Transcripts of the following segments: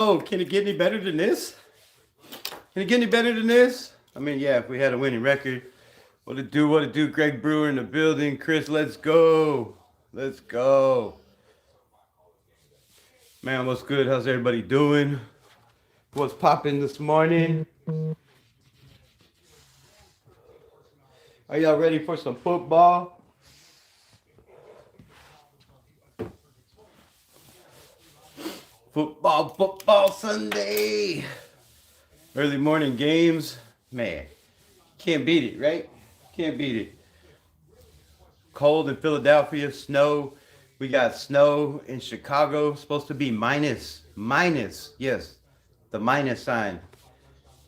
Can it get any better than this? Can it get any better than this? I mean, yeah, if we had a winning record. What it do, what it do? Greg Brewer in the building. Chris, let's go. Let's go. Man, what's good? How's everybody doing? What's popping this morning? Are y'all ready for some football? Football Sunday. Early morning games. Man, can't beat it, right? Can't beat it. Cold in Philadelphia, snow. We got snow in Chicago. Supposed to be minus. Yes, the minus sign.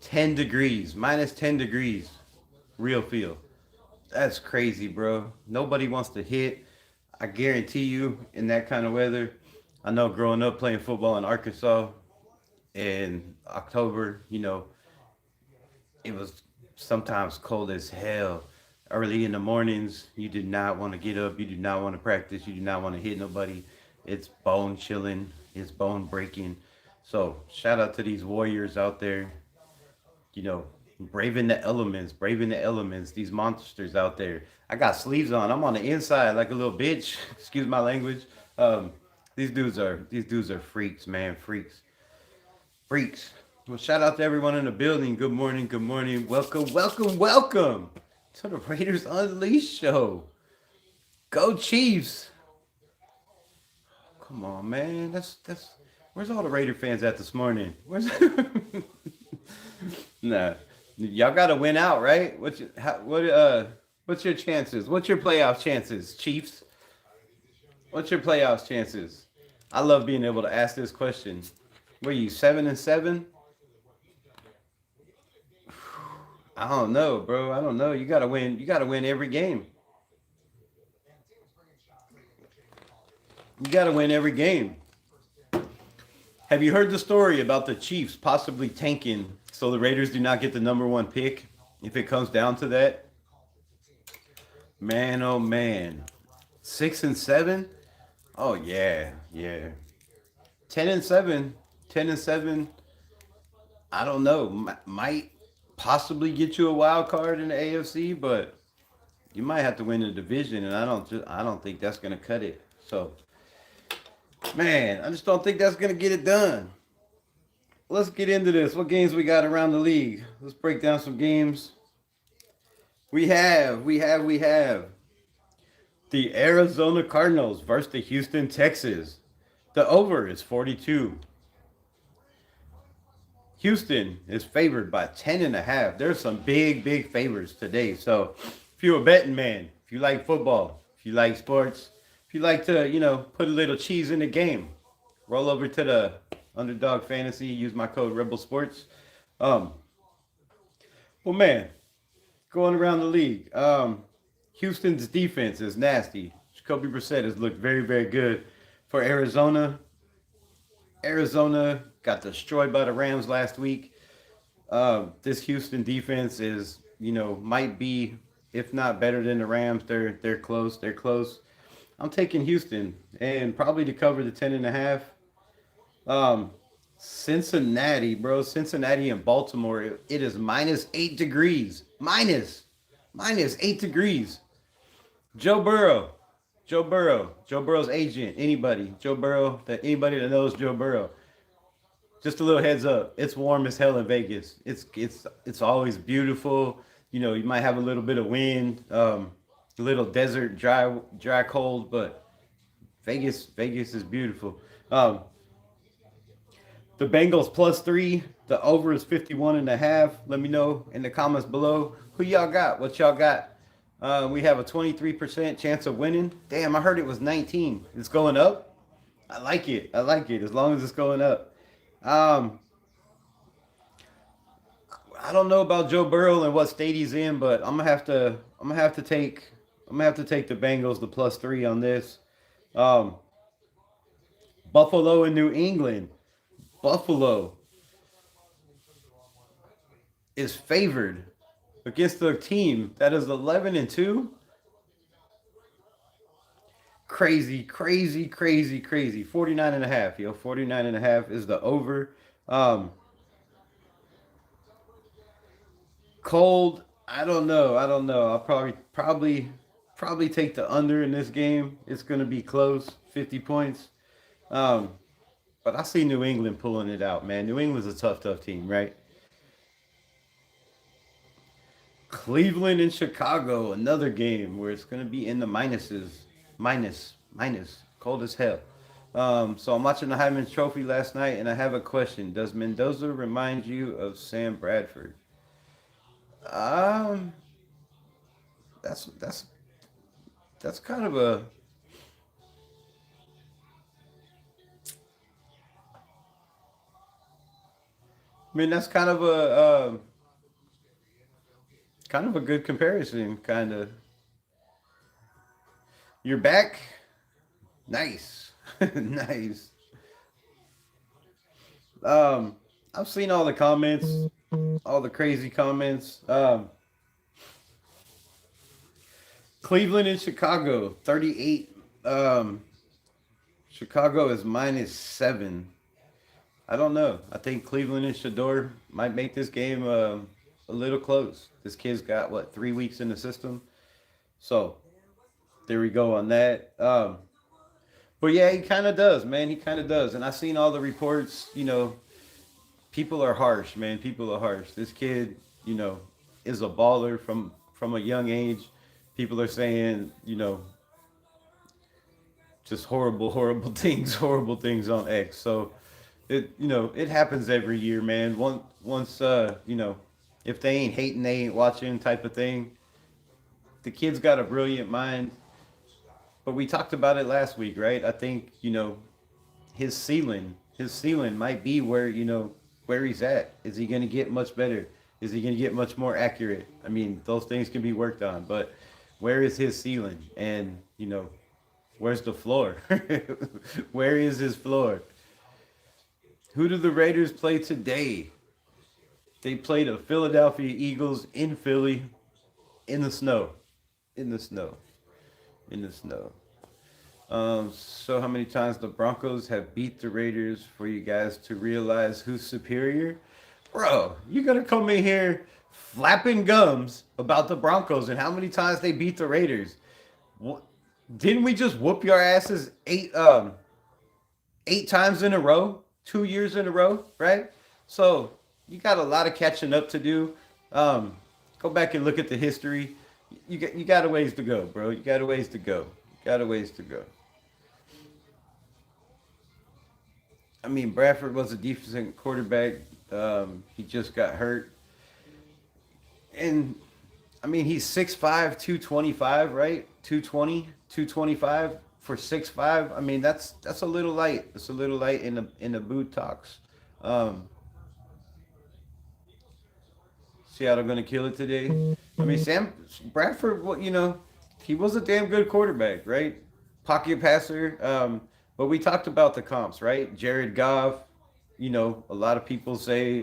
10 degrees. Minus 10 degrees. Real feel. That's crazy, bro. Nobody wants to hit. I guarantee you, in that kind of weather. I know growing up playing football in Arkansas in October, it was sometimes cold as hell. Early in the mornings, you did not want to get up. You do not want to practice. You do not want to hit nobody. It's bone chilling. It's bone breaking. So shout out to these warriors out there, braving the elements, these monsters out there. I got sleeves on. I'm on the inside like a little bitch. Excuse my language. These dudes are freaks, man. Freaks. Well, shout out to everyone in the building. Good morning. Welcome to the Raiders Unleashed show. Go Chiefs. Come on, man. That's where's all the Raider fans at this morning? Nah. Y'all gotta win out, right? What's your chances? What's your playoff chances, Chiefs? What's your playoffs chances? I love being able to ask this question. Were you 7-7? I don't know, bro. I don't know. You gotta win. You gotta win every game. You gotta win every game. Have you heard the story about the Chiefs possibly tanking so the Raiders do not get the number one pick if it comes down to that? Man, oh man. 6-7? Oh yeah. 10-7. 10-7. I don't know. Might possibly get you a wild card in the AFC, but you might have to win the division, and I don't think that's gonna cut it. So, man, I just don't think that's gonna get it done. Let's get into this. What games we got around the league? Let's break down some games. We have the Arizona Cardinals versus the Houston Texans. The over is 42. Houston is favored by 10.5. There's some big favors today. So if you're a betting man, if you like football, if you like sports, if you like to, put a little cheese in the game, roll over to the Underdog Fantasy, use my code Rebel Sports. Well, man, going around the league, Houston's defense is nasty. Jacoby Brissett has looked very good for Arizona. Arizona got destroyed by the Rams last week. This Houston defense is, might be, if not better than the Rams. They're close. I'm taking Houston and probably to cover the 10.5. Cincinnati, bro. Cincinnati and Baltimore. It is minus 8 degrees. Minus 8 degrees. Joe Burrow. Joe Burrow's agent. Anybody that knows Joe Burrow. Just a little heads up. It's warm as hell in Vegas. It's always beautiful. You might have a little bit of wind, a little desert, dry cold, but Vegas is beautiful. The Bengals +3. The over is 51.5. Let me know in the comments below who y'all got. What y'all got? We have a 23% chance of winning. Damn, I heard it was 19. It's going up. I like it. As long as it's going up. I don't know about Joe Burrow and what state he's in, but I'm gonna have to take the Bengals the +3 on this. Buffalo and New England. Buffalo is favored against a team that is 11-2. Crazy. 49.5, yo. 49.5 is the over. Um, Cold. I don't know. I don't know. I'll probably take the under in this game. It's gonna be close, 50 points. Um, but I see New England pulling it out, man. New England's a tough team, right? Cleveland and Chicago, another game where it's gonna be in the minuses, minus, cold as hell. So I'm watching the Heisman Trophy last night, and I have a question. Does Mendoza remind you of Sam Bradford? Um, that's that's that's kind of a. I mean, that's kind of a good comparison. Kind of. You're back. Nice, nice. Um, I've seen all the comments, all the crazy comments. Cleveland and Chicago, 38. Chicago is -7. I don't know. I think Cleveland and Shador might make this game a little close. This kid's got what 3 weeks in the system, so there we go on that. But yeah, he kind of does, man. He kind of does, and I've seen all the reports. People are harsh, man. People are harsh. This kid, is a baller from a young age. People are saying, just horrible things on X. So it happens every year, man. Once, if they ain't hating, they ain't watching type of thing. The kid's got a brilliant mind, but we talked about it last week, right? I think his ceiling might be where he's at. Is he going to get much better? Is he going to get much more accurate? I mean, those things can be worked on, but where is his ceiling? And where's the floor? Where is his floor? Who do the Raiders play today? They play the Philadelphia Eagles in Philly in the snow. In the snow. In the snow. So how many times the Broncos have beat the Raiders for you guys to realize who's superior? Bro, you gonna come in here flapping gums about the Broncos and how many times they beat the Raiders? What, didn't we just whoop your asses eight times in a row, 2 years in a row, right? So you got a lot of catching up to do. Um, Go back and look at the history. You got a ways to go, bro. You got a ways to go. You got a ways to go. I mean, Bradford was a decent quarterback. He just got hurt, and I mean he's 6'5", 225, right? 220, 225 for 6'5". I mean that's a little light. It's a little light in the boot talks. Um, Seattle gonna kill it today. I mean Sam Bradford, he was a damn good quarterback, right? Pocket passer. But we talked about the comps, right? Jared Goff. A lot of people say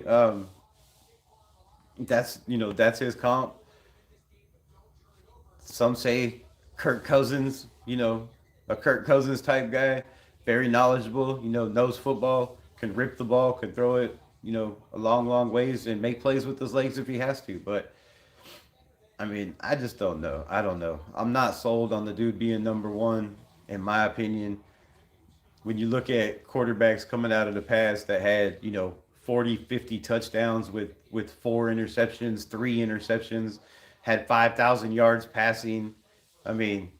that's his comp. Some say Kirk Cousins, a Kirk Cousins type guy, very knowledgeable, knows football, can rip the ball, can throw it, a long ways and make plays with his legs if he has to. But I mean, I just don't know. I don't know. I'm not sold on the dude being number one, in my opinion. When you look at quarterbacks coming out of the past that had, 40, 50 touchdowns with 4 interceptions, 3 interceptions, had 5,000 yards passing. I mean,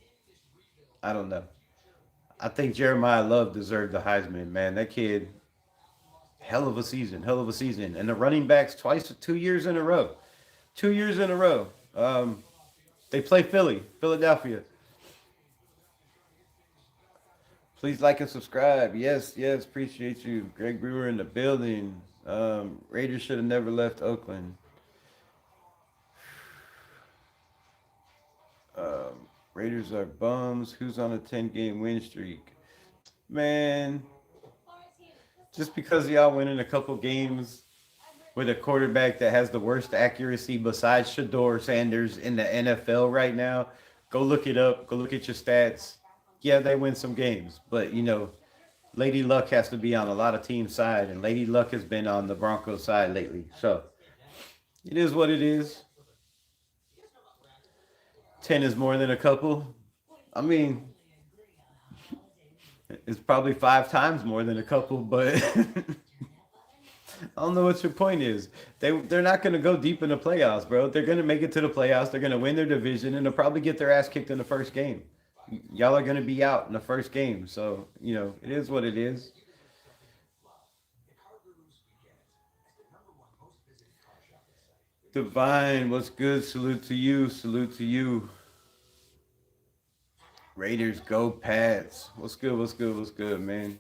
I don't know. I think Jeremiah Love deserved the Heisman, man. That kid, hell of a season, hell of a season. And the running backs twice, 2 years in a row. 2 years in a row. They play Philadelphia. Please like and subscribe. Yes, yes, appreciate you. Greg Brewer in the building. Raiders should have never left Oakland. Raiders are bums. Who's on a 10-game win streak? Man, just because y'all winning a couple games with a quarterback that has the worst accuracy besides Shador Sanders in the NFL right now, go look it up. Go look at your stats. Yeah, they win some games, but Lady Luck has to be on a lot of teams' side, and Lady Luck has been on the Broncos side lately. So it is what it is. 10 is more than a couple. I mean, it's probably 5 times more than a couple, but I don't know what your point is. They're not going to go deep in the playoffs, bro. They're going to make it to the playoffs. They're going to win their division, and they'll probably get their ass kicked in the first game. Y'all are going to be out in the first game. So, it is what it is. Divine, what's good? Salute to you. Salute to you. Raiders, go Pats. What's good? What's good? What's good, man?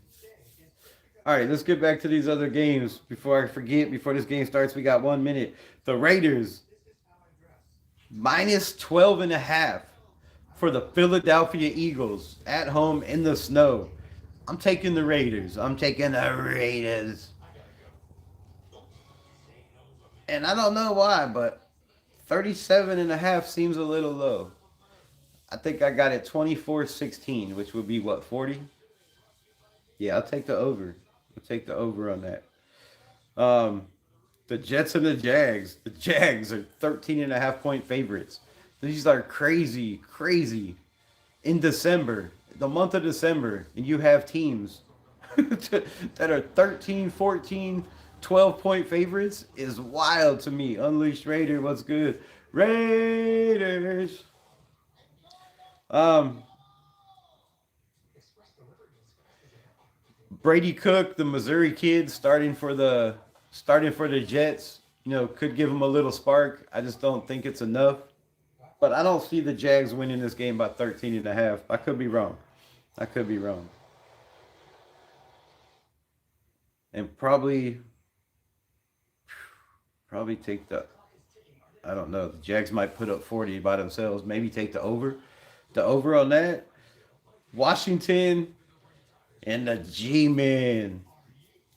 All right, let's get back to these other games. Before I forget, before this game starts, we got 1 minute. The Raiders, minus 12.5 for the Philadelphia Eagles at home in the snow. I'm taking the Raiders. I'm taking the Raiders. And I don't know why, but 37.5 seems a little low. I think I got it 24-16, which would be what, 40? Yeah, I'll take the over. I'll take the over on that. The Jets and the Jags. The Jags are 13.5-point favorites. These are crazy, crazy. In December, the month of December, and you have teams that are 13, 14, 12-point favorites is wild to me. Unleashed Raider, what's good? Raiders. Brady Cook, the Missouri kid, starting for the Jets, could give him a little spark. I just don't think it's enough. But I don't see the Jags winning this game by 13.5. I could be wrong. And probably take the, I don't know. The Jags might put up 40 by themselves. Maybe take the over. The over on that. Washington and the G-Man.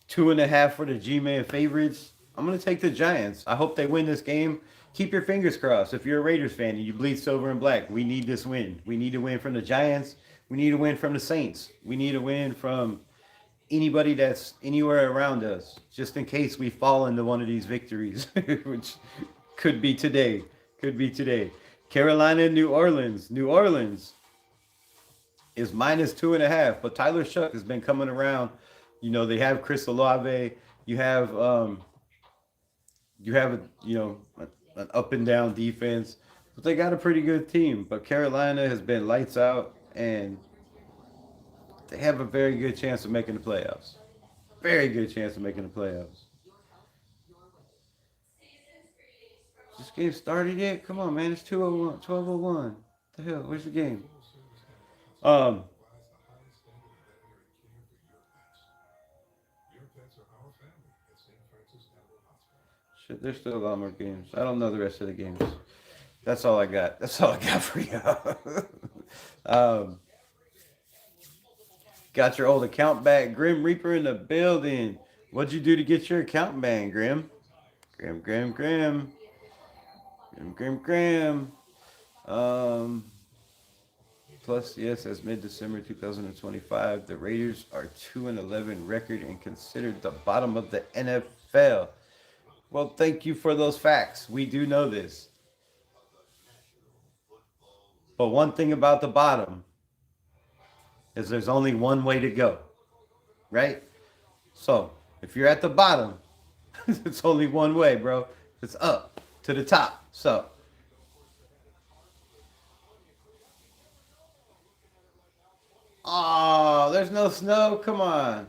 2.5 for the G-Man favorites. I'm going to take the Giants. I hope they win this game. Keep your fingers crossed. If you're a Raiders fan and you bleed silver and black, we need this win. We need to win from the Giants. We need to win from the Saints. We need to win from anybody that's anywhere around us, just in case we fall into one of these victories, which could be today. Carolina and New Orleans. New Orleans is minus 2.5, but Tyler Shuck has been coming around. They have Chris Olave. You have an up and down defense, but they got a pretty good team. But Carolina has been lights out, and they have a very good chance of making the playoffs. Very good chance of making the playoffs. This game started yet? Come on, man. It's 2:01, 12:01. The hell? Where's the game? Shit, there's still a lot more games. I don't know the rest of the games. That's all I got. That's all I got for y'all. Got your old account back. Grim Reaper in the building. What'd you do to get your account back, Grim? Grim. Plus, yes, as mid-December 2025, the Raiders are 2-11 record and considered the bottom of the NFL. Well, thank you for those facts. We do know this. But one thing about the bottom is there's only one way to go, right? So if you're at the bottom, it's only one way, bro. It's up to the top. So there's no snow. Come on.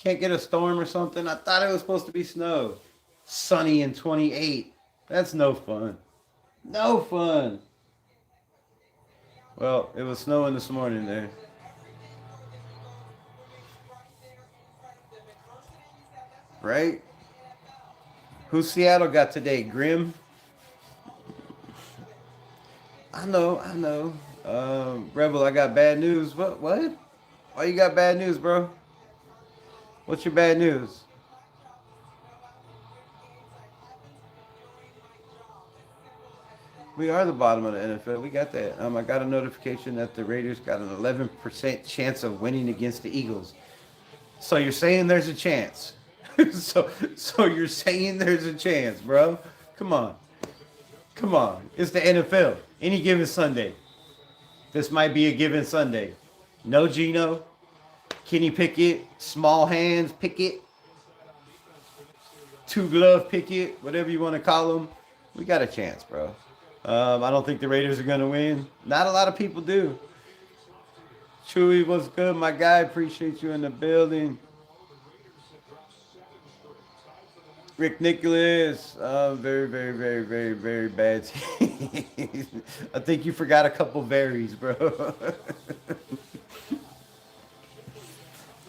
Can't get a storm or something. I thought it was supposed to be snow. Sunny and 28. That's no fun. No fun. Well, it was snowing this morning there. Right? Who Seattle got today? Grim? I know. Rebel, I got bad news. What? Why you got bad news, bro? What's your bad news? We are the bottom of the NFL. We got that. I got a notification that the Raiders got an 11% chance of winning against the Eagles. So you're saying there's a chance. so you're saying there's a chance, bro. Come on. Come on. It's the NFL. Any given Sunday. This might be a given Sunday. No Geno. Kenny Pickett. Small hands Pickett. Two glove Pickett. Whatever you want to call them. We got a chance, bro. I don't think the Raiders are going to win. Not a lot of people do. Chewy, what's good, my guy? Appreciate you in the building. Rick Nicholas, very, very, very, very, very bad team. I think you forgot a couple berries, bro.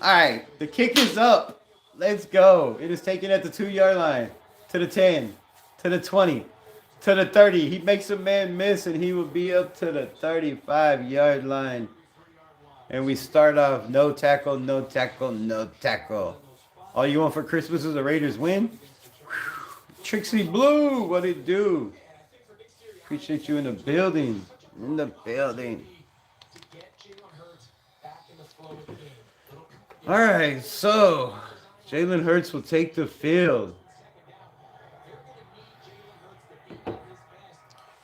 All right, the kick is up. Let's go. It is taken at the 2-yard line, to the 10, to the 20, to the 30. He makes a man miss, and he will be up to the 35-yard line. And we start off no tackle, no tackle, no tackle. All you want for Christmas is a Raiders win? Trixie Blue, what it do? Appreciate you in the building. In the building. All right, so Jalen Hurts will take the field.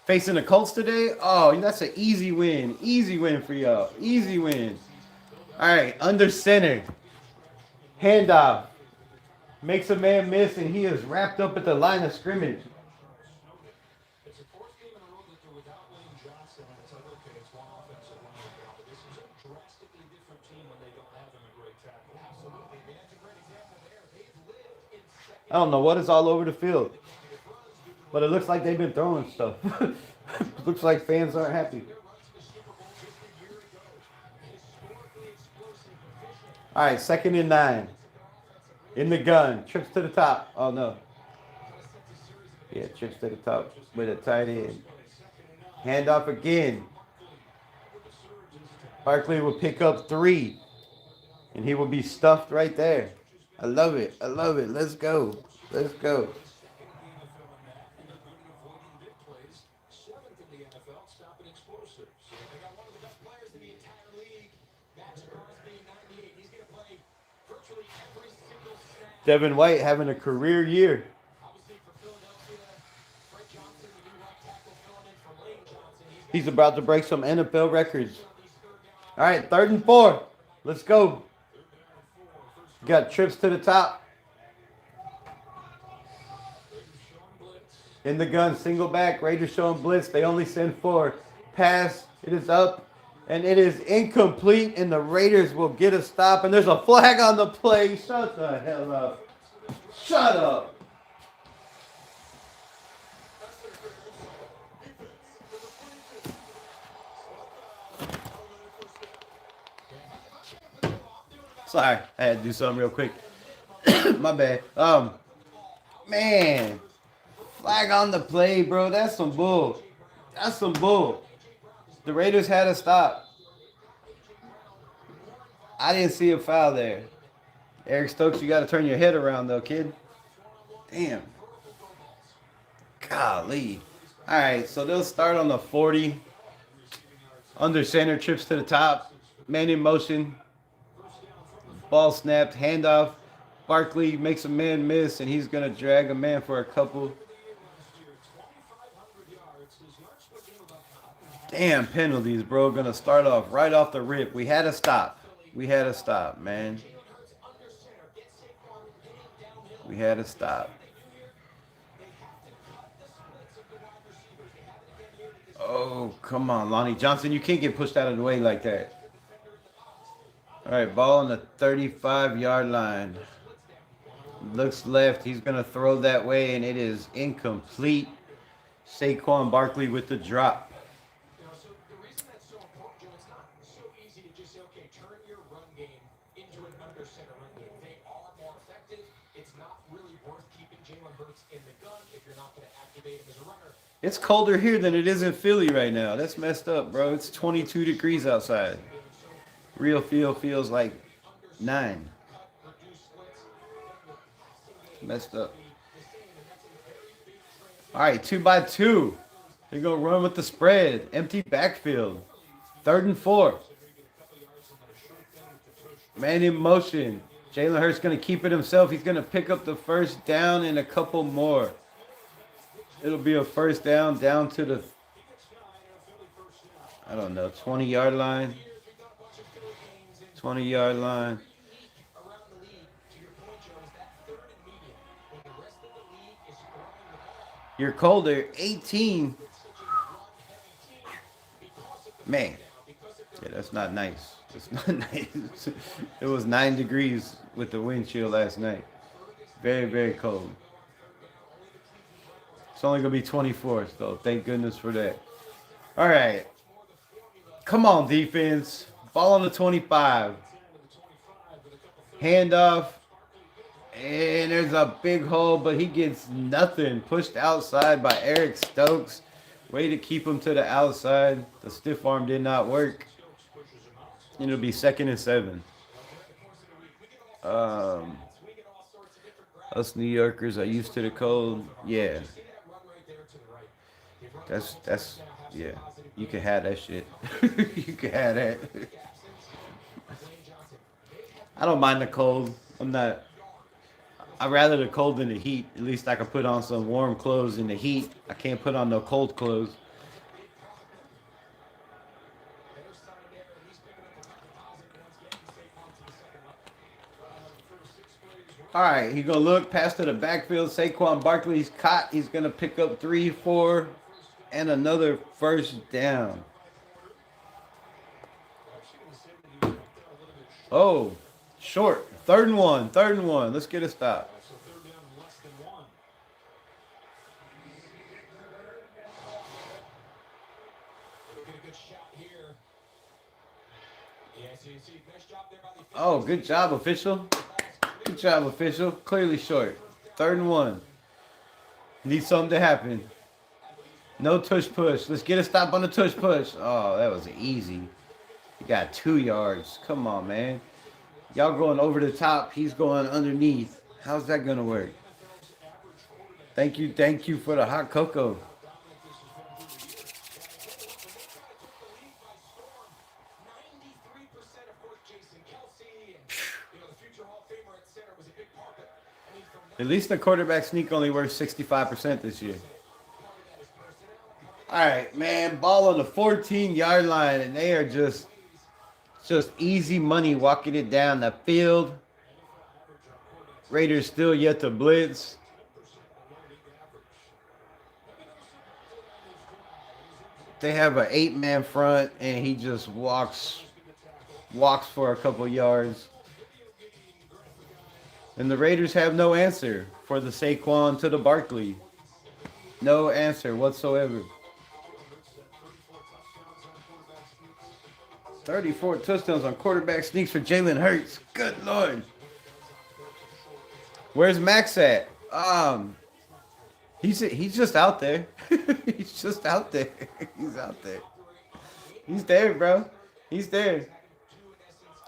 Facing the Colts today? Oh, that's an easy win. Easy win for y'all. Easy win. All right, under center. Handoff. Makes a man miss, and he is wrapped up at the line of scrimmage. I don't know what is all over the field, but it looks like they've been throwing stuff. Looks like fans aren't happy. All right, 2nd and 9. In the gun. Trips to the top. Oh, no. Yeah, trips to the top with a tight end. Handoff again. Barkley will pick up 3. And he will be stuffed right there. I love it. I love it. Let's go. Let's go. Devin White having a career year. He's about to break some NFL records. All right, 3rd and 4. Let's go. Got trips to the top. In the gun, single back. Raiders showing blitz. They only send 4. Pass. It is up. And it is incomplete. And the Raiders will get a stop. And there's a flag on the play. Shut the hell up. Shut up. Sorry, I had to do something real quick. My bad. Man, flag on the play, bro. That's some bull. That's some bull. The Raiders had a stop. I didn't see a foul there. Eric Stokes, you got to turn your head around, though, kid. Damn. Golly. All right, so they'll start on the 40. Under center, trips to the top. Man in motion. Ball snapped, handoff. Barkley makes a man miss, and he's going to drag a man for a couple. Damn penalties, bro. Going to start off right off the rip. We had to stop. We had to stop, man. We had to stop. Oh, come on, Lonnie Johnson. You can't get pushed out of the way like that. All right, ball on the 35-yard line. Looks left. He's going to throw that way, and it is incomplete. Saquon Barkley with the drop. So the reason that's so important, Joe, it's not so easy to just say, okay, turn your run game into an under center run game. They are more effective. It's not really worth keeping Jalen Hurts in the gun if you're not going to activate him as a runner. It's colder here than it is in Philly right now. That's messed up, bro. It's 22 degrees outside. Real feel feels like 9. Messed up. All right, 2 by 2. They're going to run with the spread. Empty backfield. 3rd and 4. Man in motion. Jalen Hurts going to keep it himself. He's going to pick up the first down and a couple more. It'll be a first down to the, I don't know, 20-yard line. 20-yard line. You're colder. 18. Man. Yeah, that's not nice. It's not nice. It was 9 degrees with the wind chill last night. Very, very cold. It's only going to be 24, so thank goodness for that. All right. Come on, defense. Ball on the 25. Handoff. And there's a big hole, but he gets nothing. Pushed outside by Eric Stokes. Way to keep him to the outside. The stiff arm did not work. And it'll be 2nd and 7. Us New Yorkers are used to the cold. Yeah. That's yeah. You can have that shit. You can have that. I don't mind the cold. I'd rather the cold than the heat. At least I can put on some warm clothes in the heat. I can't put on no cold clothes. All right, he's going to look past to the backfield. Saquon Barkley's caught. He's going to pick up 3, 4, and another first down. Oh, short. 3rd and 1. 3rd and 1. Let's get a stop. Oh, good job, official. Good job, official. Clearly short. 3rd and 1. Need something to happen. No tush push. Let's get a stop on the tush push. Oh, that was easy. He got 2 yards. Come on, man. Y'all going over the top. He's going underneath. How's that going to work? Thank you for the hot cocoa. At least the quarterback sneak only worth 65% this year. All right, man. Ball on the 14-yard line, and they are just easy money walking it down the field. Raiders still yet to blitz. They have an 8-man front, and he just walks for a couple yards. And the Raiders have no answer for the Saquon to the Barkley. No answer whatsoever. 34 touchdowns on quarterback sneaks for Jalen Hurts. Good Lord. Where's Maxx at? He's just out there. He's just out there. He's out there. He's there, bro. He's there.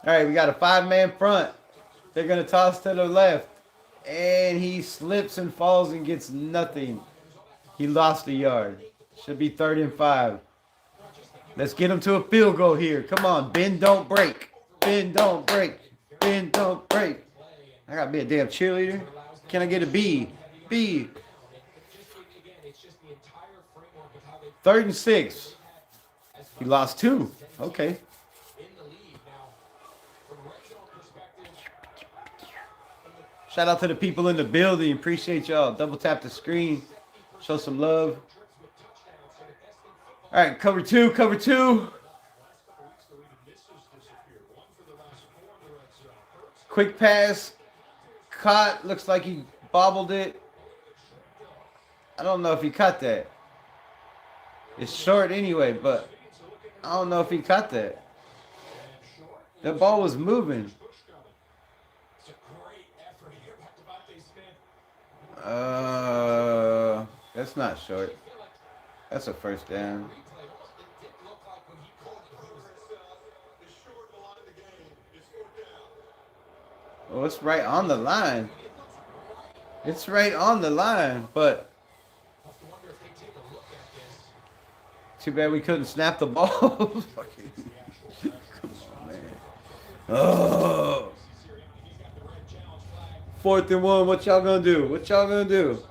All right, we got a 5-man front. They're going to toss to the left. And he slips and falls and gets nothing. He lost a yard. Should be 3rd and 5. Let's get him to a field goal here. Come on. Bend, don't break. Bend, don't break. Bend, don't break. I got to be a damn cheerleader. Can I get a B? B. 3rd and 6. He lost 2. Okay. Shout out to the people in the building. Appreciate y'all. Double tap the screen. Show some love. All right, cover 2, cover 2. Quick pass. Caught. Looks like he bobbled it. I don't know if he caught that. It's short anyway, but I don't know if he caught that. That ball was moving. That's not short. That's a first down. Oh, it's right on the line. It's right on the line, but Too bad we couldn't snap the ball. Fucking- Come on, man. Oh. 4th and 1. What y'all gonna do? What y'all gonna do?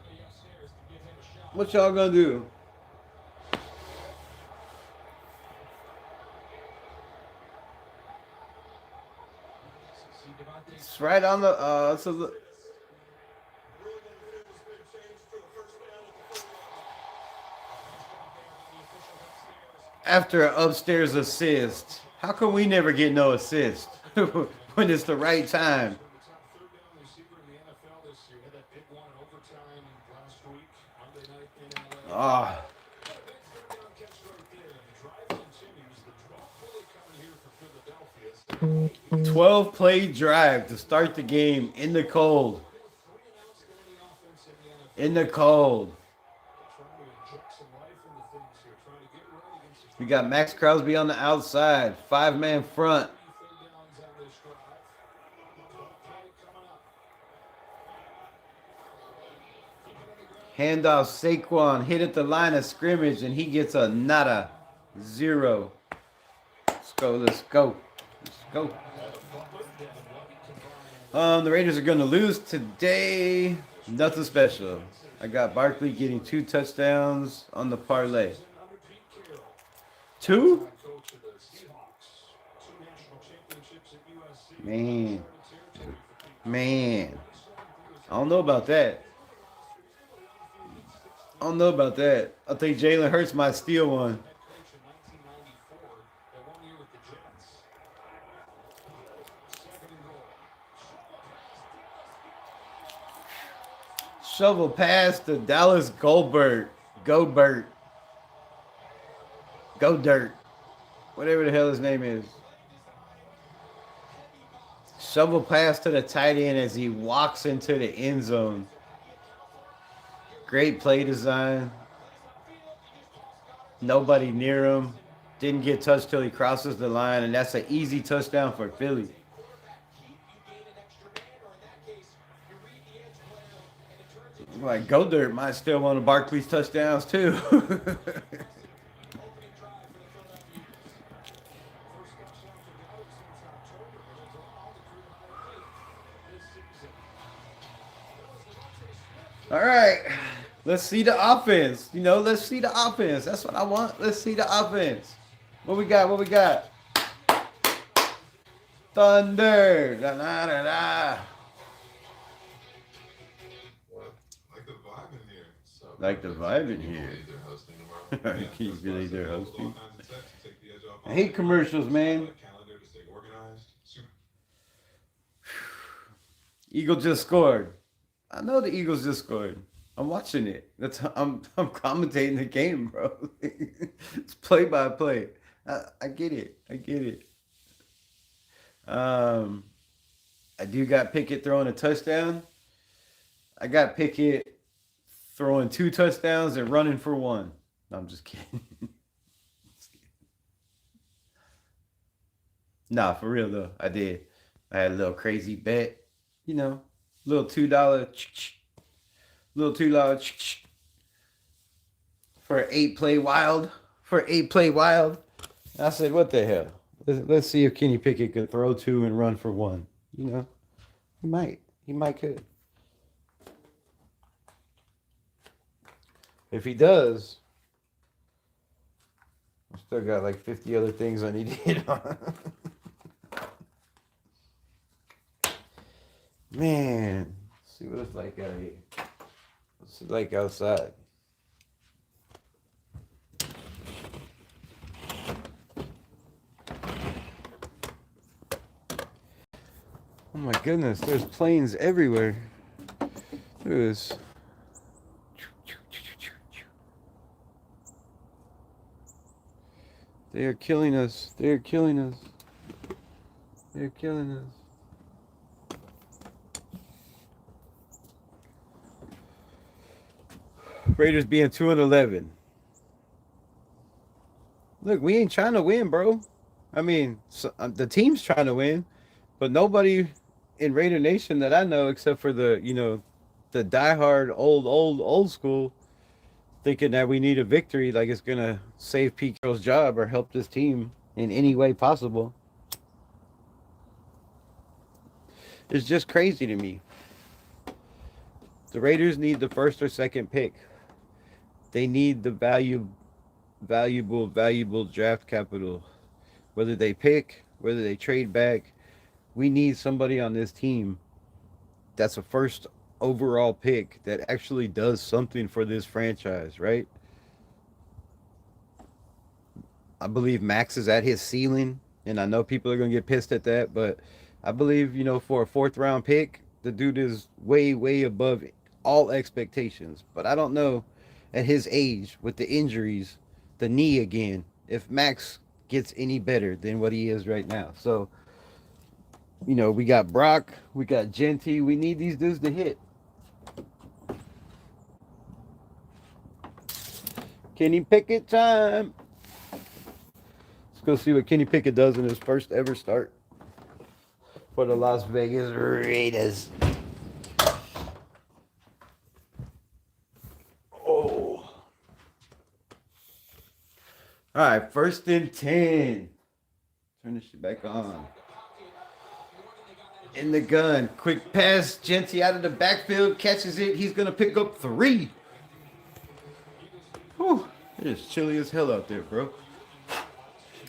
What y'all gonna do? It's right on the so after an upstairs assist. How come we never get no assist when it's the right time? Ah. 12-play drive to start the game in the cold. In the cold. We got Maxx Crosby on the outside. 5-man front. Handoff Saquon. Hit at the line of scrimmage and he gets a nada. 0. Let's go. Let's go. Let's go. The Raiders are going to lose today. Nothing special. I got Barkley getting 2 touchdowns on the parlay. 2? Man. I don't know about that. I think Jalen Hurts might steal one. Shovel pass to Dallas Goldberg. Go Bert. Go Dirt. Whatever the hell his name is. Shovel pass to the tight end as he walks into the end zone. Great play design. Nobody near him. Didn't get touched till he crosses the line, and that's an easy touchdown for Philly. Like, Go Dirt might still want to Barkley's touchdowns, too. All right. Let's see the offense. Let's see the offense. That's what I want. Let's see the offense. What we got? Thunder. Da, da, da, da. Like the vibe in here. Can you believe they're hosting? I hate commercials, man. Eagle just scored. I know the Eagles just scored. I'm watching it. I'm commentating the game, bro. It's play by play. I get it. I do got Pickett throwing a touchdown. I got Pickett throwing 2 touchdowns and running for 1. No, I'm just kidding. Nah, for real though. I did. I had a little crazy bet. Little $2. Little $2 for an 8-play wild. I said, what the hell? Let's see if Kenny Pickett could throw 2 and run for 1. He might. He might could. If he does, I still got like 50 other things I need to hit on. Man, let's see what it's like out here. What's it like outside? Oh my goodness, there's planes everywhere. Look at this. They are killing us. Raiders being 2-11. Look, we ain't trying to win, bro. I mean, the team's trying to win, but nobody in Raider Nation that I know, except for the diehard old school, thinking that we need a victory, like it's gonna save Pete Carroll's job or help this team in any way possible. It's just crazy to me. The Raiders need the first or second pick. They need the valuable draft capital. Whether they pick, whether they trade back, we need somebody on this team that's a first overall pick that actually does something for this franchise, right? I believe Maxx is at his ceiling, and I know people are going to get pissed at that, but I believe, for a fourth round pick, the dude is way, way above all expectations. But I don't know at his age with the injuries, the knee again, if Maxx gets any better than what he is right now. So, we got Brock, we got Genty. We need these dudes to hit. Kenny Pickett time. Let's go see what Kenny Pickett does in his first ever start for the Las Vegas Raiders. Oh. All right, 1st and 10. Turn this shit back on. In the gun. Quick pass. Genty out of the backfield. Catches it. He's going to pick up 3. Whew. It is chilly as hell out there, bro.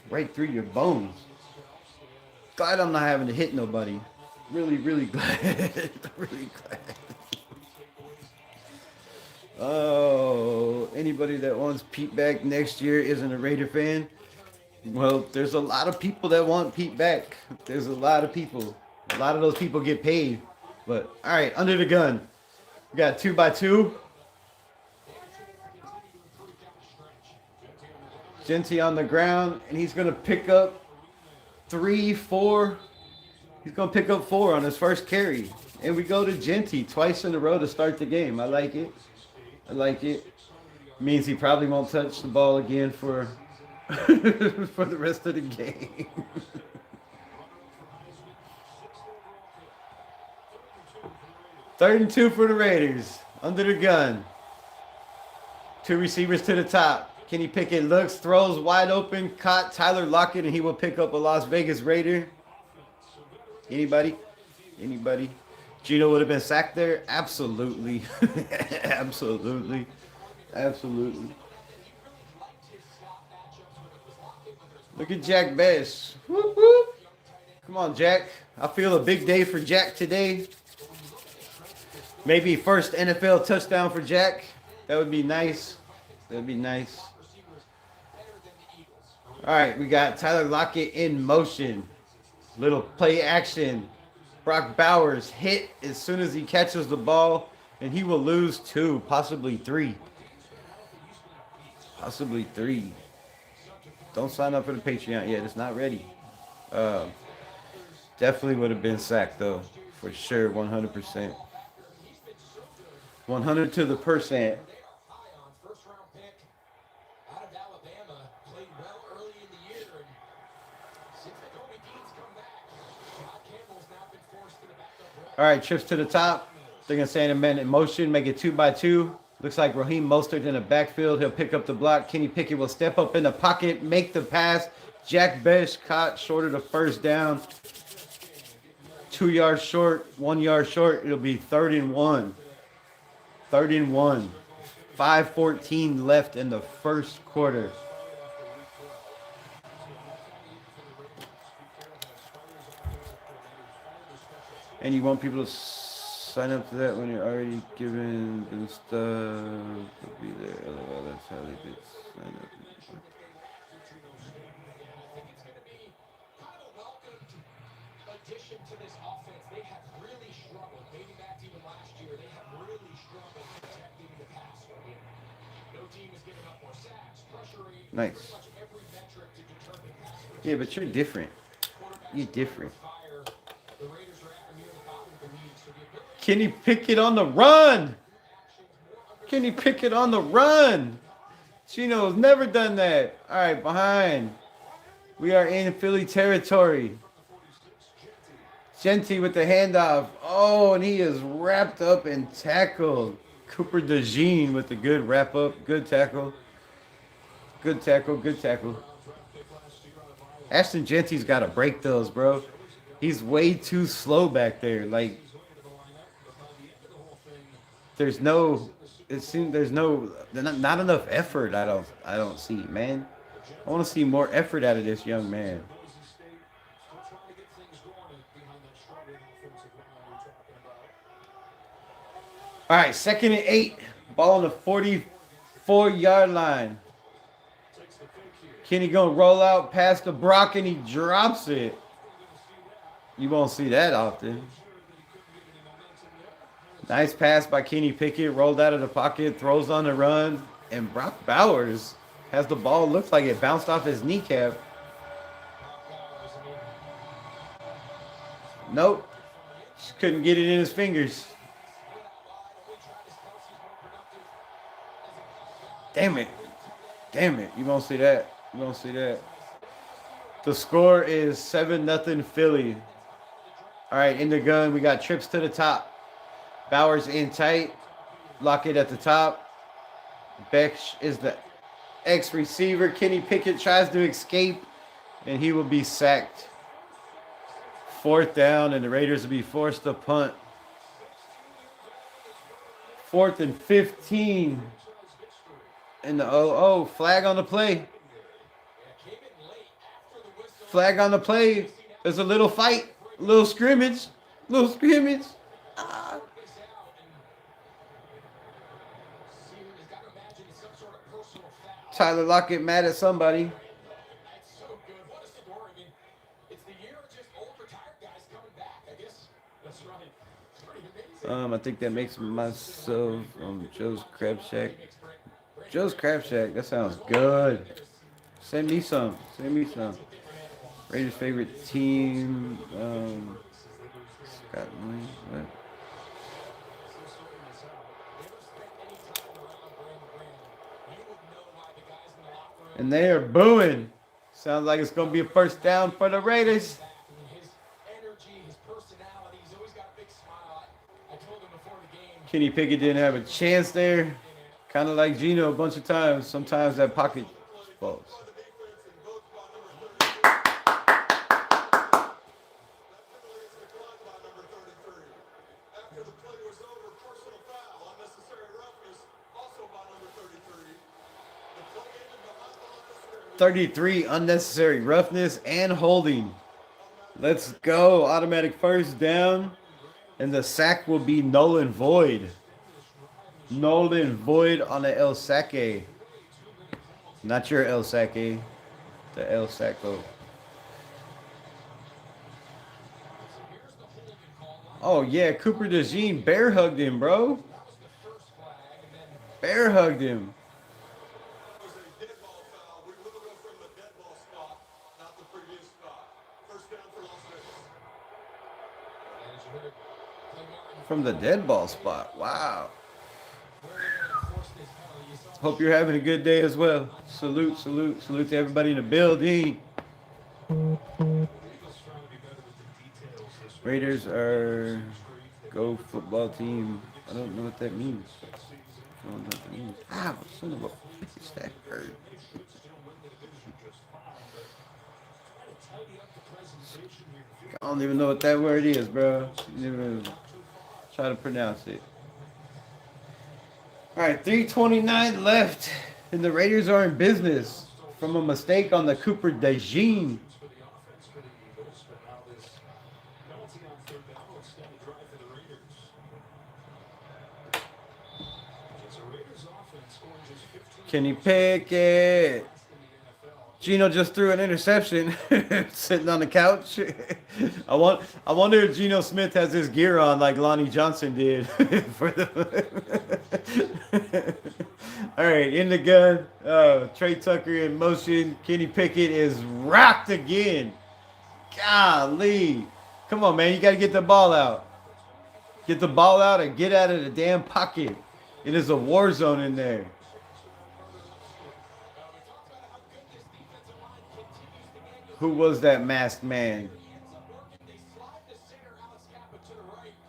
Right through your bones. Glad I'm not having to hit nobody. Really, really glad. Really glad. Oh, anybody that wants Pete back next year isn't a Raider fan. Well, there's a lot of people that want Pete back. There's a lot of people. A lot of those people get paid. But, all right, under the gun. We got 2x2. Genty on the ground, and he's going to pick up 3, 4. He's going to pick up 4 on his first carry. And we go to Genty twice in a row to start the game. I like it. I like it. Means he probably won't touch the ball again for for the rest of the game. 3rd and 2 for the Raiders. Under the gun. 2 receivers to the top. Kenny Pickett looks, throws wide open, caught Tyler Lockett, and he will pick up a Las Vegas Raider. Anybody? Anybody? Gino would have been sacked there? Absolutely. Absolutely. Absolutely. Look at Jack Bess. Whoop, whoop. Come on, Jack. I feel a big day for Jack today. Maybe first NFL touchdown for Jack. That would be nice. That would be nice. All right, we got Tyler Lockett in motion. Little play action. Brock Bowers hit as soon as he catches the ball, and he will lose 2, possibly 3. Possibly 3. Don't sign up for the Patreon yet. It's not ready. Definitely would have been sacked, though. For sure, 100%. 100 to the percent. All right, trips to the top. They're going to stand a man in motion, make it 2x2. Looks like Raheem Mostert in the backfield. He'll pick up the block. Kenny Pickett will step up in the pocket, make the pass. Jack Bess caught short of the first down. 2 yards short, 1 yard short. It'll be 3rd and 1. 3rd and 1. 5:14 left in the first quarter. And you want people to sign up to that when you're already given and stuff. They'll be there. LOL, that's how they get signed up. Addition to this offense, they have really struggled. Maybe back to even last year, they have really struggled protecting the passer. No team is giving up more sacks, pressure rate, nice. pretty much every metric to determine passer. Yeah, but you're different. You're different. Kenny Pickett on the run. Kenny Pickett on the run. Chino's never done that. All right, behind. We are in Philly territory. Genty with the handoff. Oh, and he is wrapped up and tackled. Cooper DeJean with the good wrap up. Good tackle. Good tackle. Good tackle. Ashton Genty's got to break those, bro. He's way too slow back there. Like, there's no, it seems there's no, not enough effort. I don't see, man. I want to see more effort out of this young man. All right, 2nd and 8. Ball on the 44-yard line. Kenny gonna roll out past the Brock and he drops it. You won't see that often. Nice pass by Kenny Pickett. Rolled out of the pocket, throws on the run, and Brock Bowers has the ball. Looks like it bounced off his kneecap. Nope. Just couldn't get it in his fingers. Damn it. Damn it. You won't see that. You won't see that. The score is 7-0 Philly. All right, in the gun, we got trips to the top. Bowers in tight. Lockett at the top. Beck is the X receiver. Kenny Pickett tries to escape, and he will be sacked. 4th down, and the Raiders will be forced to punt. 4th and 15. And the flag on the play. Flag on the play. There's a little fight, a little scrimmage, Ah. Tyler Lockett mad at somebody. I think that makes myself Joe's Crab Shack. Joe's Crab Shack. That sounds good. Send me some. Send me some. Raiders' favorite team. Scott Williams. What? And they are booing. Sounds like it's going to be a first down for the Raiders. Kenny Pickett didn't have a chance there. Kind of like Geno a bunch of times. Sometimes that pocket falls. After the play was over, personal foul, unnecessary roughness, also by number 33. The play ended behind the line of scrimmage. 33, unnecessary roughness and holding. Let's go. Automatic first down. And the sack will be null and void. Null and void on the El Saque. Not your El Saque. The El Saco. Oh, yeah. Cooper DeJean bear hugged him, bro. Bear hugged him. From the dead ball spot. Wow. Hope you're having a good day as well. Salute, salute, salute to everybody in the building. Raiders are go football team. I don't know what that means. I don't know what that means. Ow, son of a bitch, that hurt. I don't even know what that word is, bro. Even try to pronounce it. All right, 3:29 left, and the Raiders are in business from a mistake on the Cooper DeJean. Kenny Pickett. Geno just threw an interception sitting on the couch. I wonder if Geno Smith has his gear on like Lonnie Johnson did. For the All right, in the gun. Trey Tucker in motion. Kenny Pickett is rocked again. Golly. Come on, man. You got to get the ball out. Get the ball out and get out of the damn pocket. It is a war zone in there. Who was that masked man?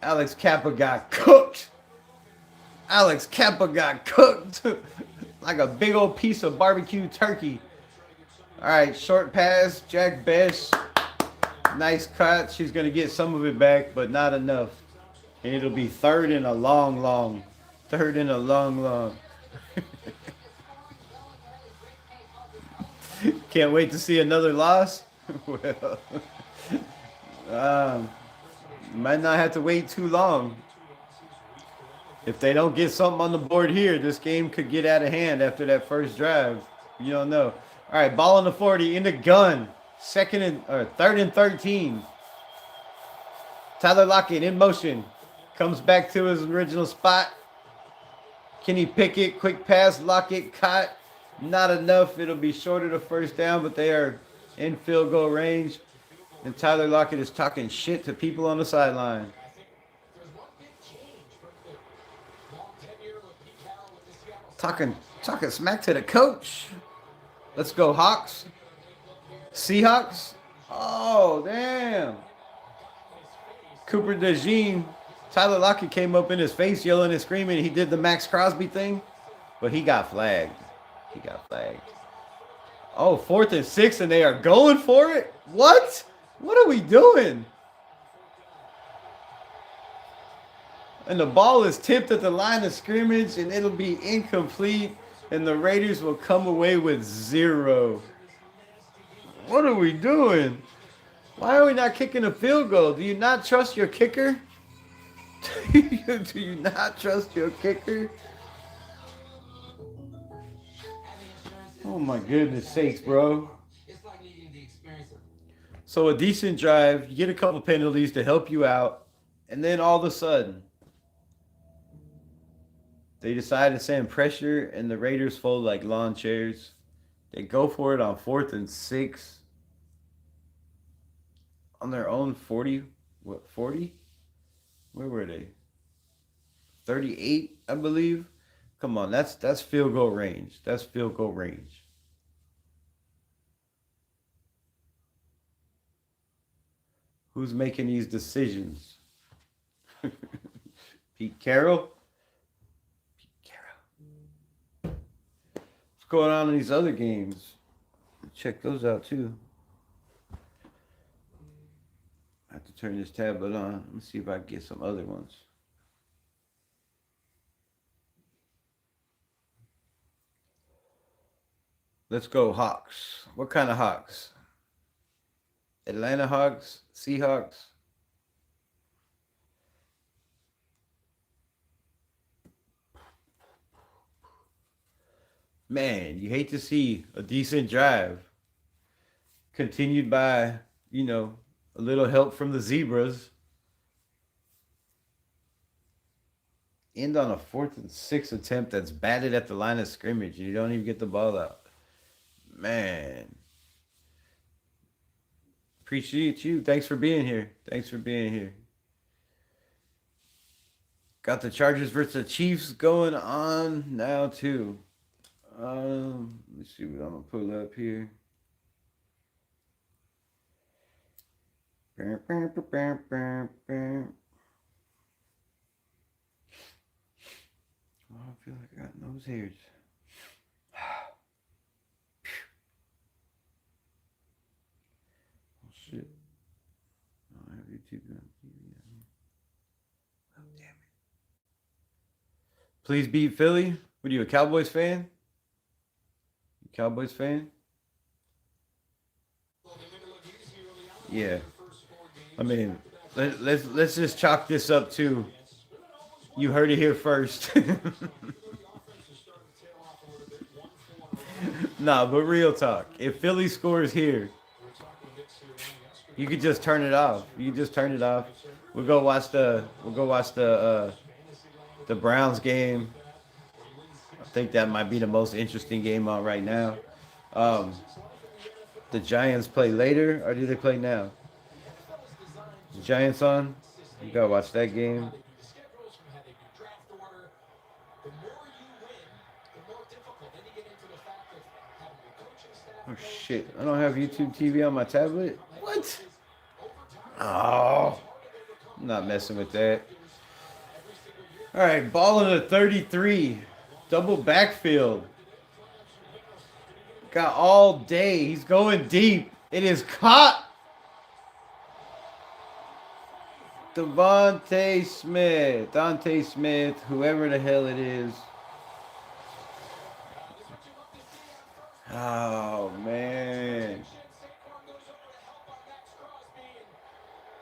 Alex Kappa got cooked. Alex Keppa got cooked like a big old piece of barbecue turkey. All right, short pass, Jack Bess. Nice cut. She's going to get some of it back, but not enough. And it'll be third and a long. Third and a long. Can't wait to see another loss. Well, might not have to wait too long. If they don't get something on the board here, this game could get out of hand after that first drive. You don't know. All right, ball on the 40 in the gun. Third and 13. Tyler Lockett in motion. Comes back to his original spot. Kenny Pickett, quick pass. Lockett caught. Not enough. It'll be short of the first down, but they are in field goal range. And Tyler Lockett is talking shit to people on the sideline. Talking smack to the coach. Let's go, Hawks. Seahawks. Oh, damn. Cooper DeJean. Tyler Lockett came up in his face yelling and screaming. He did the Maxx Crosby thing, but he got flagged. Oh, 4th and 6, and they are going for it? What? What are we doing? And the ball is tipped at the line of scrimmage, and it'll be incomplete, and the Raiders will come away with 0. What are we doing? Why are we not kicking a field goal? Do you not trust your kicker? Do you not trust your kicker? Oh my goodness sakes, bro. So a decent drive, you get a couple penalties to help you out, and then all of a sudden, they decide to send pressure, and the Raiders fold like lawn chairs. They go for it on 4th and 6. On their own 40. What, 40? Where were they? 38, I believe. Come on, that's field goal range. That's field goal range. Who's making these decisions? Pete Carroll? What's going on in these other games? Check those out too. I have to turn this tablet on. Let me see if I can get some other ones. Let's go Hawks. What kind of Hawks? Atlanta Hawks? Seahawks? Man, you hate to see a decent drive continued by, a little help from the Zebras. End on a 4th and 6 attempt that's batted at the line of scrimmage and you don't even get the ball out. Man. Appreciate you. Thanks for being here. Got the Chargers versus the Chiefs going on now too. Let's see what I'm going to pull up here. Oh, I feel like I got nose hairs. Oh, shit. I don't have YouTube on TV. Oh, damn it. Please beat Philly. What are you, a Cowboys fan? Yeah. I mean, let's just chalk this up to you heard it here first. Nah, but real talk. If Philly scores here, you could just turn it off. We'll go watch the Browns game. I think that might be the most interesting game on right now. The Giants play later, or do they play now? The Giants on? You gotta watch that game. Oh shit, I don't have YouTube TV on my tablet? What? Oh, I'm not messing with that. All right, ball in a 33. Double backfield. Got all day. He's going deep. It is caught. Dante Smith, whoever the hell it is. Oh, man.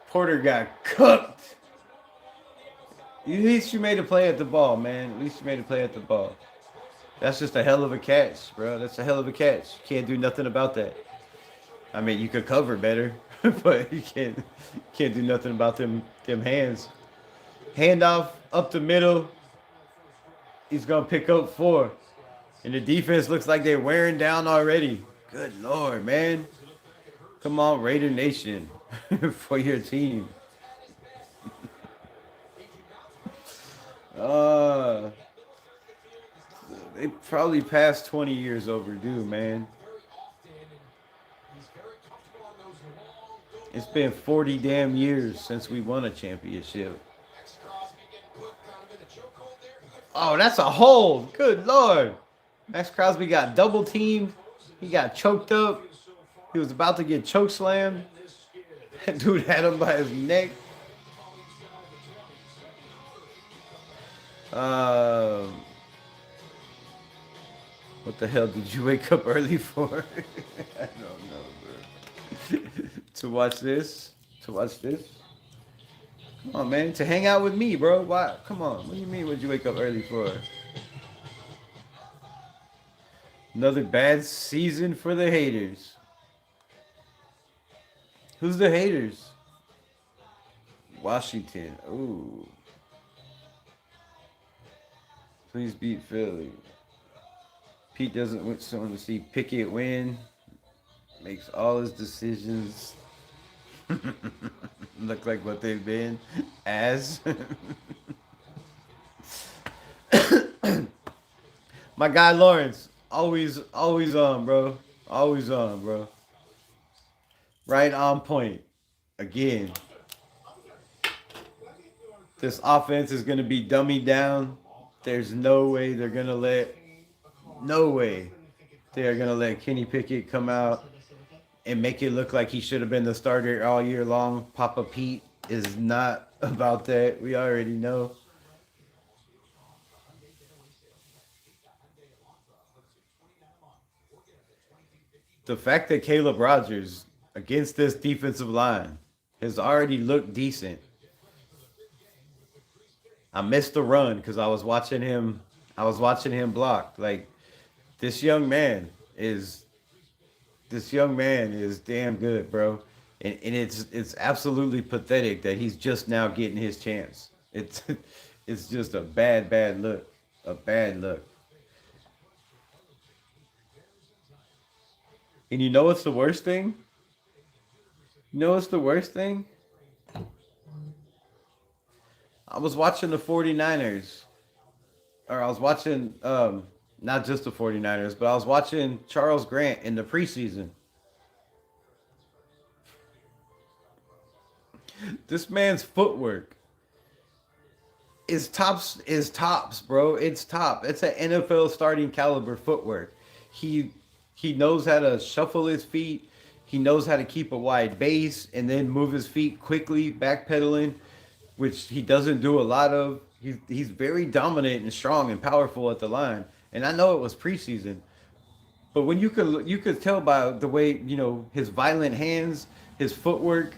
Porter got cooked. At least you made a play at the ball, man. At least you made a play at the ball. That's just a hell of a catch, bro. That's a hell of a catch. You can't do nothing about that. I mean, you could cover better, but you can't do nothing about them hands. Handoff up the middle. He's gonna pick up 4. And the defense looks like they're wearing down already. Good Lord, man. Come on, Raider Nation. For your team. They probably past 20 years overdue, man. It's been 40 damn years since we won a championship. Oh, that's a hold. Good Lord. Maxx Crosby got double teamed. He got choked up. He was about to get choke slammed. That dude had him by his neck. What the hell did you wake up early for? I don't know, bro. To watch this? To watch this? Come on, man. To hang out with me, bro. Why? Come on. What do you mean would you wake up early for? Another bad season for the haters. Who's the haters? Washington. Ooh. Please beat Philly. Pete doesn't want someone to see Pickett win. Makes all his decisions look like what they've been as. My guy Lawrence, always on, bro. Always on, bro. Right on point. Again. This offense is going to be dummied down. There's no way they're going to let... No way they are going to let Kenny Pickett come out and make it look like he should have been the starter all year long. Papa Pete is not about that. We already know. The fact that Caleb Rogers against this defensive line has already looked decent. I missed the run because I was watching him block. Like, this young man is damn good, bro. And it's absolutely pathetic that he's just now getting his chance. It's just a bad look. A bad look. And you know what's the worst thing? You know what's the worst thing? I was watching the 49ers. Or I was watching not just the 49ers, but I was watching Charles Grant in the preseason. This man's footwork is tops, bro. It's top. It's an NFL starting caliber footwork. He knows how to shuffle his feet. He knows how to keep a wide base and then move his feet quickly, backpedaling, which he doesn't do a lot of. He's very dominant and strong and powerful at the line. And I know it was preseason, but when you could tell by the way, you know, his violent hands, his footwork,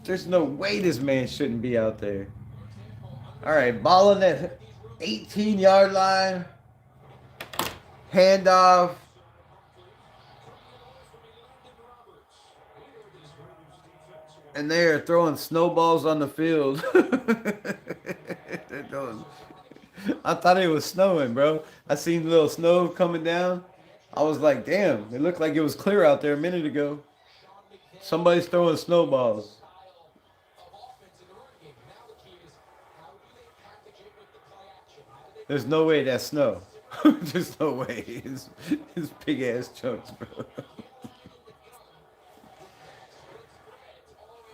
there's no way this man shouldn't be out there. All right, ball on that 18-yard line. Handoff. And they're throwing snowballs on the field. I thought it was snowing, bro. I seen a little snow coming down. I was like, damn, it looked like it was clear out there a minute ago. Somebody's throwing snowballs. There's no way that's snow. There's no way. It's big ass chunks, bro.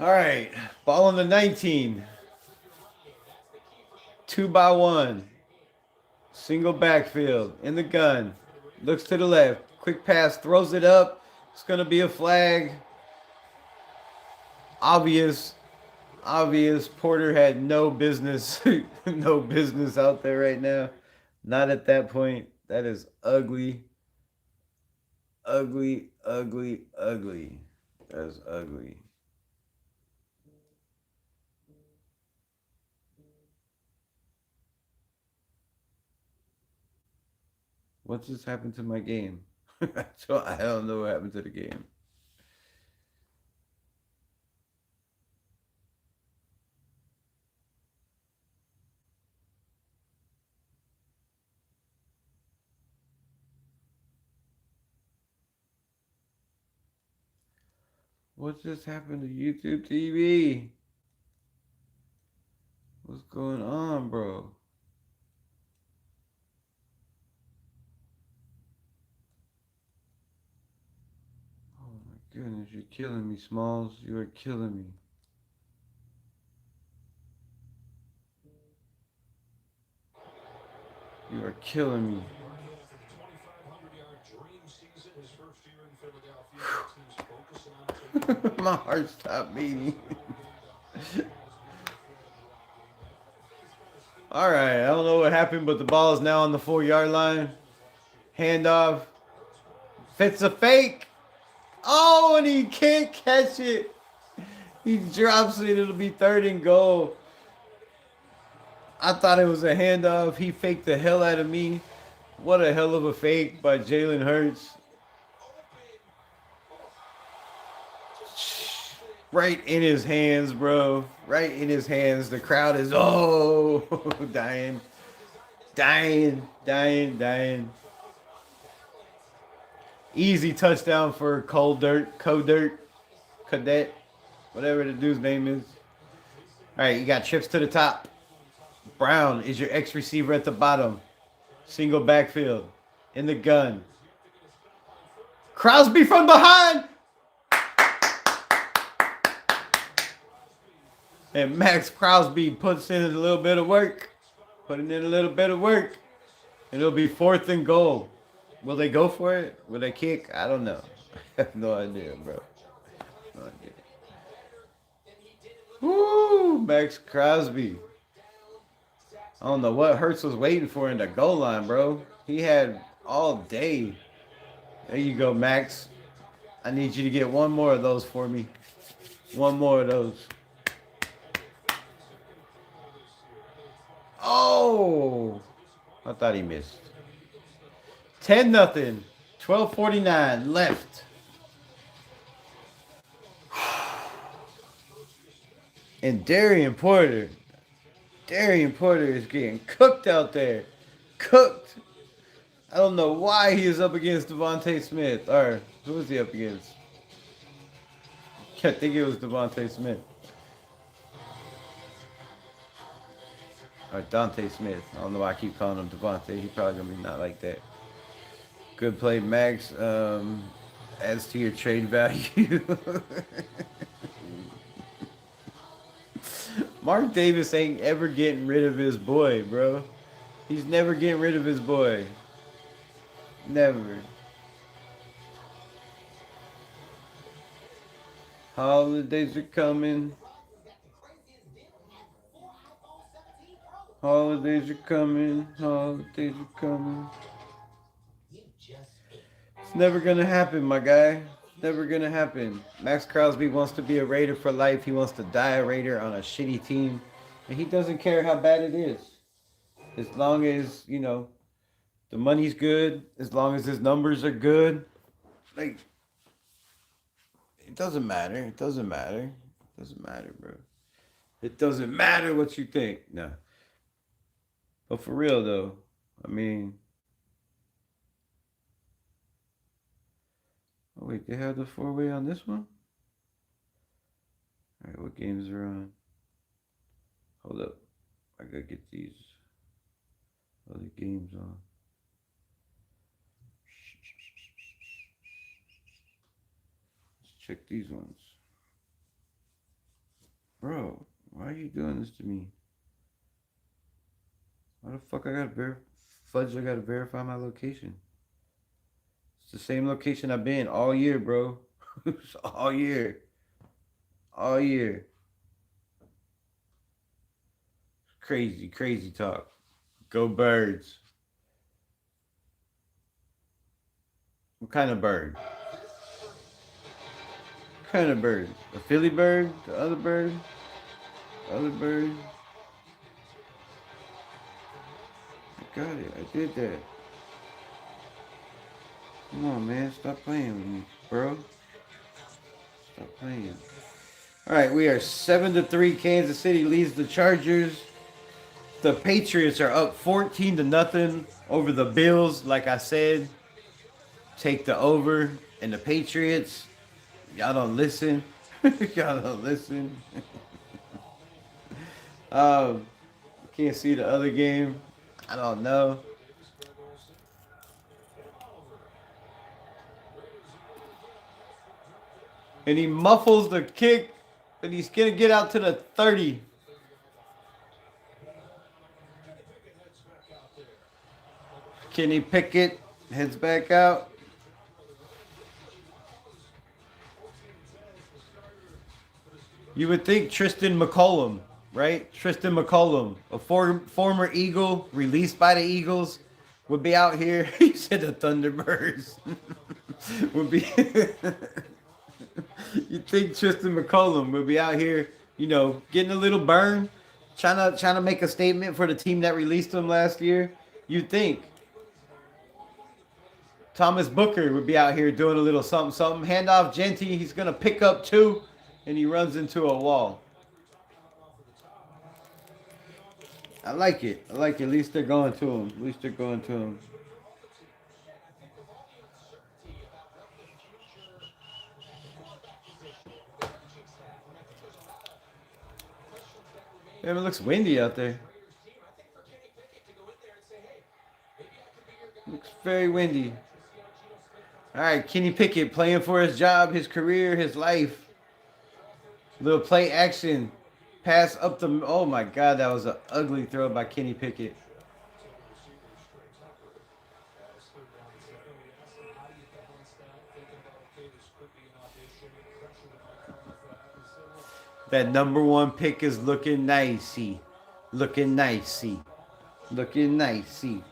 All right, ball on the 19. 2-by-1. Single backfield. In the gun. Looks to the left. Quick pass. Throws it up. It's going to be a flag. Obvious. Porter had no business. No business out there right now. Not at that point. That is ugly. Ugly. That's ugly. What just happened to my game? So I don't know what happened to the game. What just happened to YouTube TV? What's going on, bro? Oh my goodness, you're killing me, Smalls. You are killing me. You are killing me. My heart stopped beating. All right, I don't know what happened, but the ball is now on the 4-yard line. Handoff. Fits a fake. Oh, and he can't catch it. He drops it. It'll be 3rd and goal. I thought it was a handoff. He faked the hell out of me. What a hell of a fake by Jalen Hurts. Right in his hands, bro. Right in his hands. The crowd is, dying. Easy touchdown for Cadet, whatever the dude's name is. All right, you got trips to the top. Brown is your X receiver at the bottom. Single backfield. In the gun. Crosby from behind. And Maxx Crosby puts in a little bit of work. Putting in a little bit of work. And it'll be 4th and goal. Will they go for it? Will they kick? I don't know. I have no idea, bro. No idea. Woo! Maxx Crosby. I don't know what Hurts was waiting for in the goal line, bro. He had all day. There you go, Maxx. I need you to get one more of those for me. One more of those. Oh! I thought he missed. 10-0. 12:49 left. And Darian Porter is getting cooked out there. Cooked. I don't know why he is up against Davante Smith. Or who was he up against? I think it was Davante Smith. Or Dante Smith. I don't know why I keep calling him Davante. He probably gonna be not like that. Good play, Maxx. Adds to your trade value. Mark Davis ain't ever getting rid of his boy, bro. He's never getting rid of his boy. Never. Holidays are coming. Holidays are coming. Holidays are coming. It's never gonna happen, my guy. Never gonna happen. Maxx Crosby wants to be a Raider for life. He wants to die a Raider on a shitty team. And he doesn't care how bad it is. As long as, you know, the money's good. As long as his numbers are good. Like, it doesn't matter. It doesn't matter. It doesn't matter, bro. It doesn't matter what you think. No. But for real, though, I mean... Oh, wait, they have the 4-way on this one? Alright, what games are on? Hold up. I gotta get these other games on. Let's check these ones. Bro, why are you doing this to me? Why the fuck I gotta fudge? I gotta verify my location. It's the same location I've been all year, bro. All year. All year. Crazy, crazy talk. Go birds. What kind of bird? What kind of bird? A Philly bird? The other bird? The other bird? I got it. I did that. Come on, man. Stop playing with me, bro. Stop playing. All right, we are 7-3. Kansas City leads the Chargers. The Patriots are up 14-0 over the Bills. Like I said, take the over. And the Patriots, y'all don't listen. Y'all don't listen. Can't see the other game. I don't know. And he muffles the kick, and he's going to get out to the 30. Kenny Pickett heads back out. You would think Tristan McCollum, right? Tristan McCollum, a former Eagle, released by the Eagles, would be out here. He said the Thunderbirds would be. You think Tristan McCollum would be out here, you know, getting a little burn, trying to make a statement for the team that released him last year? You'd think. Thomas Booker would be out here doing a little something. Hand off Genty. He's going to pick up 2, and he runs into a wall. I like it. I like it. At least they're going to him. At least they're going to him. Damn, it looks windy out there. Looks very windy. All right, Kenny Pickett playing for his job, his career, his life. Little play action. Pass up the... Oh, my God. That was an ugly throw by Kenny Pickett. That number 1 pick is looking nicey. Looking nicey. Looking nicey.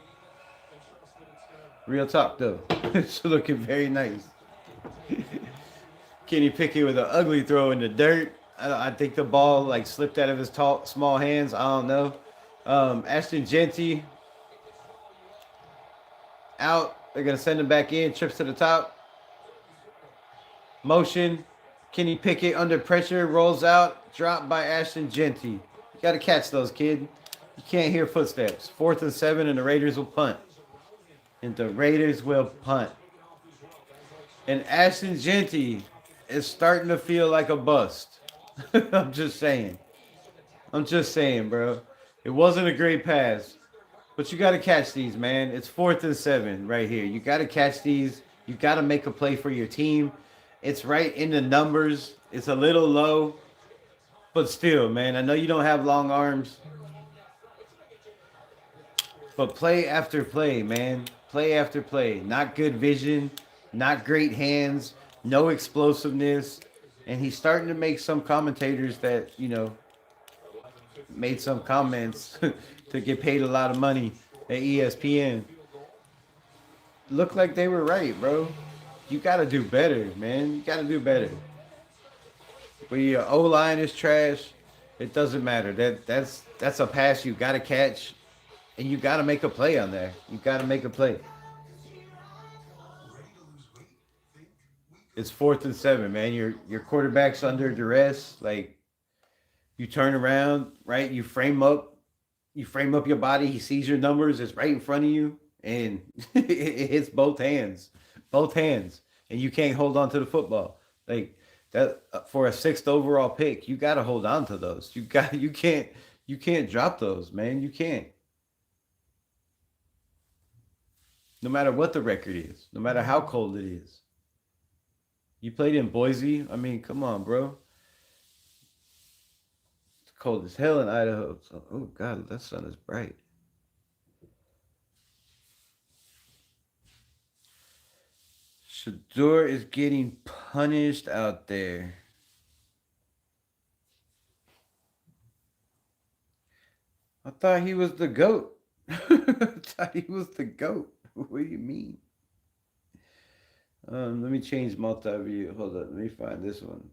Real talk, though. It's looking very nice. Kenny Pickett with an ugly throw in the dirt. I think the ball like slipped out of his small hands. I don't know. Ashton Genty out. They're going to send him back in. Trips to the top. Motion. Kenny Pickett under pressure. Rolls out. Dropped by Ashton Genty. You got to catch those, kid. You can't hear footsteps. 4th and 7, and the Raiders will punt. And the Raiders will punt. And Ashton Genty is starting to feel like a bust. I'm just saying. I'm just saying, bro. It wasn't a great pass. But you got to catch these, man. It's 4th and 7 right here. You got to catch these. You got to make a play for your team. It's right in the numbers. It's a little low. But still, man, I know you don't have long arms. But play after play, man. Play after play. Not good vision. Not great hands. No explosiveness. And he's starting to make some commentators that, you know, made some comments to get paid a lot of money at ESPN. Look like they were right, bro. You got to do better, man. You got to do better. When your O-line is trash, it doesn't matter. That's a pass you got to catch, and you got to make a play on there. You got to make a play. It's 4th and 7, man. Your quarterback's under duress. Like, you turn around, right? You frame up your body. He sees your numbers. It's right in front of you, and it hits both hands, and you can't hold on to the football. Like that for a 6th overall pick, you got to hold on to those. You can't drop those, man. You can't. No matter what the record is, no matter how cold it is. You played in Boise. I mean, come on, bro. It's cold as hell in Idaho. Oh, God, that sun is bright. Shador is getting punished out there. I thought he was the GOAT. I thought he was the GOAT. What do you mean? Let me change multi-view. Hold on. Let me find this one.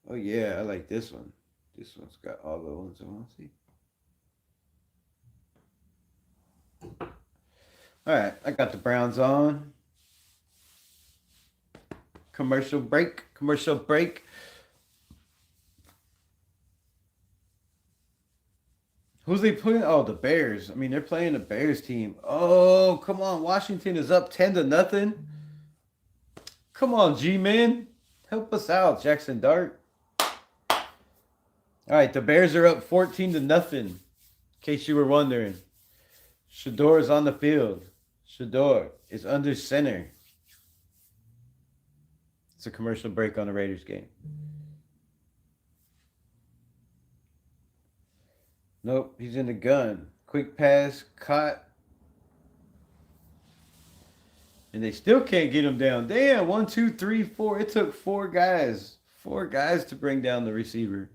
Oh, yeah. I like this one. This one's got all the ones I want to see. All right. I got the Browns on. Commercial break. Commercial break. Who's they putting? Oh, the Bears. I mean, they're playing the Bears team. Oh, come on. Washington is up 10-0. Come on, G-Man. Help us out, Jackson Dart. All right, the Bears are up 14-0. In case you were wondering. Shador is on the field. Shador is under center. It's a commercial break on the Raiders game. Nope, he's in the gun. Quick pass, caught. And they still can't get him down. Damn, 1, 2, 3, 4. It took 4 guys. 4 guys to bring down the receiver.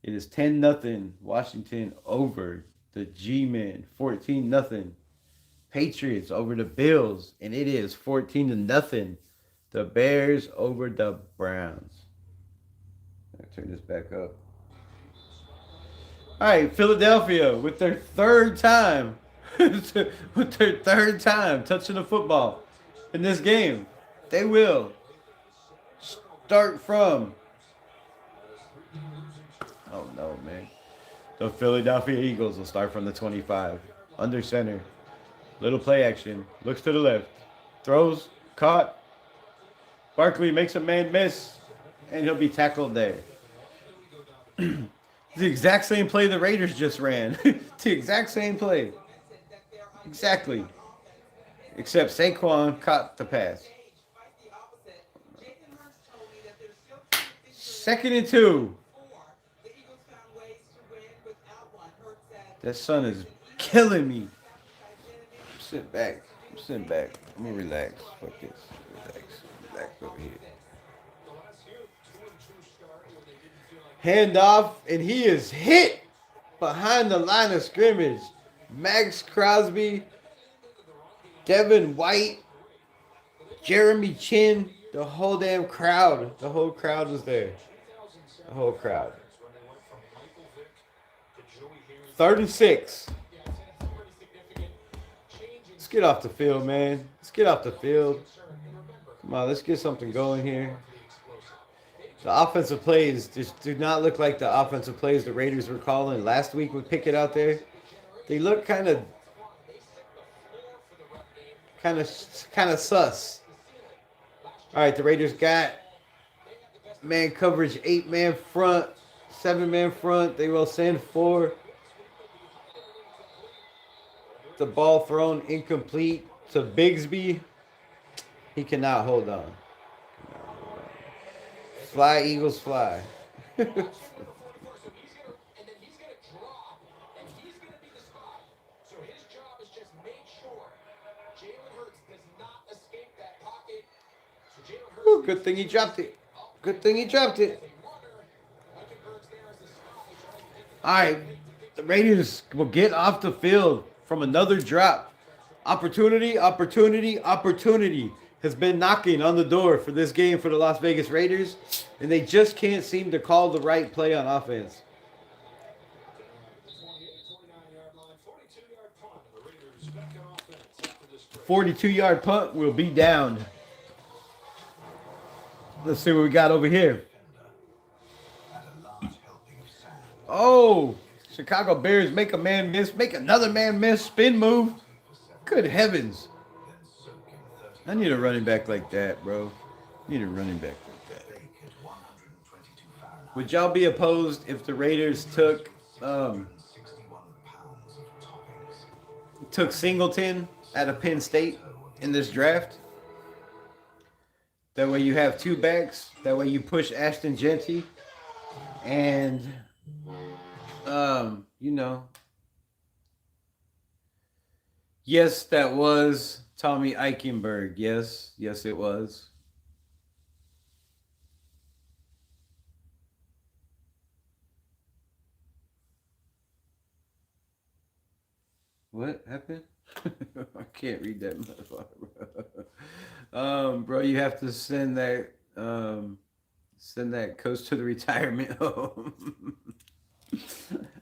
It is 10-0. Washington over the G-Men. 14-0. Patriots over the Bills. And it is 14-0. The Bears over the Browns. Turn this back up. All right, Philadelphia with their third time, touching the football in this game. They will start from. Oh no, man! The Philadelphia Eagles will start from the 25, under center. Little play action. Looks to the left, throws, caught. Barkley makes a man miss, and he'll be tackled there. The exact same play the Raiders just ran. The exact same play. Exactly. Except Saquon caught the pass. 2nd and 2. That sun is killing me. Sit back. I'm sitting back. I'm going to relax. Fuck this. Relax over here. Handoff, and he is hit behind the line of scrimmage. Maxx, Crosby, Devin White, Jeremy Chin, the whole damn crowd. The whole crowd was there. The whole crowd. 3rd and 6. Let's get off the field, man. Let's get off the field. Come on, let's get something going here. The offensive plays just do not look like the offensive plays the Raiders were calling last week with Pickett out there. They look kind of sus. All right, the Raiders got man coverage, 8-man front, 7-man front. They will send 4. The ball thrown incomplete to Bigsby. He cannot hold on. Fly, Eagles, fly. Ooh, good thing he dropped it. Good thing he dropped it. All right, the Raiders will get off the field from another drop. Opportunity has been knocking on the door for this game for the Las Vegas Raiders, and they just can't seem to call the right play on offense. 42-yard punt will be down. Let's see what we got over here. Oh, Chicago Bears make a man miss, make another man miss, spin move. Good heavens. I need a running back like that, bro. I need a running back like that. Would y'all be opposed if the Raiders took Singleton out of Penn State in this draft? That way you have 2 backs. That way you push Ashton Genty. And, Yes, that was Tommy Eichenberg. Yes, it was. What happened? I can't read that motherfucker, bro. Bro, you have to send that coach to the retirement home.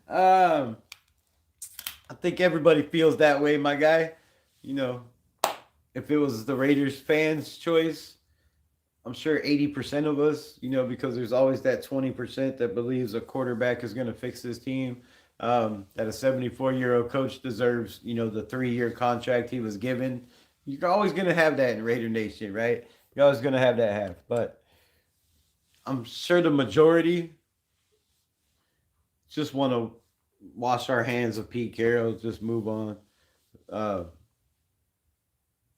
um, I think everybody feels that way, my guy. You know, if it was the Raiders fans' choice, I'm sure 80% of us, because there's always that 20% that believes a quarterback is going to fix this team. That a 74-year-old coach deserves, the 3-year contract he was given. You're always going to have that in Raider Nation, right? You're always going to have that half. But I'm sure the majority just want to wash our hands of Pete Carroll, just move on.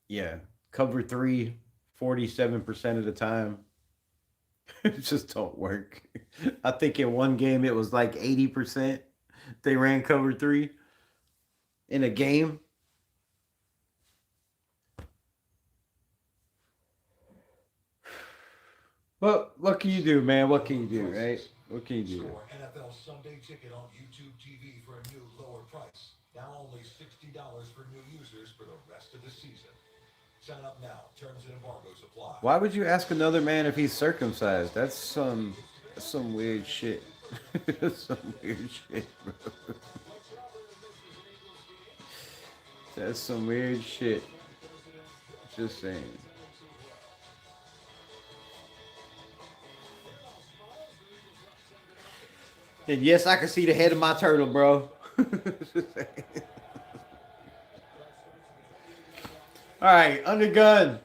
Yeah, cover 3, 47% of the time. It just don't work. I think in one game it was like 80% they ran cover 3 in a game. Well, what can you do, man? What can you do, right? What can you do? NFL Sunday Ticket on YouTube TV for a new lower price. Now only $60 for new users for the rest of the season. Sign up now. Terms and embargoes apply. Why would you ask another man if he's circumcised? That's some weird shit. That's some weird shit, bro. That's some weird shit. Just saying. And yes, I can see the head of my turtle, bro. All right, under gun.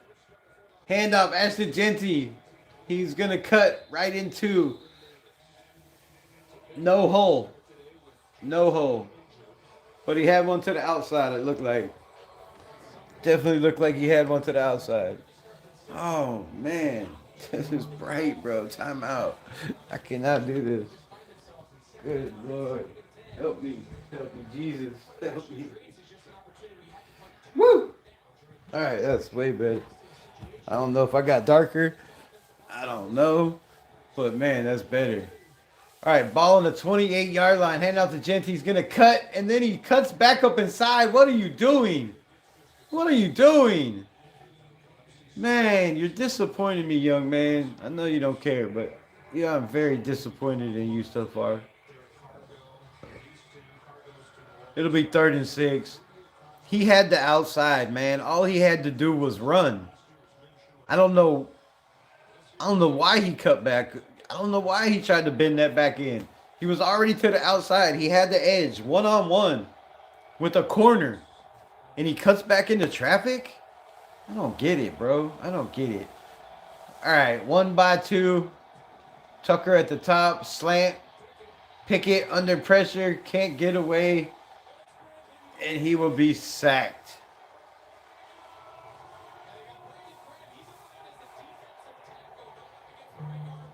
Hand up, Ashton Genty. He's going to cut right into no hole. No hole. But he had one to the outside, it looked like. Definitely looked like he had one to the outside. Oh, man. This is bright, bro. Time out. I cannot do this. Good Lord. Help me. Help me, Jesus. Help me. Woo! All right, that's way better. I don't know if I got darker. I don't know. But, man, that's better. All right, ball on the 28-yard line. Hand out to Genty. He's going to cut, and then he cuts back up inside. What are you doing? What are you doing? Man, you're disappointing me, young man. I know you don't care, but yeah, I'm very disappointed in you so far. It'll be 3rd and 6. He had the outside, man. All he had to do was run. I don't know why he cut back. I don't know why he tried to bend that back in. He was already to the outside. He had the edge, one-on-one with a corner. And he cuts back into traffic? I don't get it, bro. I don't get it. All right, 1-by-2. Tucker at the top, slant. Pickett under pressure, can't get away. And he will be sacked.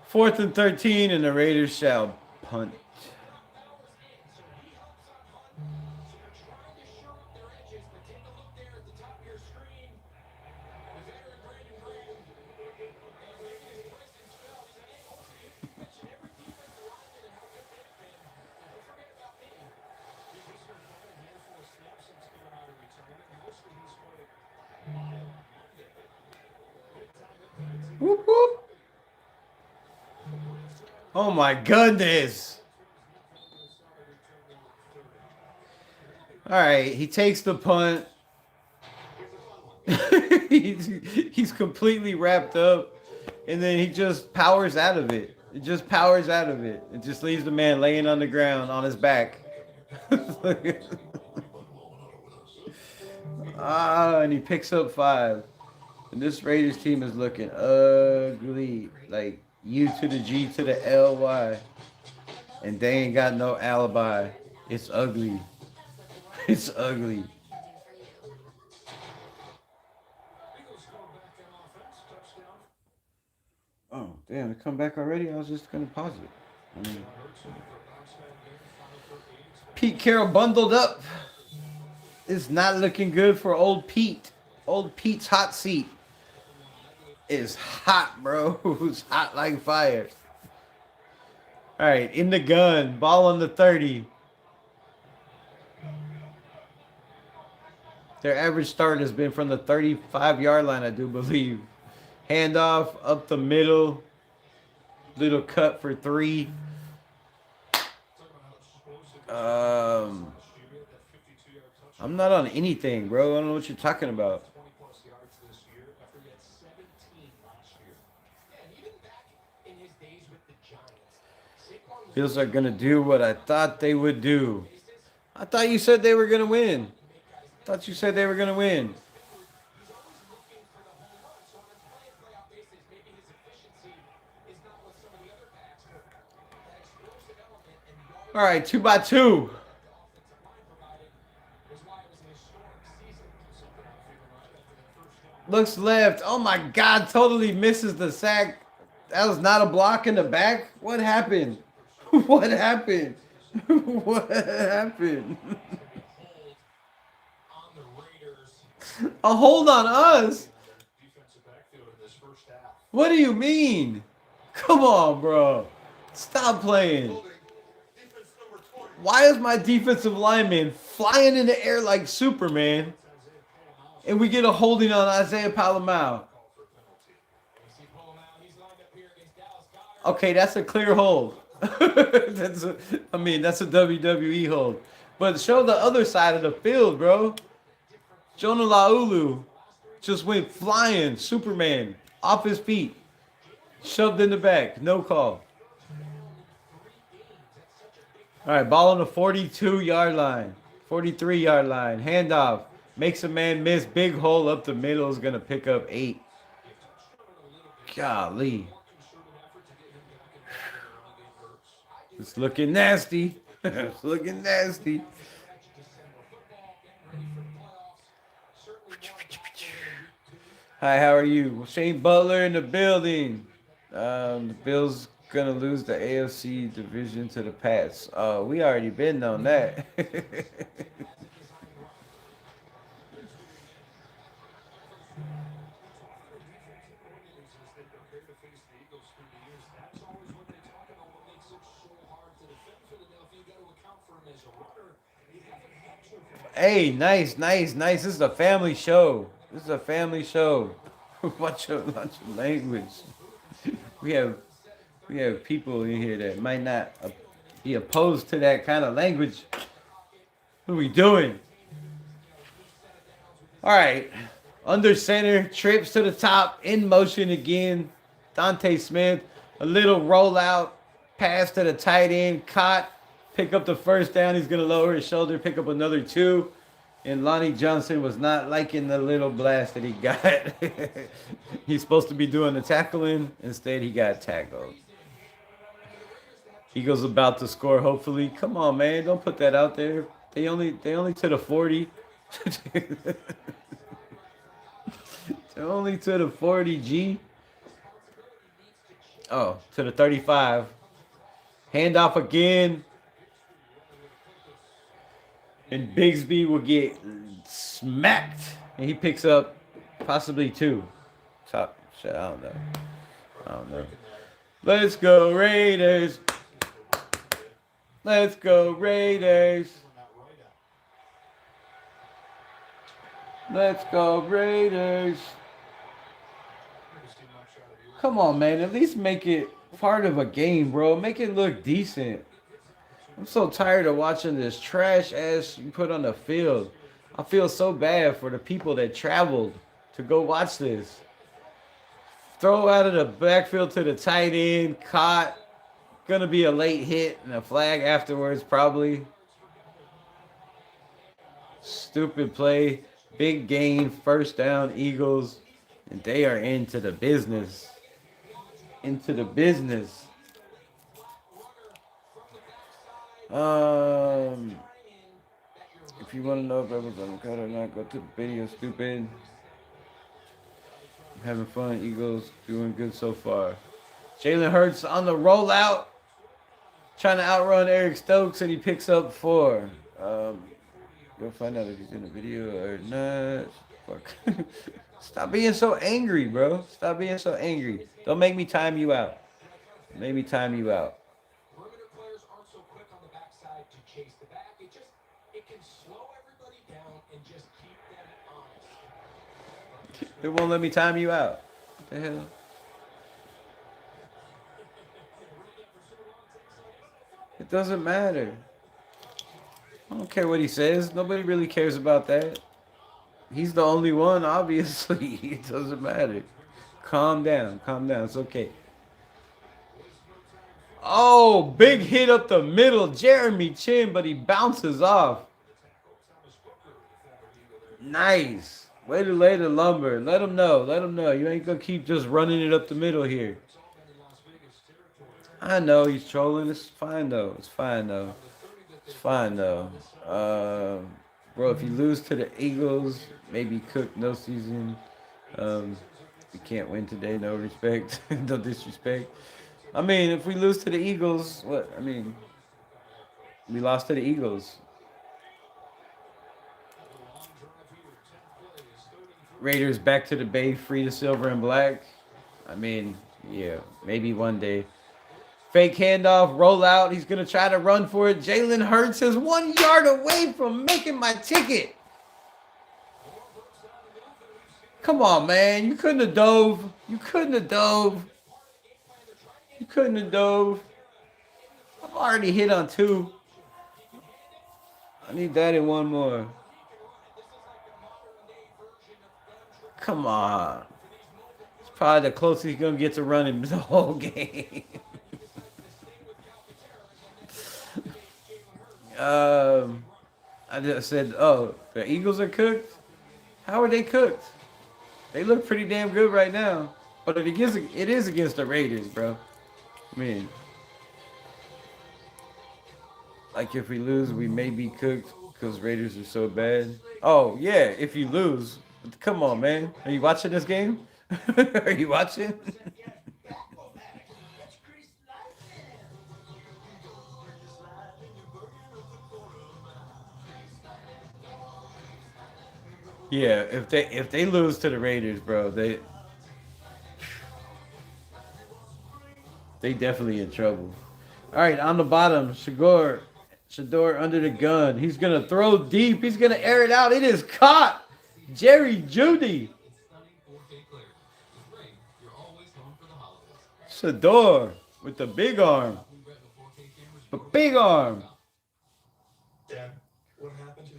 Fourth and 13, and the Raiders shall punt. Whoop, whoop. Oh my goodness. All right, he takes the punt. he's completely wrapped up, and then he just powers out of it. It just powers out of it. It just leaves the man laying on the ground on his back. And he picks up 5. And this Raiders team is looking ugly. Like U to the G to the LY. And they ain't got no alibi. It's ugly. It's ugly. Oh, damn, it come back already? I was just going to pause it. Pete Carroll bundled up. It's not looking good for old Pete. Old Pete's hot seat is hot, bro. It's hot like fire. All right, in the gun. Ball on the 30. Their average start has been from the 35-yard line, I do believe. Handoff up the middle. Little cut for 3. I'm not on anything, bro. I don't know what you're talking about. Bills are going to do what I thought they would do. I thought you said they were going to win. I thought you said they were going to win. All right, 2x2. Looks left. Oh my God, totally misses the sack. That was not a block in the back. What happened? What happened? What happened? A hold on us? What do you mean? Come on, bro. Stop playing. Why is my defensive lineman flying in the air like Superman? And we get a holding on Isaiah Palamau. Okay, that's a clear hold. That's a WWE hold. But show the other side of the field, bro. Jonah Laulu just went flying, Superman, off his feet. Shoved in the back. No call. All right, ball on the 42-yard line. 43-yard line. Handoff. Makes a man miss. Big hole up the middle is going to pick up 8. Golly. It's looking nasty. It's looking nasty. Hi, how are you? Shane Butler in the building. The Bills going to lose the AFC division to the Pats. We already been on that. Hey, nice. This is a family show. Watch your language. We have people in here that might not be opposed to that kind of language. What are we doing? All right. Under center, trips to the top, in motion again. Dante Smith, a little rollout, pass to the tight end, caught. Pick up the first down. He's going to lower his shoulder, pick up another 2. And Lonnie Johnson was not liking the little blast that he got. He's supposed to be doing the tackling. Instead, he got tackled. Eagles about to score, hopefully. Come on, man. Don't put that out there. They only to the 40. They're only to the 40, G. Oh, to the 35. Handoff again. And Bigsby will get smacked. And he picks up possibly 2. Top shit, I don't know. Let's go, Raiders. Let's go, Raiders. Let's go, Raiders. Come on, man. At least make it part of a game, bro. Make it look decent. I'm so tired of watching this trash ass you put on the field. I feel so bad for the people that traveled to go watch this. Throw out of the backfield to the tight end, caught. Gonna be a late hit and a flag afterwards, probably. Stupid play. Big gain, first down, Eagles. And they are into the business. Into the business. If you want to know if I was on the cut or not, go to the video, stupid. I'm having fun. Eagles doing good so far. Jalen Hurts on the rollout. Trying to outrun Eric Stokes, and he picks up 4. Go find out if he's in the video or not. Fuck. Stop being so angry, bro. Stop being so angry. Don't make me time you out. Make me time you out. Perimeter players aren't so quick on the backside to chase the back. It can slow everybody down and just keep them honest. It won't let me time you out. What the hell? It doesn't matter. I don't care what he says. Nobody really cares about that. He's the only one, obviously. It doesn't matter. Calm down. Calm down. It's okay. Oh, big hit up the middle. Jeremy Chin, but he bounces off. Nice. Way to lay the lumber. Let him know. Let him know. You ain't going to keep just running it up the middle here. I know he's trolling. It's fine, though. It's fine, though. It's fine, though. Bro, if you lose to the Eagles, maybe Cook, no season. We can't win today. No respect. No disrespect. I mean, if we lose to the Eagles, what? I mean, we lost to the Eagles. Raiders back to the Bay, free to silver and black. I mean, yeah, maybe one day. Fake handoff, roll out. He's going to try to run for it. Jalen Hurts is 1 yard away from making my ticket. Come on, man. You couldn't have dove. You couldn't have dove. You couldn't have dove. I've already hit on 2. I need that and one more. Come on. It's probably the closest he's going to get to running the whole game. I just said, oh, the Eagles are cooked? How are they cooked? They look pretty damn good right now. But it is against the Raiders, bro. I mean, like if we lose, we may be cooked because Raiders are so bad. Oh, yeah, if you lose. Come on, man. Are you watching this game? Are you watching? Yeah, if they lose to the Raiders, bro, they definitely in trouble. All right, on the bottom, Shador under the gun. He's gonna throw deep. He's gonna air it out. It is caught. Jerry Jeudy. Shador with the big arm. The big arm.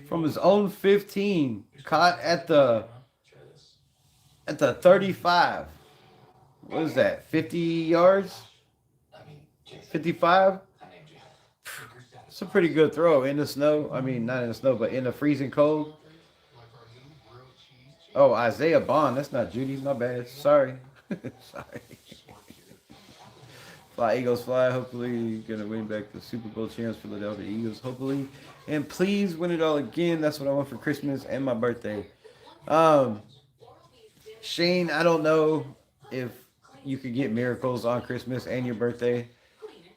From his own 15. Caught at the 35. What is that? 50 yards? 55? It's a pretty good throw in the snow. I mean, not in the snow, but in the freezing cold. Oh, Isaiah Bond. That's not Judy. My bad. Sorry. Sorry. Fly, Eagles, fly. Hopefully, going to win back the Super Bowl champs, Philadelphia Eagles. Hopefully. And please win it all again. That's what I want for Christmas and my birthday. Shane, I don't know if you could get miracles on Christmas and your birthday,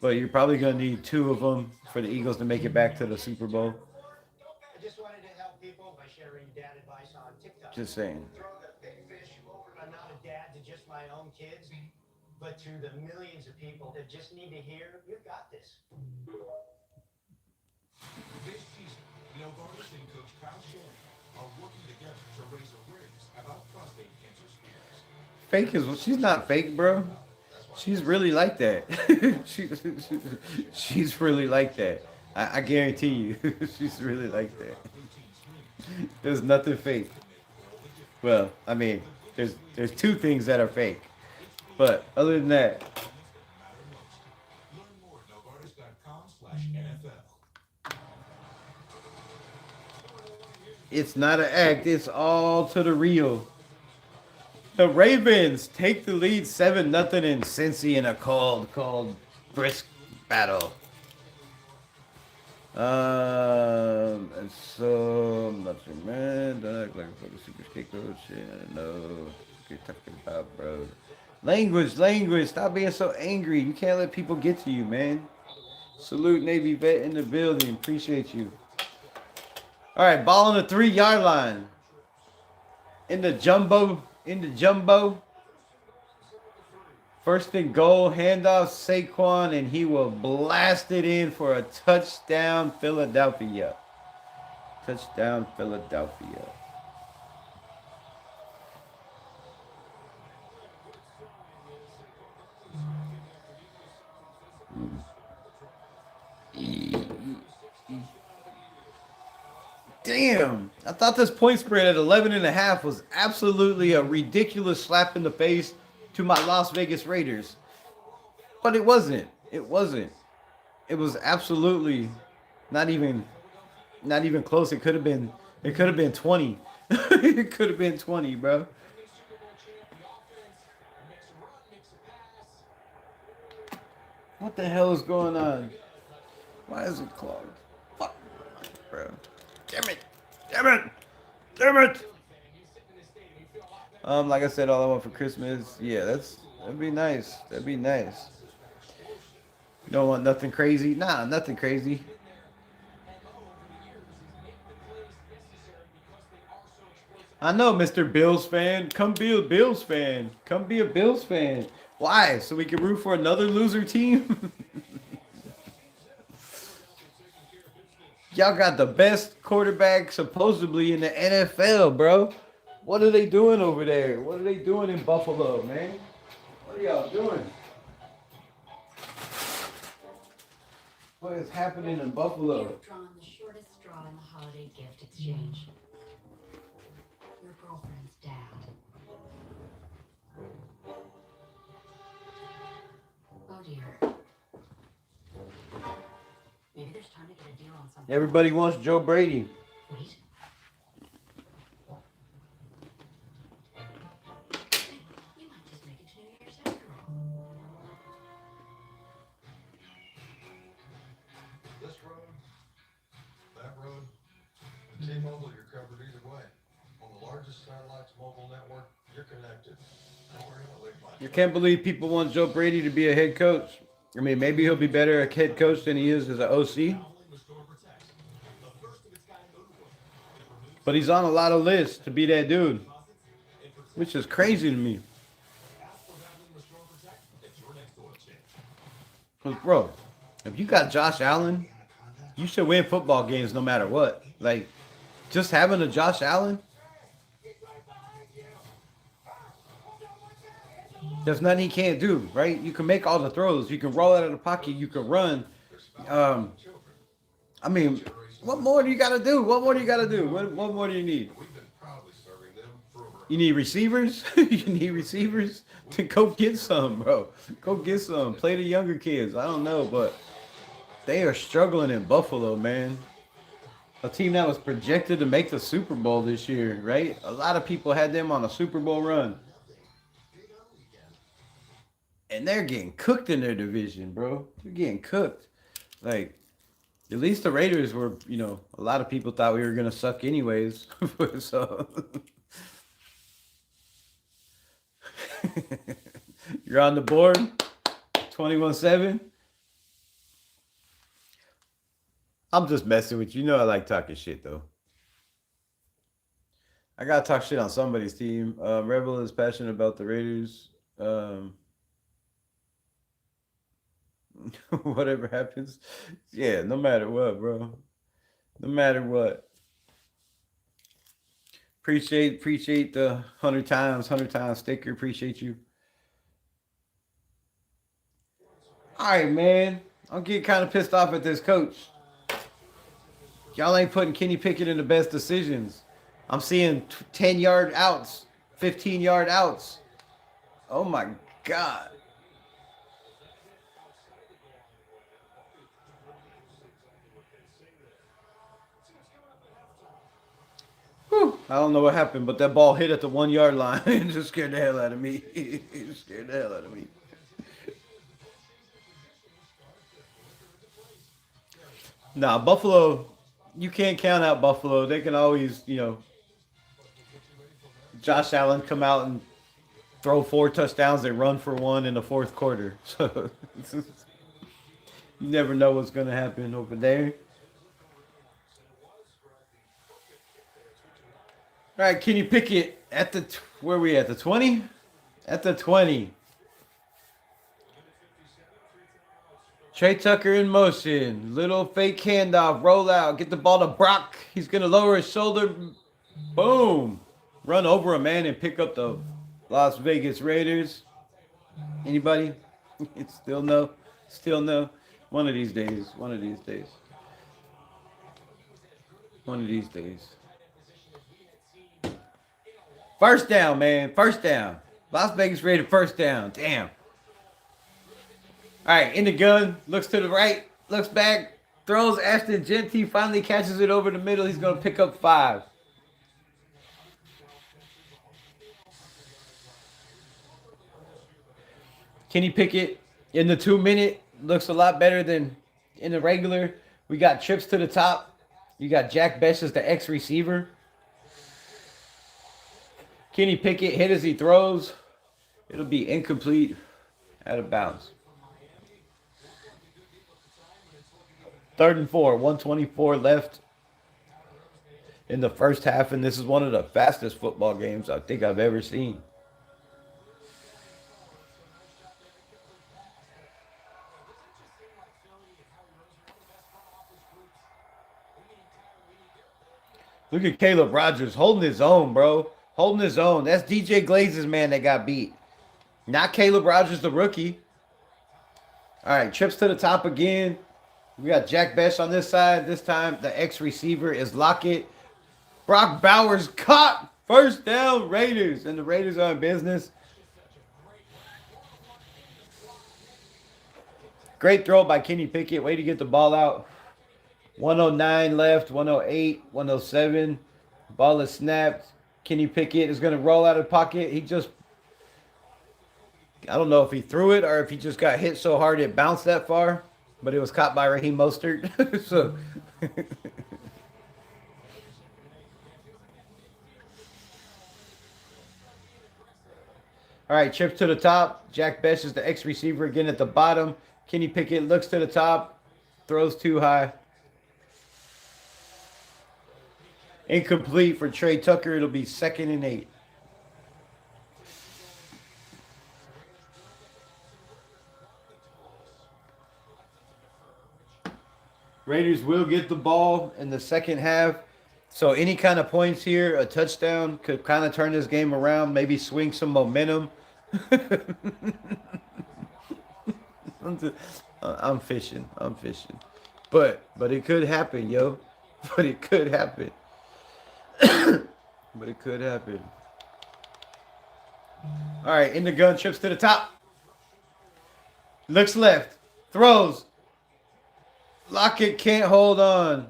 but you're probably going to need 2 of them for the Eagles to make it back to the Super Bowl. I just wanted to help people by sharing dad advice on TikTok. Just saying. Throw the big fish over. I'm not a dad to just my own kids, but to the millions of people that just need to hear, you've got this. This season, Neil Gardner and Coach Kyle Shanahan are working together to raise awareness about prostate cancer screenings. Fake is, she's not fake, bro. She's really like that. She's really like that. I guarantee you. She's really like that. There's nothing fake. Well, I mean, there's 2 things that are fake. But other than that. Learn more at NoVartis.com/NFL. It's not an act. It's all to the real. The Ravens take the lead 7-0 in Cincy in a cold, brisk battle. And so I'm not sure, man. Don't act like a fucking super skate coach. Yeah, I don't know what you're talking about, bro. Language. Stop being so angry. You can't let people get to you, man. Salute Navy vet in the building. Appreciate you. All right, ball on the 3-yard line. In the jumbo. First and goal, handoff Saquon, and he will blast it in for a touchdown, Philadelphia. Touchdown, Philadelphia. Damn, I thought this point spread at 11.5 was absolutely a ridiculous slap in the face to my Las Vegas Raiders. But it wasn't. It wasn't. It was absolutely not even close. It could have been 20. It could have been 20, bro. What the hell is going on? Why is it clogged? Fuck, bro. Damn it. Like I said, all I want for Christmas. Yeah, that'd be nice. You don't want nothing crazy? Nah, nothing crazy. I know, Mr. Bills fan. Come be a Bills fan. Why? So we can root for another loser team? Y'all got the best quarterback supposedly in the NFL, bro. What are they doing over there? What are they doing in Buffalo, man? What are y'all doing? What is happening in Buffalo? You've drawn the shortest straw in the holiday gift exchange. Your girlfriend's dad. Oh dear. Maybe there's time to get a deal on something. Everybody wants Joe Brady. Wait. You might just make it to New Year's after all. This road, that road, with T-Mobile, you're covered either way. On the largest satellites mobile network, you're connected. Don't worry about leaving my You can't believe people want Joe Brady to be a head coach. I mean, maybe he'll be better a head coach than he is as an OC. But he's on a lot of lists to be that dude, which is crazy to me. Because, bro, if you got Josh Allen, you should win football games no matter what. Like, just having a Josh Allen, there's nothing he can't do, right? You can make all the throws. You can roll out of the pocket. You can run. I mean, what more do you got to do? What more do you need? You need receivers? You need receivers? To go get some, bro. Go get some. Play the younger kids. I don't know, but they are struggling in Buffalo, man. A team that was projected to make the Super Bowl this year, right? A lot of people had them on a Super Bowl run. And they're getting cooked in their division, bro. They're getting cooked. Like, at least the Raiders were, a lot of people thought we were going to suck anyways. So, you're on the board. 21-7. I'm just messing with you. You know I like talking shit, though. I got to talk shit on somebody's team. Rebel is passionate about the Raiders. Whatever happens. Yeah, no matter what, bro. No matter what. Appreciate the 100 times sticker. Appreciate you. All right, man. I'm getting kind of pissed off at this coach. Y'all ain't putting Kenny Pickett in the best decisions. I'm seeing 10-yard outs, 15-yard outs. Oh, my God. Whew. I don't know what happened, but that ball hit at the 1-yard line and just scared the hell out of me. Nah, Buffalo, you can't count out Buffalo. They can always, Josh Allen come out and throw 4 touchdowns and run for 1 in the fourth quarter. So you never know what's going to happen over there. All right, Kenny Pickett at the where we at the 20? At the 20. Trey Tucker in motion. Little fake handoff. Roll out. Get the ball to Brock. He's going to lower his shoulder. Boom. Run over a man and pick up the Las Vegas Raiders. Anybody? Still no? Still no? One of these days. One of these days. One of these days. First down, man. First down. Las Vegas Raiders first down. Damn. All right, in the gun. Looks to the right. Looks back. Throws. Ashton Genty finally catches it over the middle. He's going to pick up 5. Kenny Pickett in the 2-minute looks a lot better than in the regular. We got trips to the top. You got Jack Bech as the X receiver. Kenny Pickett hit as he throws. It'll be incomplete, out of bounds. 3rd and 4, 124 left in the first half, and this is one of the fastest football games I think I've ever seen. Look at Caleb Rogers holding his own, bro. Holding his own. That's DJ Glaze's man that got beat. Not Caleb Rogers, the rookie. All right, trips to the top again. We got Jack Bech on this side. This time, the X-receiver is Lockett. Brock Bowers caught. First down, Raiders. And the Raiders are in business. Great throw by Kenny Pickett. Way to get the ball out. 109 left, 108, 107. Ball is snapped. Kenny Pickett is going to roll out of the pocket. He just, I don't know if he threw it or if he just got hit so hard it bounced that far. But it was caught by Raheem Mostert. So, all right, trips to the top. Jack Bech is the X-receiver again at the bottom. Kenny Pickett looks to the top. Throws too high. Incomplete for Trey Tucker. It'll be 2nd and 8. Raiders will get the ball in the second half. So any kind of points here, a touchdown could kind of turn this game around, maybe swing some momentum. I'm fishing. I'm fishing. But it could happen, yo. But it could happen. But it could happen. All right, in the gun, trips to the top. Looks left. Throws. Lockett can't hold on.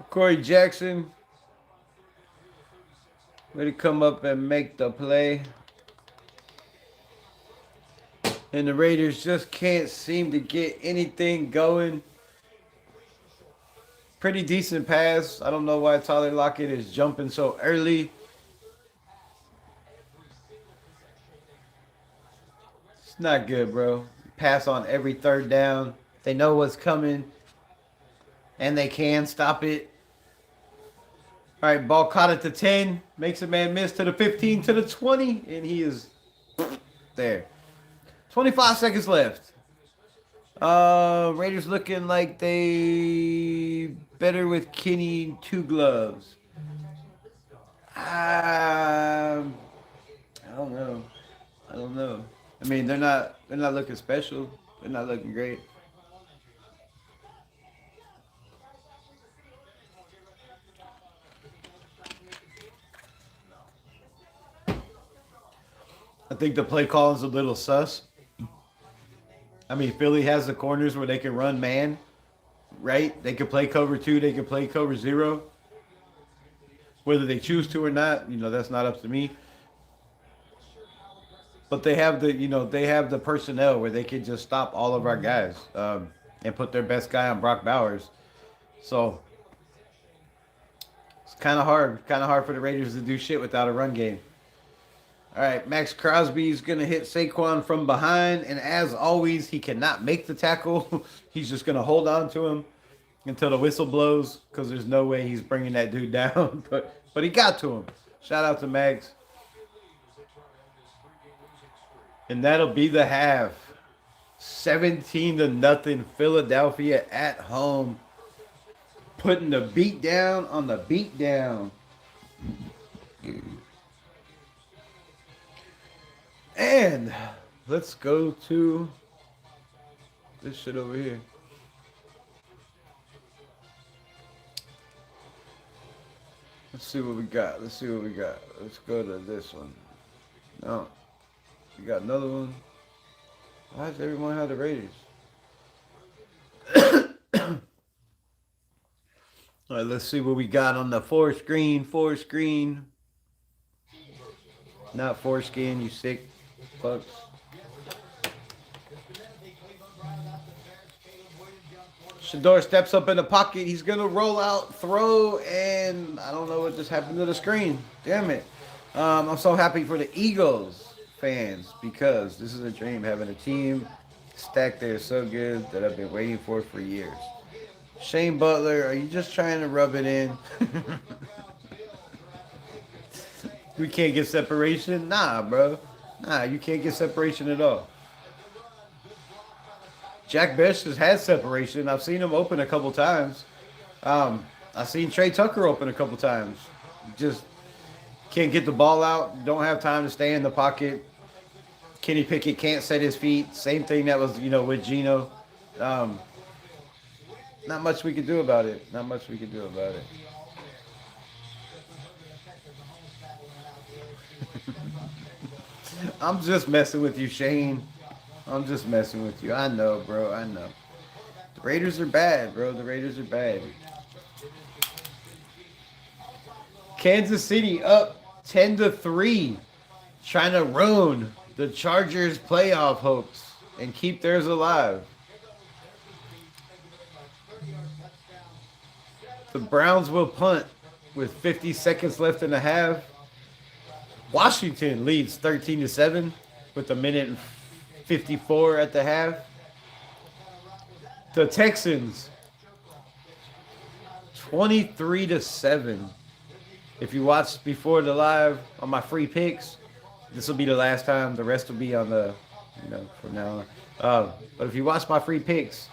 Corey Jackson. Ready to come up and make the play. And the Raiders just can't seem to get anything going. Pretty decent pass. I don't know why Tyler Lockett is jumping so early. It's not good, bro. Pass on every 3rd down. They know what's coming. And they can stop it. All right, ball caught at the 10. Makes a man miss to the 15, to the 20. And he is there. 25 seconds left. Raiders looking like they better with Kenny 2 gloves. I don't know. I don't know. I mean, they're not looking special. They're not looking great. I think the play call is a little sus. I mean, Philly has the corners where they can run man, right? They can play cover 2. They can play cover 0. Whether they choose to or not, that's not up to me. But they have the personnel where they can just stop all of our guys and put their best guy on Brock Bowers. So it's kind of hard for the Raiders to do shit without a run game. All right, Maxx Crosby is going to hit Saquon from behind, and as always, he cannot make the tackle. He's just going to hold on to him. until the whistle blows, because there's no way he's bringing that dude down. But he got to him. Shout out to Maxx. And that'll be the half. 17-0 Philadelphia at home. Putting the beat down on the beat down. And let's go to this shit over here. Let's see what we got. Let's go to this one. No. We got another one. Why does everyone have the Raiders? All right, let's see what we got on the four screen. Not foreskin, you sick fucks. Shador steps up in the pocket. He's going to roll out, throw, and I don't know what just happened to the screen. Damn it. I'm so happy for the Eagles fans because this is a dream, having a team stacked there so good that I've been waiting for years. Shane Butler, are you just trying to rub it in? We can't get separation? Nah, bro. Nah, you can't get separation at all. Jack Best has had separation. I've seen him open a couple times. I've seen Trey Tucker open a couple times. Just can't get the ball out. Don't have time to stay in the pocket. Kenny Pickett can't set his feet. Same thing that was, with Geno. Not much we could do about it. I'm just messing with you, Shane. I'm just messing with you. I know, bro. I know. The Raiders are bad, bro. The Raiders are bad. Kansas City up 10-3. Trying to ruin the Chargers' playoff hopes and keep theirs alive. The Browns will punt with 50 seconds left in the half. Washington leads 13-7 with a minute and 54 at the half. The Texans 23-7. If you watched before the live on my free picks, this will be the last time. The rest will be on the, from now on. But if you watch my free picks,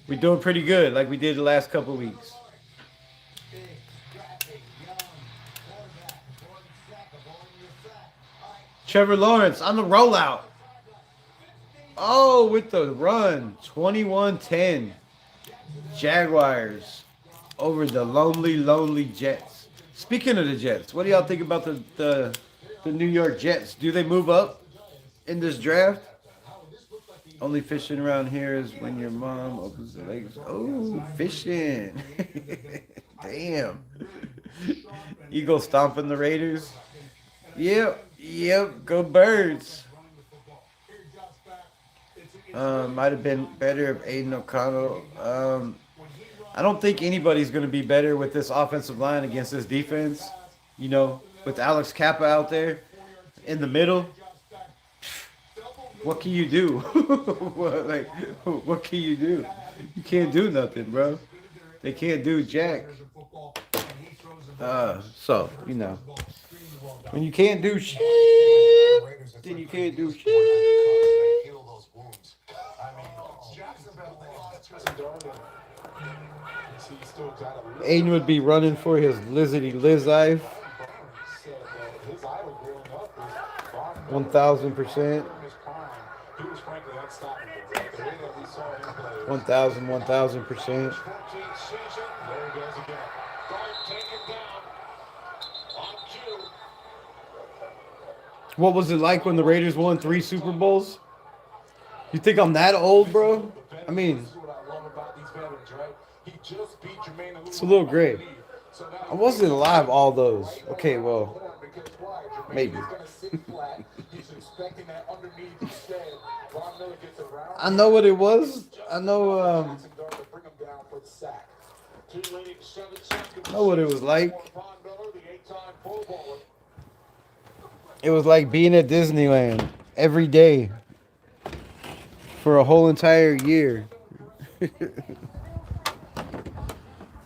we're doing pretty good like we did the last couple weeks. Trevor Lawrence on the rollout. Oh, with the run. 21-10. Jaguars over the lonely Jets. Speaking of the Jets, what do y'all think about the New York Jets? Do they move up in this draft? Only fishing around here is when your mom opens the legs. Oh, fishing. Damn. Eagles stomping the Raiders. Yep, go Birds. Might have been better if Aidan O'Connell. I don't think anybody's going to be better with this offensive line against this defense. With Alex Kappa out there in the middle. What can you do? What can you do? You can't do nothing, bro. They can't do jack. So, when you can't do shit, then you can't do shit. Aiden would be running for his Lizzie Liz life. 1,000%. 1,000%. What was it like when the Raiders won 3 Super Bowls? You think I'm that old, bro? I mean, it's a little gray. I wasn't alive all those. Okay, well, maybe. I know what it was. I know what it was like. It was like being at Disneyland every day for a whole entire year.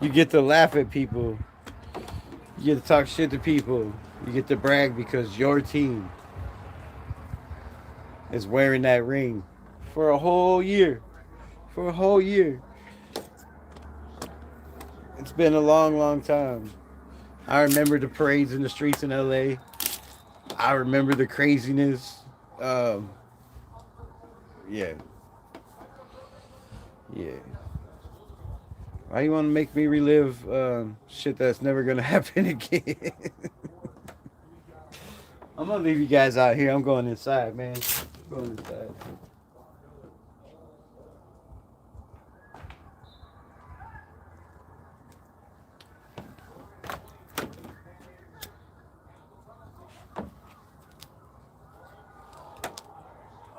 You get to laugh at people. You get to talk shit to people. You get to brag because your team is wearing that ring for a whole year. For a whole year. It's been a long, long time. I remember the parades in the streets in LA. I remember the craziness. Yeah. Yeah. Why you want to make me relive shit that's never going to happen again? I'm going to leave you guys out here. I'm going inside, man. I'm going inside.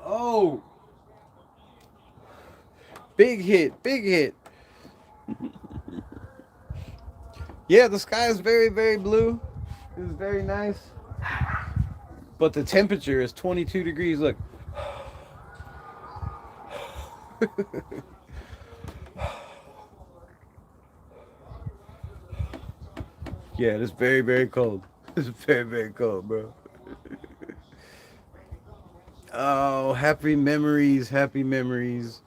Oh! Big hit, big hit. Yeah, the sky is very, very blue. It is very nice. But the temperature is 22 degrees. Look. Yeah, it's very, very cold. It's very, very cold, bro. Oh, happy memories, happy memories.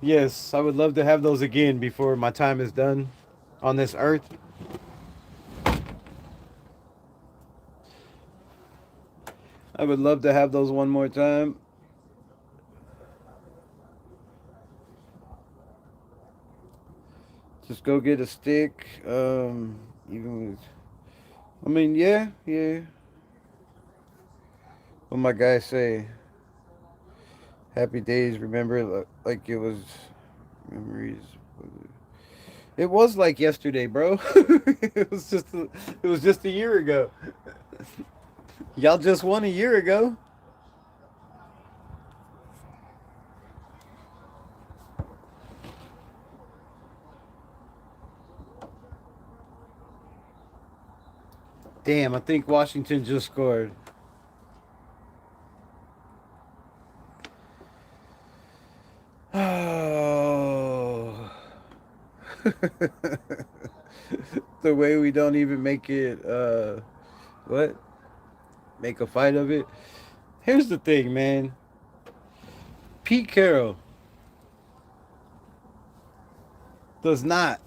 Yes, I would love to have those again before my time is done on this earth. I would love to have those one more time. Just go get a stick. Even with, I mean, yeah. What my guys say. Happy days, remember, like it was memories. It was like yesterday, bro. It was just a year ago. Y'all just won a year ago. Damn, I think Washington just scored. Oh. The way we don't even make it, what? Make a fight of it. Here's the thing, man. Pete Carroll does not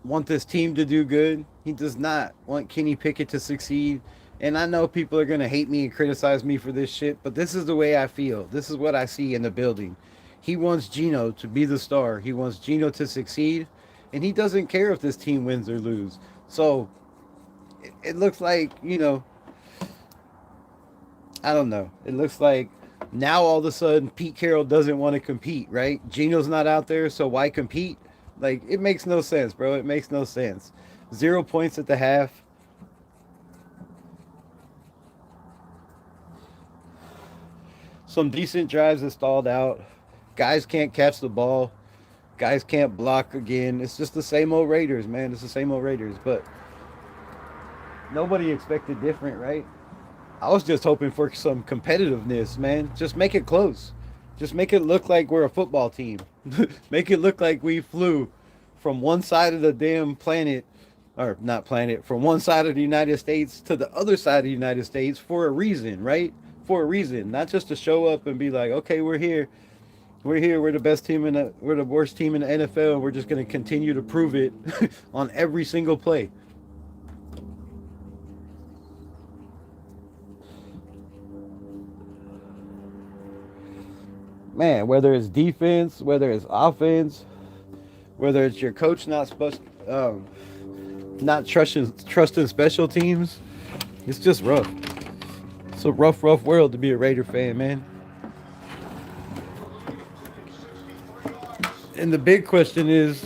want this team to do good. He does not want Kenny Pickett to succeed. And I know people are going to hate me and criticize me for this shit, but this is the way I feel. This is what I see in the building. He wants Geno to be the star. He wants Geno to succeed. And he doesn't care if this team wins or lose. So it looks like, I don't know. It looks like now all of a sudden Pete Carroll doesn't want to compete, right? Geno's not out there, so why compete? Like, it makes no sense, bro. It makes no sense. 0 points at the half. Some decent drives that stalled out. Guys can't catch the ball. Guys can't block again. It's just the same old Raiders, man. It's the same old Raiders. But nobody expected different, right? I was just hoping for some competitiveness, man. Just make it close. Just make it look like we're a football team. Make it look like we flew from one side of the damn planet, or not planet, from one side of the United States to the other side of the United States for a reason, right? For a reason. Not just to show up and be like, okay, we're here. We're here. We're the best team we're the worst team in the NFL, and we're just going to continue to prove it on every single play. Man, whether it's defense, whether it's offense, whether it's your coach not trusting special teams, it's just rough. It's a rough world to be a Raider fan, man. And the big question is,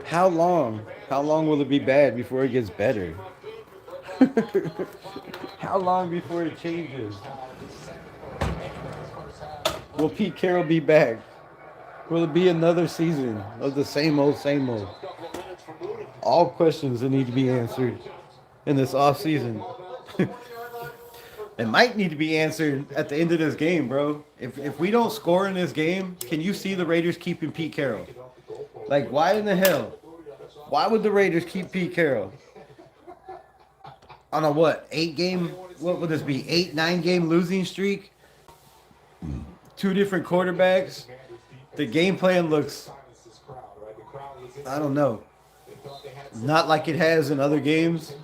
how long? How long will it be bad before it gets better? How long before it changes? Will Pete Carroll be back? Will it be another season of the same old, same old? All questions that need to be answered in this offseason. It might need to be answered at the end of this game, bro. If we don't score in this game, can you see the Raiders keeping Pete Carroll? Like, why in the hell? Why would the Raiders keep Pete Carroll? On a what? 8-game? What would this be? 8-9-game losing streak? 2 different quarterbacks. The game plan looks, I don't know, not like it has in other games.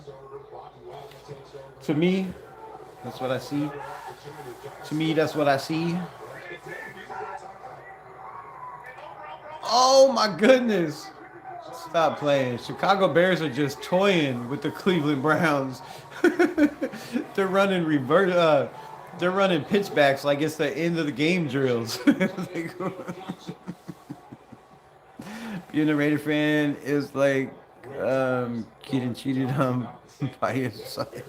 To me, that's what I see. To me, that's what I see. Oh my goodness. Stop playing. Chicago Bears are just toying with the Cleveland Browns. They're running reverse. They're running pitchbacks like it's the end of the game drills. Being a Raider fan is like getting cheated on by your side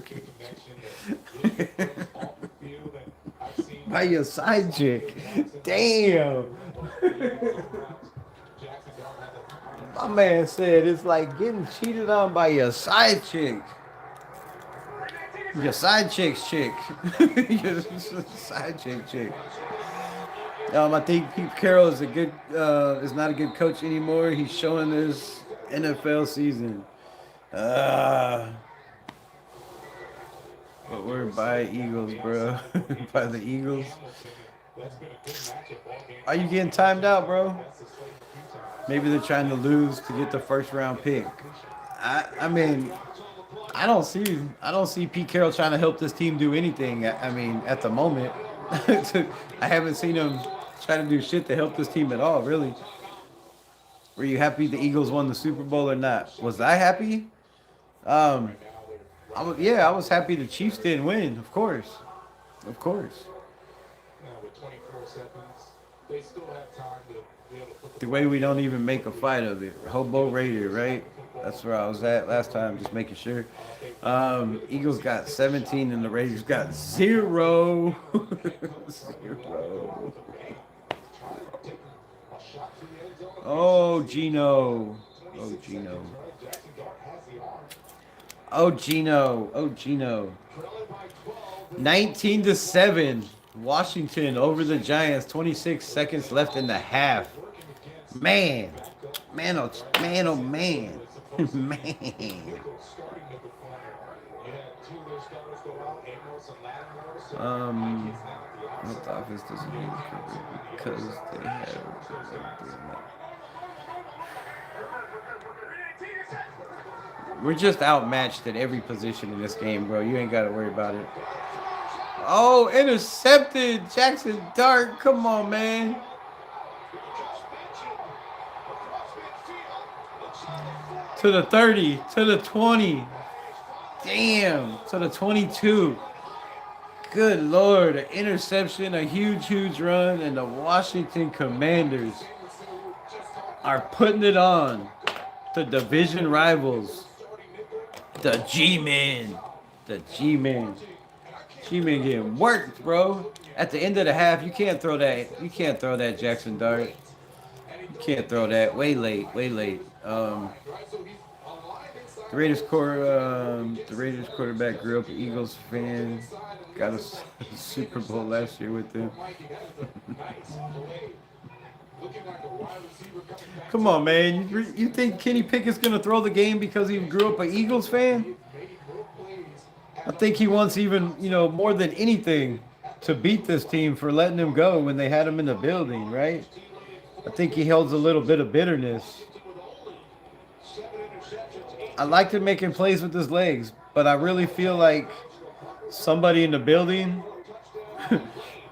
by your side chick. Damn. My man said it's like getting cheated on by your side chick. Your side chick's chick. Your side chick. I think Pete Carroll is is not a good coach anymore. He's showing this NFL season. But we're by Eagles, bro. By the Eagles. Are you getting timed out, bro? Maybe they're trying to lose to get the first round pick. I mean, I don't see Pete Carroll trying to help this team do anything. I mean, at the moment, I haven't seen him try to do shit to help this team at all, really. Were you happy the Eagles won the Super Bowl or not? Was I happy? I was happy the Chiefs didn't win, of course. The way we don't even make a fight of it. Hobo Raider, right? That's where I was at last time, just making sure. Eagles got 17 and the Raiders got 0. 0. Oh, Gino. 19-7. Washington over the Giants. 26 seconds left in the half. Man. Man. What the offense doesn't need because they have. We're just outmatched at every position in this game, bro. You ain't got to worry about it. Oh, intercepted. Jackson Dart. Come on, man. To the 30. To the 20. Damn. To the 22. Good Lord. An interception. A huge run. And the Washington Commanders are putting it on. The division rivals. The G-Men. G-Men getting worked, bro. At the end of the half, you can't throw that. You can't throw that Jackson Dart. You can't throw that. Way late. The Raiders quarterback grew up an Eagles fan. Got a Super Bowl last year with them. Come on, man. You think Kenny Pickett's going to throw the game because he grew up an Eagles fan? I think he wants even, more than anything to beat this team for letting him go when they had him in the building, right? I think he holds a little bit of bitterness. I like him making plays with his legs, but I really feel like somebody in the building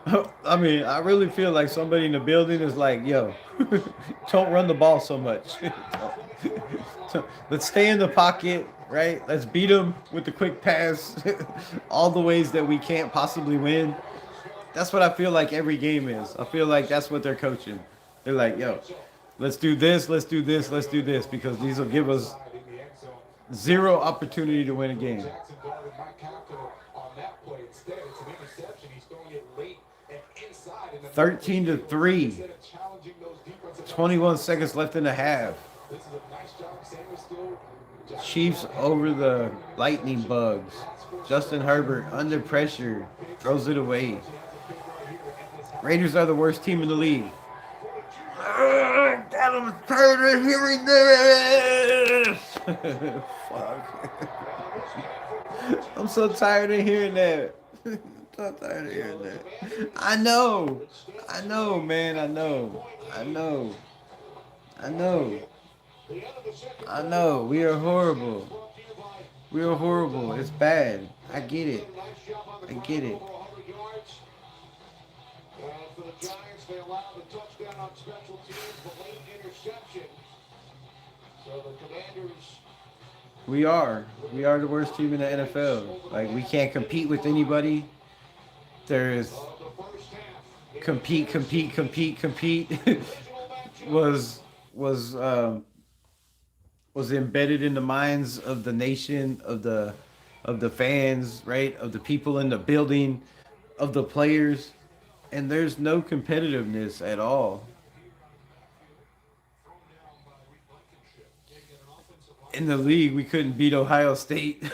I really feel like somebody in the building is like, yo, don't run the ball so much. Let's stay in the pocket, right? Let's beat them with the quick pass all the ways that we can't possibly win. That's what I feel like every game is. I feel like that's what they're coaching. They're like, yo, let's do this, because these will give us 0 opportunity to win a game. 13-3. 21 seconds left in the half. Chiefs over the lightning bugs. Justin Herbert under pressure throws it away. Raiders are the worst team in the league. God, I'm tired of hearing this. Fuck. I'm so tired of hearing that. I'm so tired of hearing that. I know, man. I know. We are horrible. We are horrible. It's bad. I get it. And for the Giants, they allowed the touchdown on special teams, but late interception. So the Commanders. We are the worst team in the NFL. Like, we can't compete with anybody. There's compete was embedded in the minds of the nation, of the fans, right? Of the people in the building, of the players, and there's no competitiveness at all. In the league, we couldn't beat Ohio State.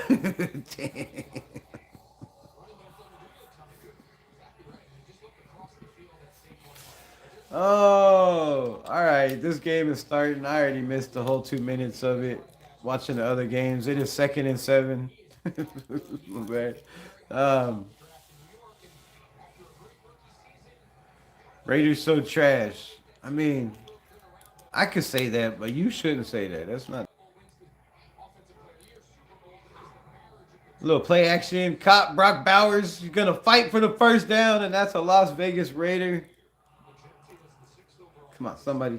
Oh, all right. This game is starting. I already missed the whole 2 minutes of it. Watching the other games, it is 2nd and 7. My bad. Raiders so trash. I mean, I could say that, but you shouldn't say that. That's not. Little play action. Cop Brock Bowers. He's going to fight for the first down, and that's a Las Vegas Raider. Come on, somebody.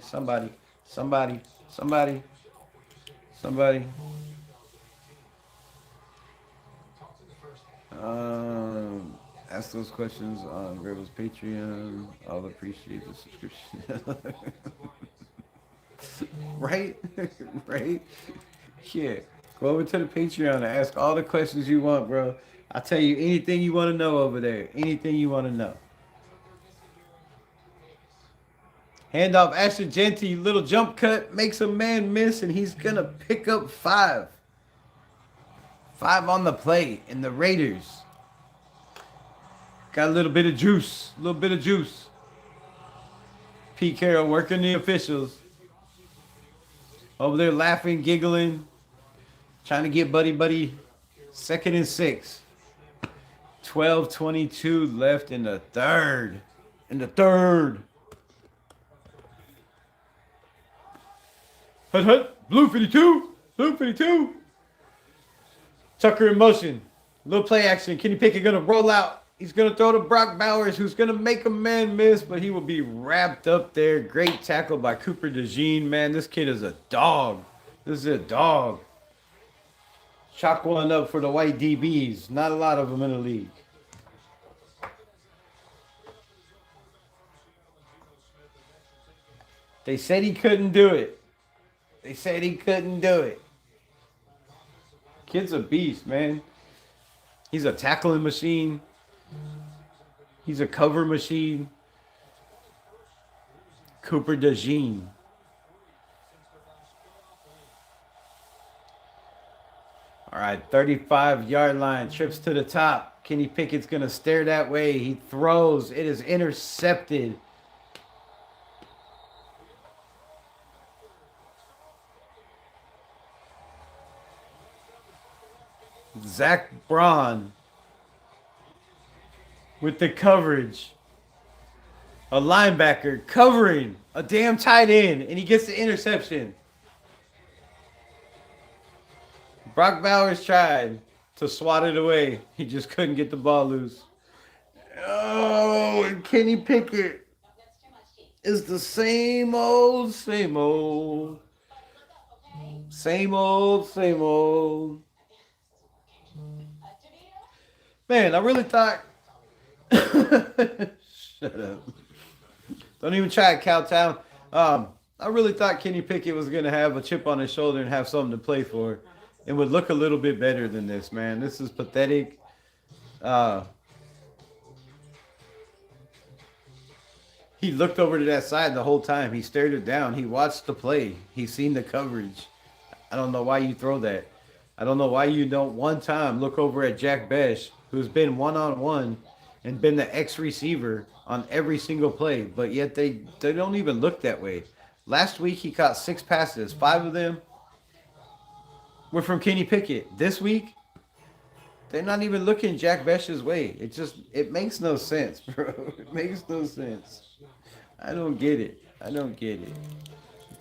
Ask those questions on Rebel's Patreon. I'll appreciate the subscription. Right? Right? Yeah. Go over to the Patreon and ask all the questions you want, bro. I'll tell you anything you want to know over there. Anything you want to know. Handoff, Asher Genty, little jump cut, makes a man miss, and he's going to pick up 5. 5 on the play, and the Raiders got a little bit of juice. Pete Carroll working the officials. Over there laughing, giggling, trying to get buddy. 2nd and 6. 12:22 left in the third. Hut. Blue 52. Tucker in motion. Little play action. Kenny Pickett going to roll out. He's going to throw to Brock Bowers, who's going to make a man miss, but he will be wrapped up there. Great tackle by Cooper DeJean. Man, this kid is a dog. Chalk one up for the white DBs. Not a lot of them in the league. They said he couldn't do it. Kid's a beast, man. He's a tackling machine. He's a cover machine. Cooper DeJean. All right, 35-yard line. Trips to the top. Kenny Pickett's going to stare that way. He throws. It is intercepted. Zach Braun with the coverage. A linebacker covering a damn tight end, and he gets the interception. Brock Bowers tried to swat it away. He just couldn't get the ball loose. Oh, and Kenny Pickett is the same old. Man, I really thought... Shut up. Don't even try it, Cowtown. I really thought Kenny Pickett was going to have a chip on his shoulder and have something to play for. It would look a little bit better than this, man. This is pathetic. He looked over to that side the whole time. He stared it down. He watched the play. He seen the coverage. I don't know why you throw that. I don't know why you don't one time look over at Jack Besh, who's been one-on-one and been the X receiver on every single play, but yet they don't even look that way. Last week he caught 6 passes. 5 of them were from Kenny Pickett. This week, they're not even looking Jack Besh's way. It makes no sense, bro. It makes no sense. I don't get it. I don't get it.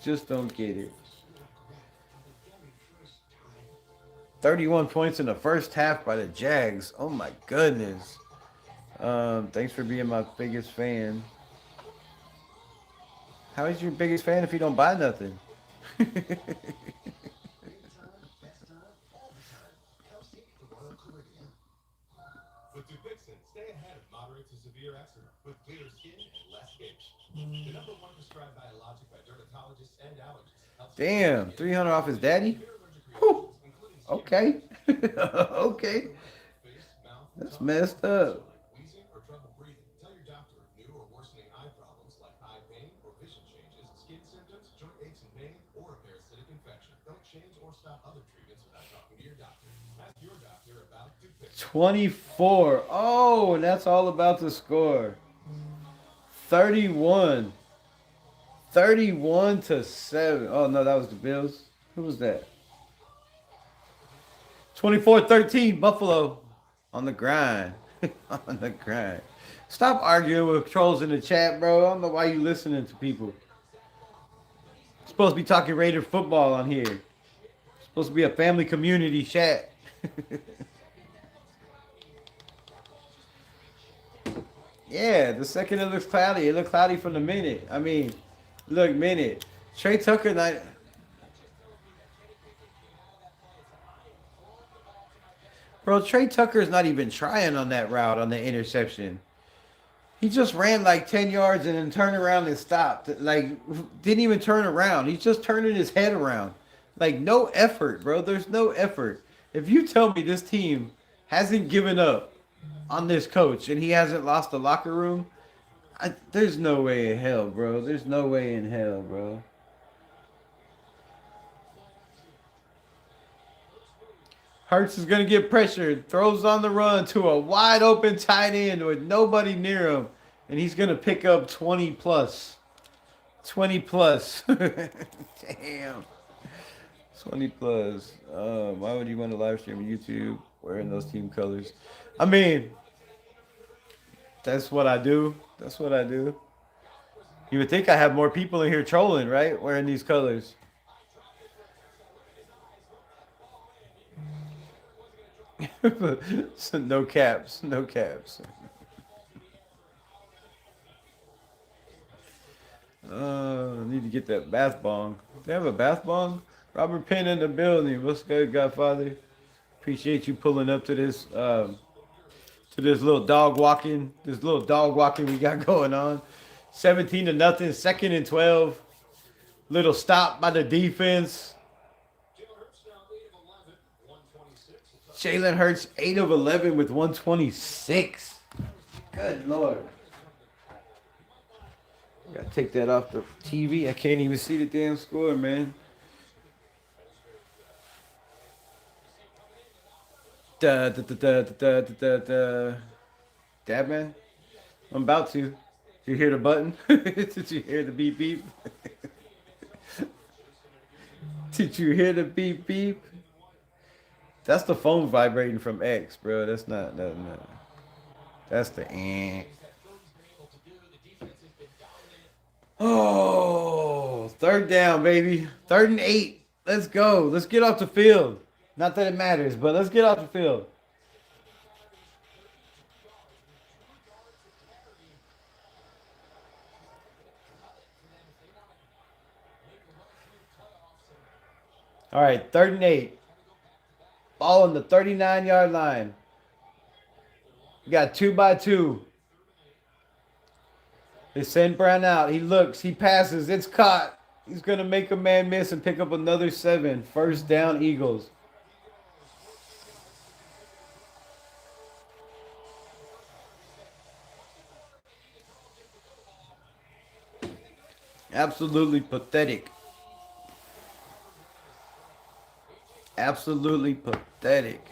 Just don't get it. 31 points in the first half by the Jags. Oh my goodness. Thanks for being my biggest fan. How is your biggest fan if you don't buy nothing? With Dupixent, stay ahead of moderate to severe eczema with clearer skin and less itch. The number one prescribed biologic by dermatologists and allergists. Damn, 300 off his daddy? Whew. Okay. Okay. That's messed up. Wheezing or trouble breathing. Tell your doctor if new or worsening eye problems like eye pain or vision changes, skin symptoms, joint aches and pain, or a parasitic infection. Don't change or stop other treatments without talking to your doctor. Ask your doctor about Dupixent. 24. Oh, and that's all about the score. 31. 31-7. Oh, no, that was the Bills. Who was that? 24-13, Buffalo. On the grind. On the grind. Stop arguing with trolls in the chat, bro. I don't know why you listening to people. Supposed to be talking Raider football on here. Supposed to be a family community chat. Yeah, the second it looks cloudy. It looked cloudy from the minute. I mean, look, minute. Trey Tucker, not... Bro, Trey Tucker's not even trying on that route on the interception. He just ran like 10 yards and then turned around and stopped. Like, didn't even turn around. He's just turning his head around. Like, no effort, bro. There's no effort. If you tell me this team hasn't given up on this coach and he hasn't lost the locker room, there's no way in hell, bro. There's no way in hell, bro. Hurts is going to get pressured. Throws on the run to a wide open tight end with nobody near him. And he's going to pick up 20 plus. 20 plus. Damn. 20 plus. Why would you want to live stream on YouTube wearing those team colors? I mean, that's what I do. That's what I do. You would think I have more people in here trolling, right? Wearing these colors. So no caps. No caps. I need to get that bath bomb. They have a bath bomb? Robert Penn in the building. What's good, Godfather? Appreciate you pulling up to this little dog walking. This little dog walking we got going on. 17-0, second and 12. Little stop by the defense. Jalen Hurts 8 of 11 with 126. Good Lord. Gotta take that off the TV. I can't even see the damn score, man. Dab, man. I'm about to. Did you hear the button? Did you hear the beep beep? Did you hear the beep beep? That's the phone vibrating from X, bro. That's not. No. That's the ant. Oh, third down, baby. 3rd and 8. Let's go. Let's get off the field. Not that it matters, but let's get off the field. All right, 3rd and 8. Ball on the 39-yard line. We got 2 by 2. They send Brown out. He looks. He passes. It's caught. He's going to make a man miss and pick up another 7. First down, Eagles. Absolutely pathetic. Absolutely pathetic.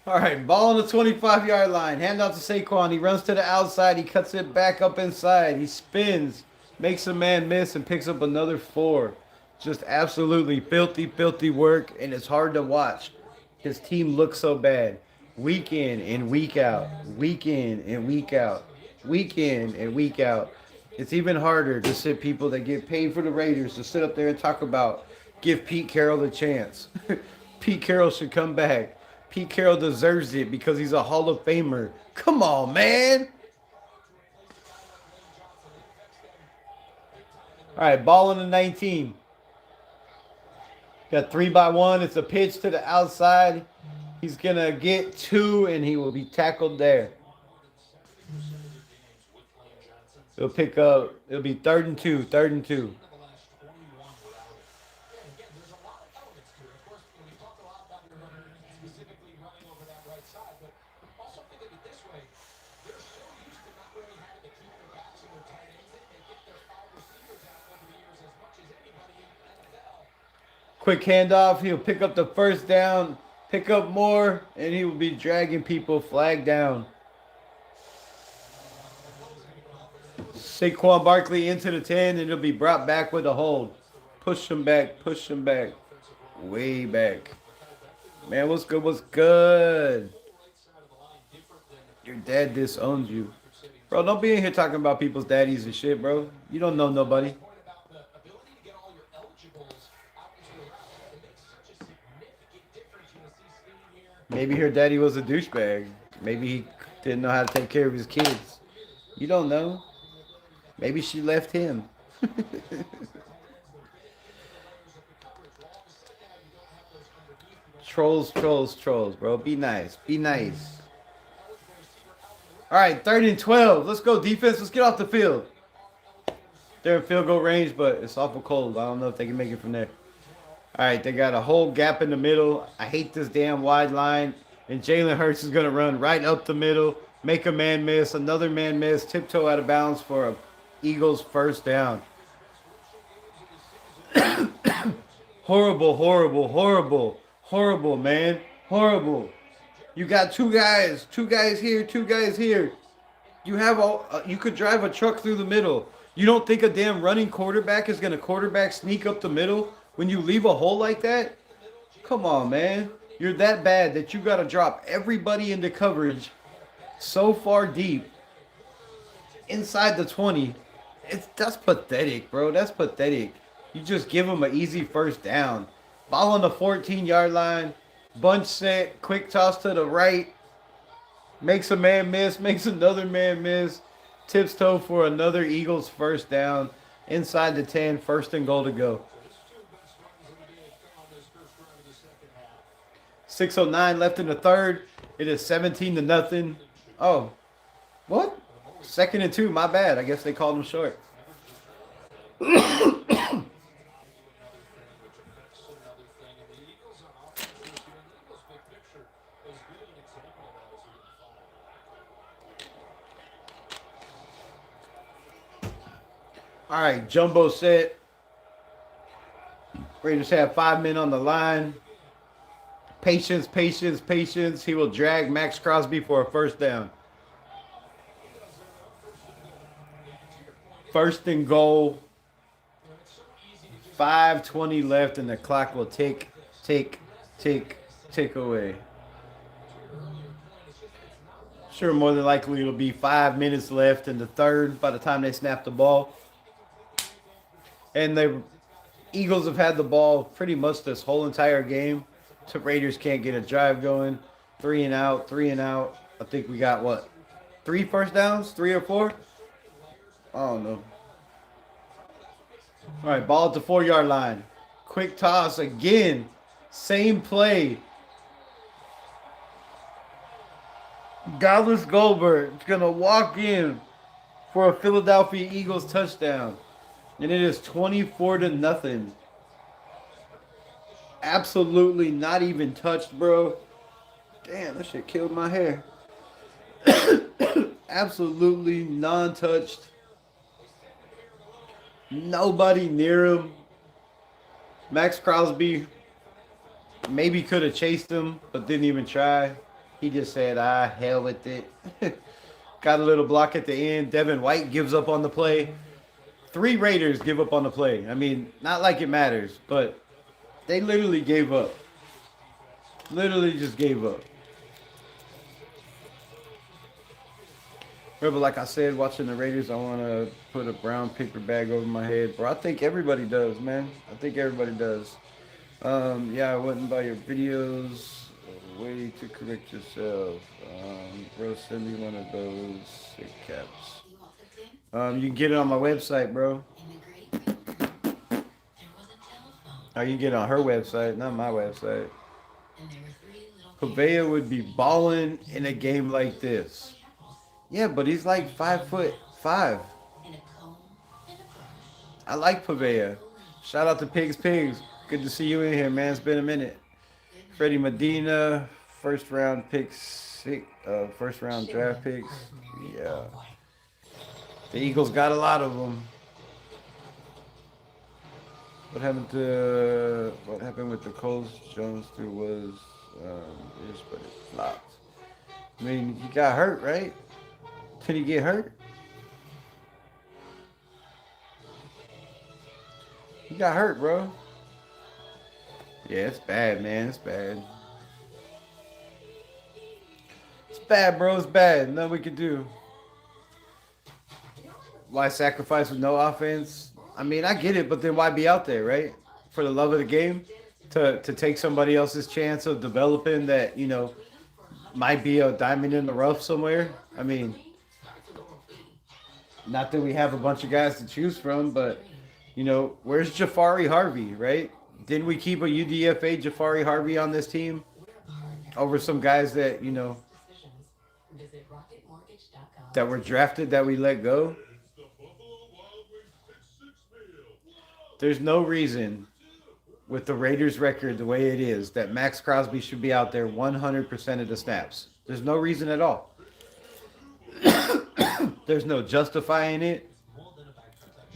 All right, ball on the 25-yard line. Hand off to Saquon. He runs to the outside. He cuts it back up inside. He spins, makes a man miss, and picks up another 4. Just absolutely filthy, filthy work, and it's hard to watch. His team looks so bad. Week in and week out. Week in and week out. Week in and week out. It's even harder to sit people that get paid for the Raiders to sit up there and talk about give Pete Carroll a chance. Pete Carroll should come back. Pete Carroll deserves it because he's a Hall of Famer. Come on, man. All right, ball on the 19. Got 3-by-1. It's a pitch to the outside. He's going to get 2, and he will be tackled there. It'll pick up. It'll be 3rd and 2. 3rd and 2. Quick handoff. He'll pick up the first down, pick up more, and he will be dragging people flag down. Saquon Barkley into the 10, and he'll be brought back with a hold. Push him back, push him back. Way back. Man, what's good? What's good? Your dad disowns you. Bro, don't be in here talking about people's daddies and shit, bro. You don't know nobody. Maybe her daddy was a douchebag. Maybe he didn't know how to take care of his kids. You don't know. Maybe she left him. Trolls, trolls, trolls, bro. Be nice. Be nice. All right, 3rd and 12. Let's go, defense. Let's get off the field. They're in field goal range, but it's awful cold. I don't know if they can make it from there. All right, they got a whole gap in the middle. I hate this damn wide line. And Jalen Hurts is going to run right up the middle, make a man miss, another man miss, tiptoe out of bounds for a Eagles first down. Horrible, horrible, horrible, horrible, man. Horrible. You got two guys here, 2 guys here. You have you could drive a truck through the middle. You don't think a damn running quarterback is going to quarterback sneak up the middle when you leave a hole like that? Come on, man. You're that bad that you got to drop everybody into coverage so far deep inside the 20. That's pathetic, bro. That's pathetic. You just give them an easy first down. Ball on the 14-yard line. Bunch set. Quick toss to the right. Makes a man miss. Makes another man miss. Tips toe for another Eagles first down. Inside the 10. 1st and goal to go. 6:09 left in the 3rd. It is 17-0. Oh. What? 2nd and 2. My bad. I guess they called him short. All right, jumbo set. Raiders have 5 men on the line. Patience, patience, patience. He will drag Maxx Crosby for a first down. 1st and goal. 5:20 left, and the clock will tick away. Sure, more than likely it'll be 5 minutes left in the 3rd by the time they snap the ball. And the Eagles have had the ball pretty much this whole entire game. So Raiders can't get a drive going. 3 and out, 3 and out. I think we got, what, 3 first downs? 3 or 4? I don't know. All right, ball at the 4-yard line. Quick toss again. Same play. Dallas Goldberg is going to walk in for a Philadelphia Eagles touchdown. And it is 24-0. Absolutely not even touched, bro. Damn, that shit killed my hair. Absolutely non-touched. Nobody near him. Maxx Crosby maybe could have chased him, but didn't even try. He just said, hell with it. Got a little block at the end. Devin White gives up on the play. 3 Raiders give up on the play. I mean, not like it matters, but they literally gave up. Literally just gave up. Rebel, like I said, watching the Raiders, I want to put a brown paper bag over my head. Bro, I think everybody does, man. I think everybody does. Yeah, I went and buy your videos. Way to correct yourself. Bro, send me one of those sick caps. You can get it on my website, bro. Or you can get it on her website, not my website. Pavea would be balling in a game like this. Yeah, but he's like 5'5". I like Pavea. Shout out to Pigs. Good to see you in here, man. It's been a minute. Freddie Medina, first round draft picks. Yeah. The Eagles got a lot of them. What happened with the Colts? Jones too was but it flopped. I mean, he got hurt, right? Did he get hurt? He got hurt, bro. Yeah, it's bad, man. It's bad. It's bad, bro. It's bad. Nothing we can do. Why sacrifice with no offense? I mean, I get it, but then why be out there, right? For the love of the game? To take somebody else's chance of developing that, you know, might be a diamond in the rough somewhere? I mean, not that we have a bunch of guys to choose from, but, you know, where's Jafari Harvey, right? Didn't we keep a UDFA Jafari Harvey on this team over some guys that, you know, that were drafted that we let go? There's no reason with the Raiders record the way it is that Maxx Crosby should be out there 100% of the snaps. There's no reason at all. There's no justifying it.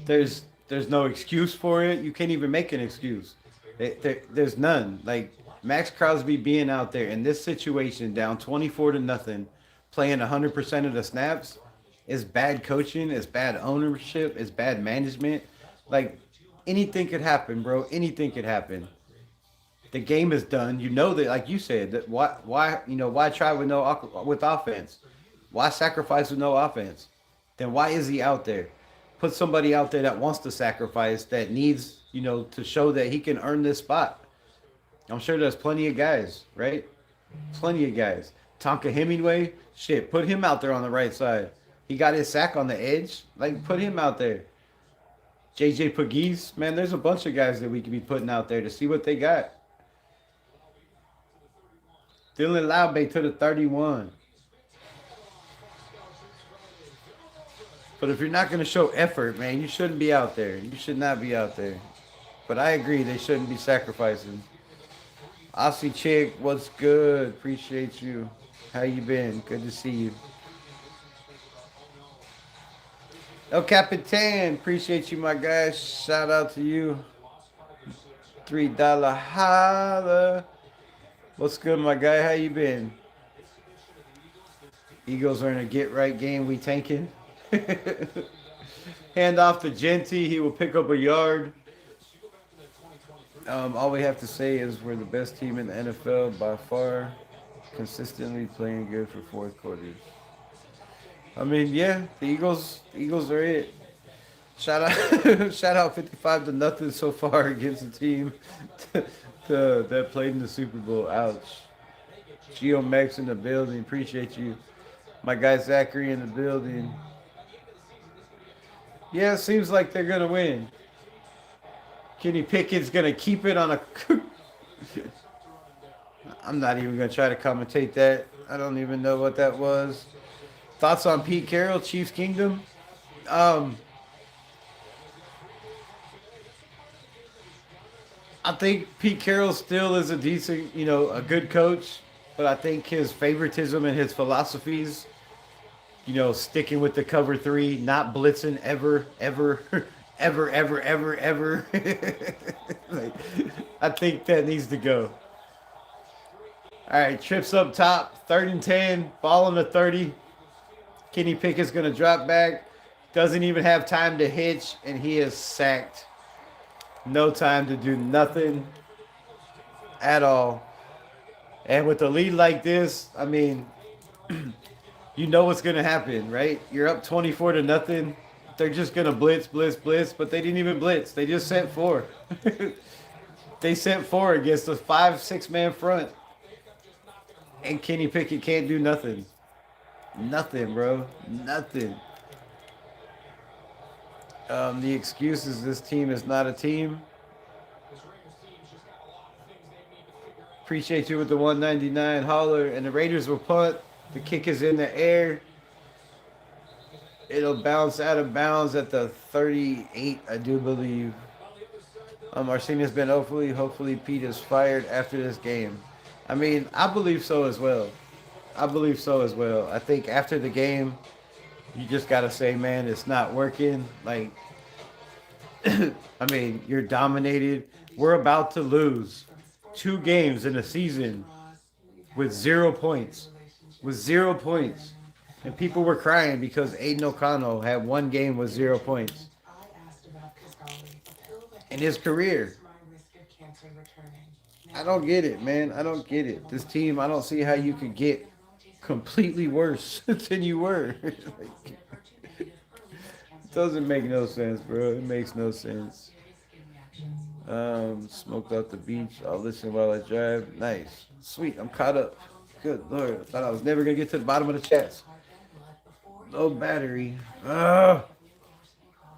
There's no excuse for it. You can't even make an excuse. There's none. Like, Maxx Crosby being out there in this situation, down 24-0, playing 100% of the snaps, is bad coaching, it's bad ownership, it's bad management. Like, anything could happen, bro. Anything could happen. The game is done. You know that, like you said, that why try with offense? Why sacrifice with no offense? Then why is he out there? Put somebody out there that wants to sacrifice, that needs, you know, to show that he can earn this spot. I'm sure there's plenty of guys, right? Plenty of guys. Tonka Hemingway, shit, put him out there on the right side. He got his sack on the edge. Like, put him out there. JJ Pegues, man, there's a bunch of guys that we could be putting out there to see what they got. Dylan Laube to the 31. But if you're not going to show effort, man, you shouldn't be out there. You should not be out there. But I agree, they shouldn't be sacrificing. Aussie Chick, what's good? Appreciate you. How you been? Good to see you. El Capitan, appreciate you, my guys. Shout out to you. $3 holla. What's good, my guy? How you been? Eagles are in a get-right game. We tanking. Hand off to Genty. He will pick up a yard. All we have to say is we're the best team in the NFL by far. Consistently playing good for fourth quarters. I mean, yeah, the Eagles are it. Shout out 55-0 so far against the team that played in the Super Bowl. Ouch. Geo Maxx in the building. Appreciate you. My guy Zachary in the building. Yeah, it seems like they're going to win. Kenny Pickett's going to keep it on a... I'm not even going to try to commentate that. I don't even know what that was. Thoughts on Pete Carroll, Chiefs Kingdom? I think Pete Carroll still is a decent, you know, a good coach. But I think his favoritism and his philosophies, you know, sticking with the cover three, not blitzing ever. Like, I think that needs to go. All right, trips up top, 3rd and 10, ball on the 30. Kenny Pickett's going to drop back. Doesn't even have time to hitch, and he is sacked. No time to do nothing at all. And with a lead like this, I mean, you know what's going to happen, right? You're up 24 to nothing. They're just going to blitz, but they didn't even blitz. They just sent 4. They sent 4 against a 5-6 man front. And Kenny Pickett can't do nothing. Nothing, bro. Nothing. The excuse is this team is not a team. Appreciate you with the 199 holler. And the Raiders will punt. The kick is in the air. It'll bounce out of bounds at the 38, I do believe. Arsenia's been hopefully Pete is fired after this game. I mean, I believe so as well. I think after the game, you just got to say, man, it's not working. Like, I mean, you're dominated. We're about to lose 2 games in a season with 0 points. And people were crying because Aidan O'Connell had 1 game with 0 points in his career. I don't get it, man. I don't get it. This team, I don't see how you could get completely worse than you were. It doesn't make no sense, bro. It makes no sense. Smoked out the beach. I'll listen while I drive. Nice. Sweet. I'm caught up. Good Lord. I thought I was never going to get to the bottom of the chest. No battery.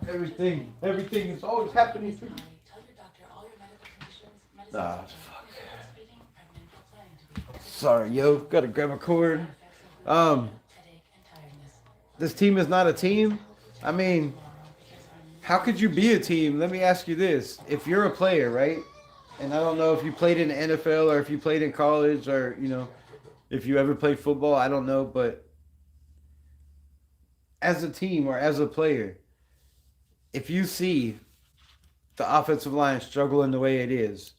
Everything is always happening to me. Ah, fuck. Sorry, yo. Gotta grab a cord. This team is not a team. I mean, how could you be a team? Let me ask you this. If you're a player, right? And I don't know if you played in the NFL or if you played in college or, you know, if you ever played football, I don't know. But as a team or as a player, if you see the offensive line struggling the way it is,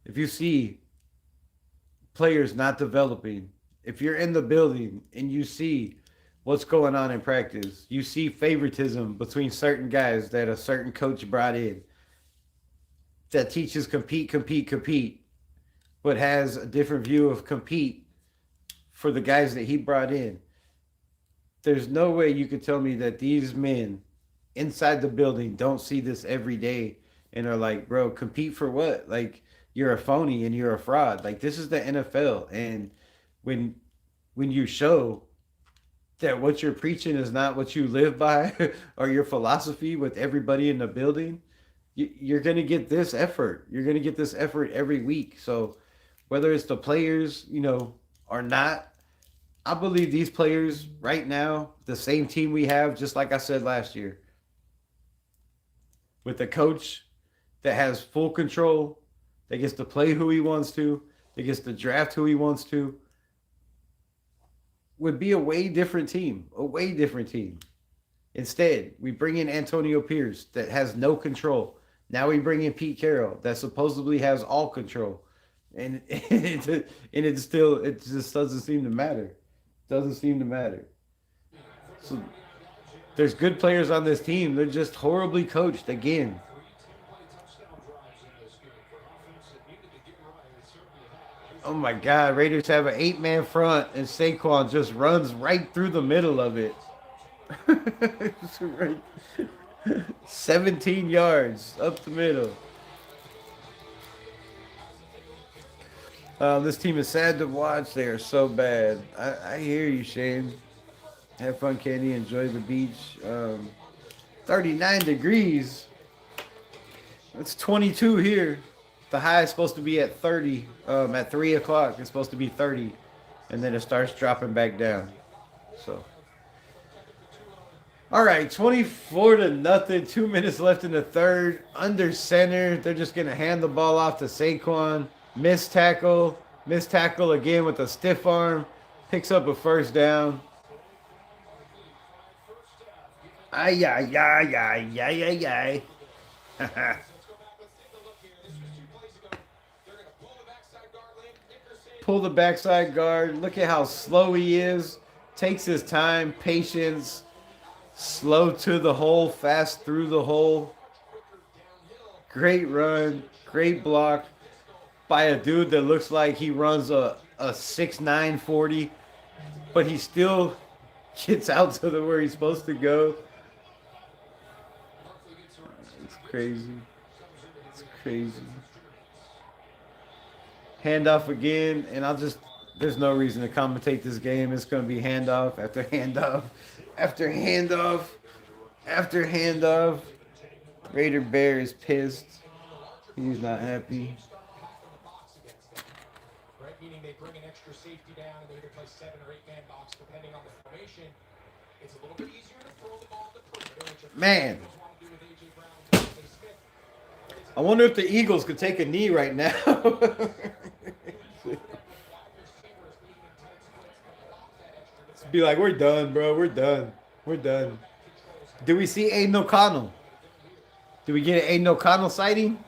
if you see players not developing, if you're in the building and you see what's going on in practice, you see favoritism between certain guys that a certain coach brought in that teaches compete, but has a different view of compete for the guys that he brought in. There's no way you could tell me that these men inside the building don't see this every day and are like, bro, compete for what? Like, you're a phony and you're a fraud. Like, this is the NFL. And when you show that what you're preaching is not what you live by or your philosophy with everybody in the building, you're going to get this effort. You're going to get this effort every week. So whether it's the players, you know, or not, I believe these players right now, the same team we have, just like I said last year, with a coach that has full control, that gets to play who he wants to, that gets to draft who he wants to, would be a way different team. Instead, we bring in Antonio Pierce that has no control. Now we bring in Pete Carroll that supposedly has all control. And it just doesn't seem to matter. So there's good players on this team. They're just horribly coached again. Oh my God, Raiders have an 8-man front and Saquon just runs right through the middle of it. 17 yards up the middle. This team is sad to watch. They are so bad. I hear you, Shane. Have fun, Candy. Enjoy the beach. 39 degrees. It's 22 here. The high is supposed to be at 30. At 3 o'clock, it's supposed to be 30. And then it starts dropping back down. So. All right, 24-0. 2 minutes left in the third. Under center. They're just going to hand the ball off to Saquon. Missed tackle again with a stiff arm. Picks up a first down. Ay. pull the backside guard. Look at how slow he is. Takes his time, patience. Slow to the hole, fast through the hole. Great run, great block by a dude that looks like he runs a 6'9" 40, but he still gets out to where he's supposed to go. It's crazy. It's crazy. Handoff again, and there's no reason to commentate this game. It's going to be handoff after handoff after handoff after handoff. Raider Bear is pissed. He's not happy. Right, meaning they bring an extra safety down and they either play 7 or 8 man box depending on the formation. It's a little bit easier to throw the ball to the perimeter, which Man. I wonder if the Eagles could take a knee right now. Be like, we're done, bro. We're done. We're done. Do we see Aidan O'Connell? Do we get an Aidan O'Connell sighting?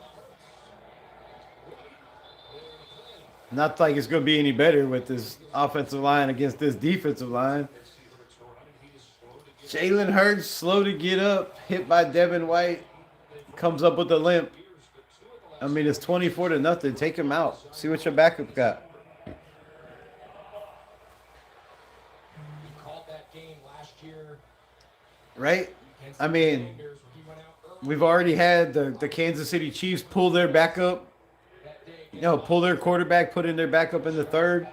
Not like it's going to be any better with this offensive line against this defensive line. Jalen Hurts, slow to get up, hit by Devin White, comes up with a limp. I mean, it's 24-0. Take him out. See what your backup got. Right? I mean, we've already had the Kansas City Chiefs pull their backup. Pull their quarterback, put in their backup in the third.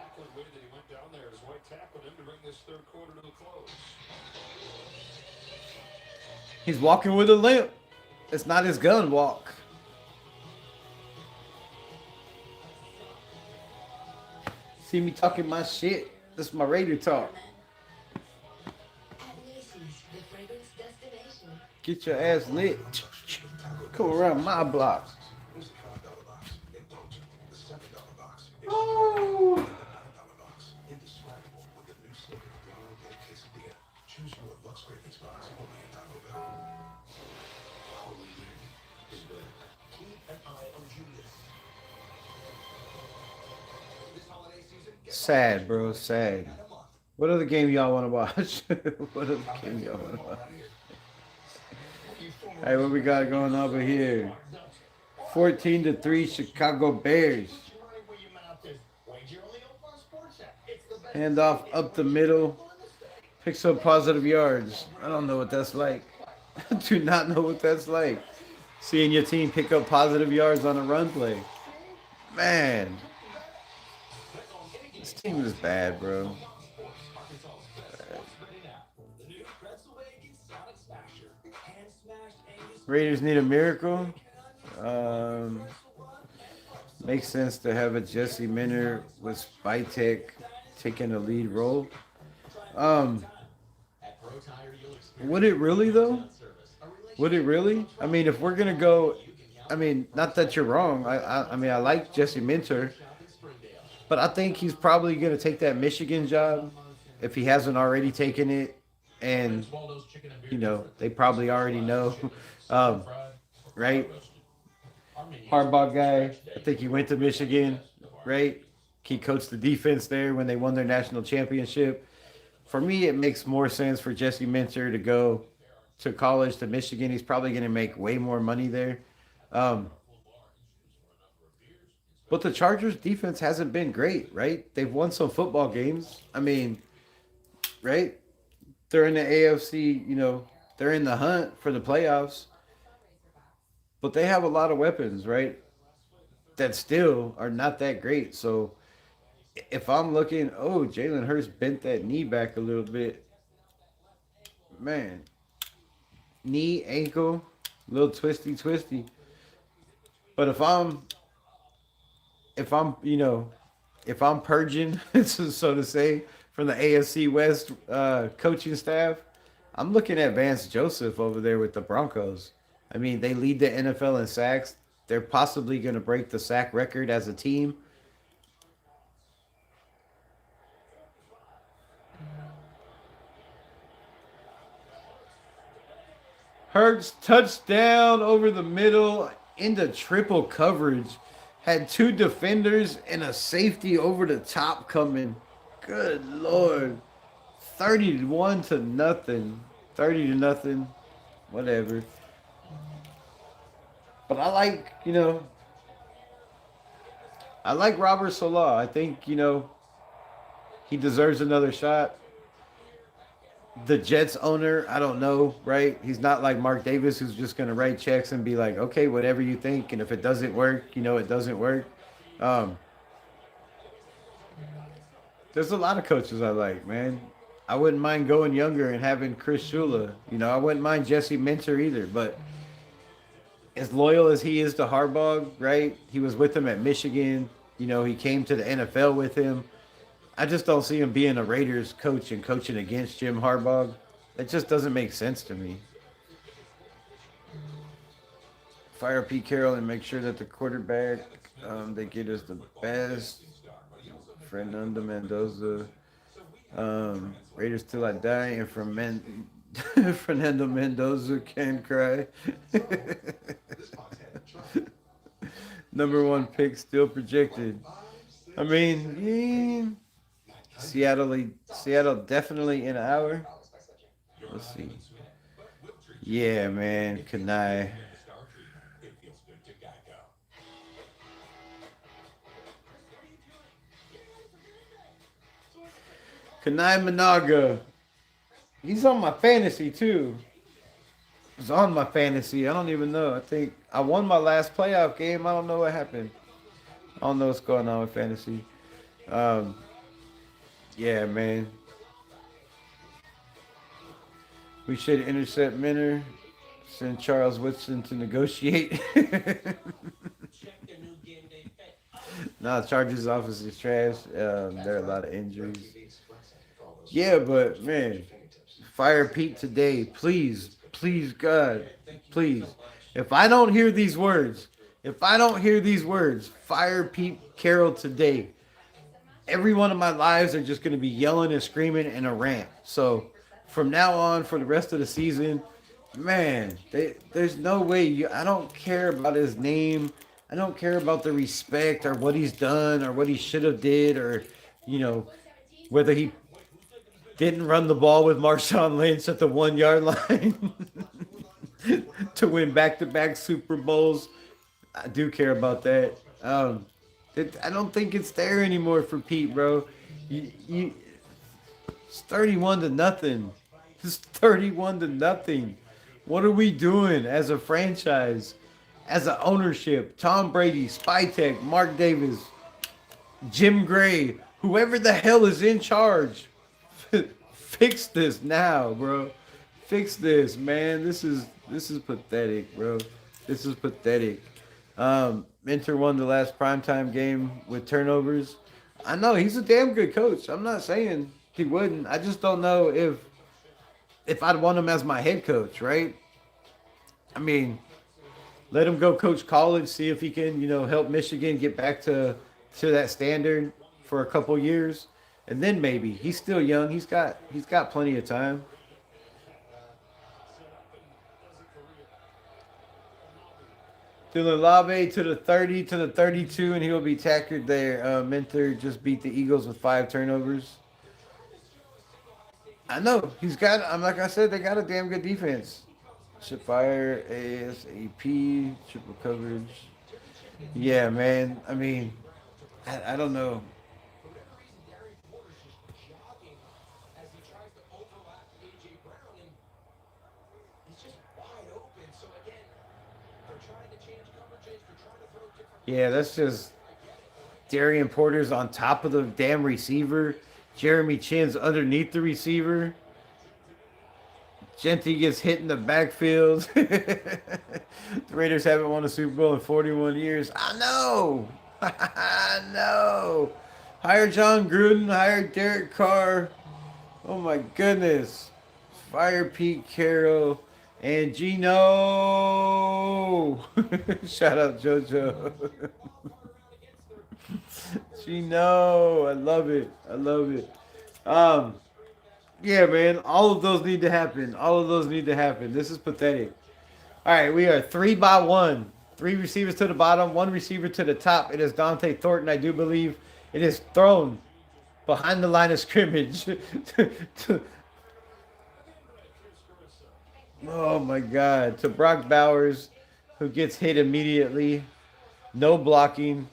He's walking with a limp. It's not his gun walk. See me talking my shit. This is my Raider talk. Get your ass lit. Come around my block. Oh. Sad, bro. Sad. What other game y'all want to watch? What other game y'all want to watch? Hey, what we got going over here? 14-3 Chicago Bears. Handoff up the middle. Picks up positive yards. I don't know what that's like. I do not know what that's like. Seeing your team pick up positive yards on a run play. Man. This team is bad, bro. Raiders need a miracle. Makes sense to have a Jesse Minter with Spytek taking a lead role. Would it really, though? Would it really? I mean, if we're going to go... I mean, not that you're wrong. I mean, I like Jesse Minter. But I think he's probably going to take that Michigan job if he hasn't already taken it. And, they probably already know. Right? Harbaugh guy. I think he went to Michigan, right? He coached the defense there when they won their national championship. For me, it makes more sense for Jesse Minter to go to college to Michigan. He's probably going to make way more money there. But the Chargers defense hasn't been great, right? They've won some football games. I mean, right? They're in the AFC, they're in the hunt for the playoffs. But they have a lot of weapons, right? That still are not that great. So if I'm looking, Jalen Hurts bent that knee back a little bit. Man. Knee, ankle, a little twisty. But if I'm purging, so to say, from the AFC West coaching staff, I'm looking at Vance Joseph over there with the Broncos. I mean, they lead the NFL in sacks. They're possibly going to break the sack record as a team. Hurts touchdown over the middle into triple coverage. Had 2 defenders and a safety over the top coming. Good Lord. 31 to nothing. 30 to nothing. Whatever. But I like, I like Robert Salah. I think, he deserves another shot. The Jets owner, I don't know, right? He's not like Mark Davis, who's just going to write checks and be like, okay, whatever you think. And if it doesn't work, it doesn't work. There's a lot of coaches I like, man. I wouldn't mind going younger and having Chris Shula. I wouldn't mind Jesse Minter either. But as loyal as he is to Harbaugh, right? He was with him at Michigan. He came to the NFL with him. I just don't see him being a Raiders coach and coaching against Jim Harbaugh. It just doesn't make sense to me. Fire Pete Carroll and make sure that the quarterback they get is the best. Fernando Mendoza. Raiders till I die, and from Fernando Mendoza can cry. Number 1 pick still projected. I mean, Seattle definitely in an hour. Let's see. Yeah, man, Kanai. Kanai Managa. He's on my fantasy too. He's on my fantasy. I don't even know. I think I won my last playoff game. I don't know what happened. I don't know what's going on with fantasy. Yeah, man. We should intercept Minner. Send Charles Woodson to negotiate. No, Chargers office is trash. There are a lot of injuries. Yeah, but man, fire Pete today, please, God, please. If I don't hear these words, fire Pete Carroll today. Every one of my lives are just going to be yelling and screaming in a rant. So from now on, for the rest of the season, man, there's no way. I don't care about his name. I don't care about the respect or what he's done or what he should have did or, whether he didn't run the ball with Marshawn Lynch at the 1-yard line to win back-to-back Super Bowls. I do care about that. I don't think it's there anymore for Pete, bro. It's 31 to nothing. It's 31 to nothing. What are we doing as a franchise, as an ownership? Tom Brady, Spytek, Mark Davis, Jim Gray, whoever the hell is in charge. Fix this now, bro. Fix this, man. This is pathetic, bro. This is pathetic. Mentor won the last primetime game with turnovers. I know he's a damn good coach. I'm not saying he wouldn't. I just don't know if I'd want him as my head coach, right? I mean, let him go coach college, see if he can, help Michigan get back to that standard for a couple years. And then maybe. He's still young. He's got plenty of time. Tulalabe to the 30, to the 32, and he will be tackled there. Mentor just beat the Eagles with 5 turnovers. I know. Like I said, they got a damn good defense. Should fire ASAP, triple coverage. Yeah, man. I mean, I don't know. Yeah, that's just Darian Porter's on top of the damn receiver. Jeremy Chin's underneath the receiver. Genty gets hit in the backfield. The Raiders haven't won a Super Bowl in 41 years. I know. I know. Hire John Gruden. Hire Derek Carr. Oh, my goodness. Fire Pete Carroll. And Gino. Shout out JoJo. Gino. I love it. Yeah, man. All of those need to happen. This is pathetic. All right, we are 3 by 1. 3 receivers to the bottom, 1 receiver to the top. It is Dante Thornton, I do believe. It is thrown behind the line of scrimmage. Oh my God. To Brock Bowers, who gets hit immediately. No blocking.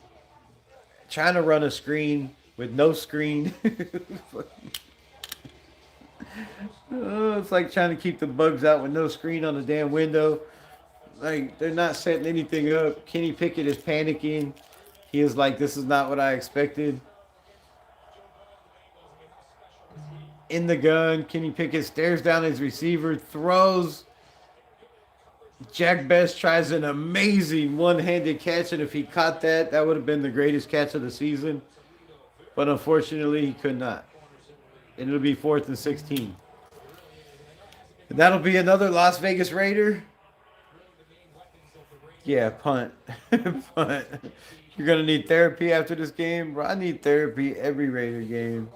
Trying to run a screen with no screen. Oh, it's like trying to keep the bugs out with no screen on the damn window. Like, they're not setting anything up. Kenny Pickett is panicking. He is like, this is not what I expected. In the gun, Kenny Pickett stares down his receiver, throws. Jack Best tries an amazing one-handed catch, and if he caught that, that would have been the greatest catch of the season. But unfortunately, he could not. And it'll be 4th and 16. And that'll be another Las Vegas Raider. Yeah, punt. Punt. You're going to need therapy after this game? Bro, I need therapy every Raider game.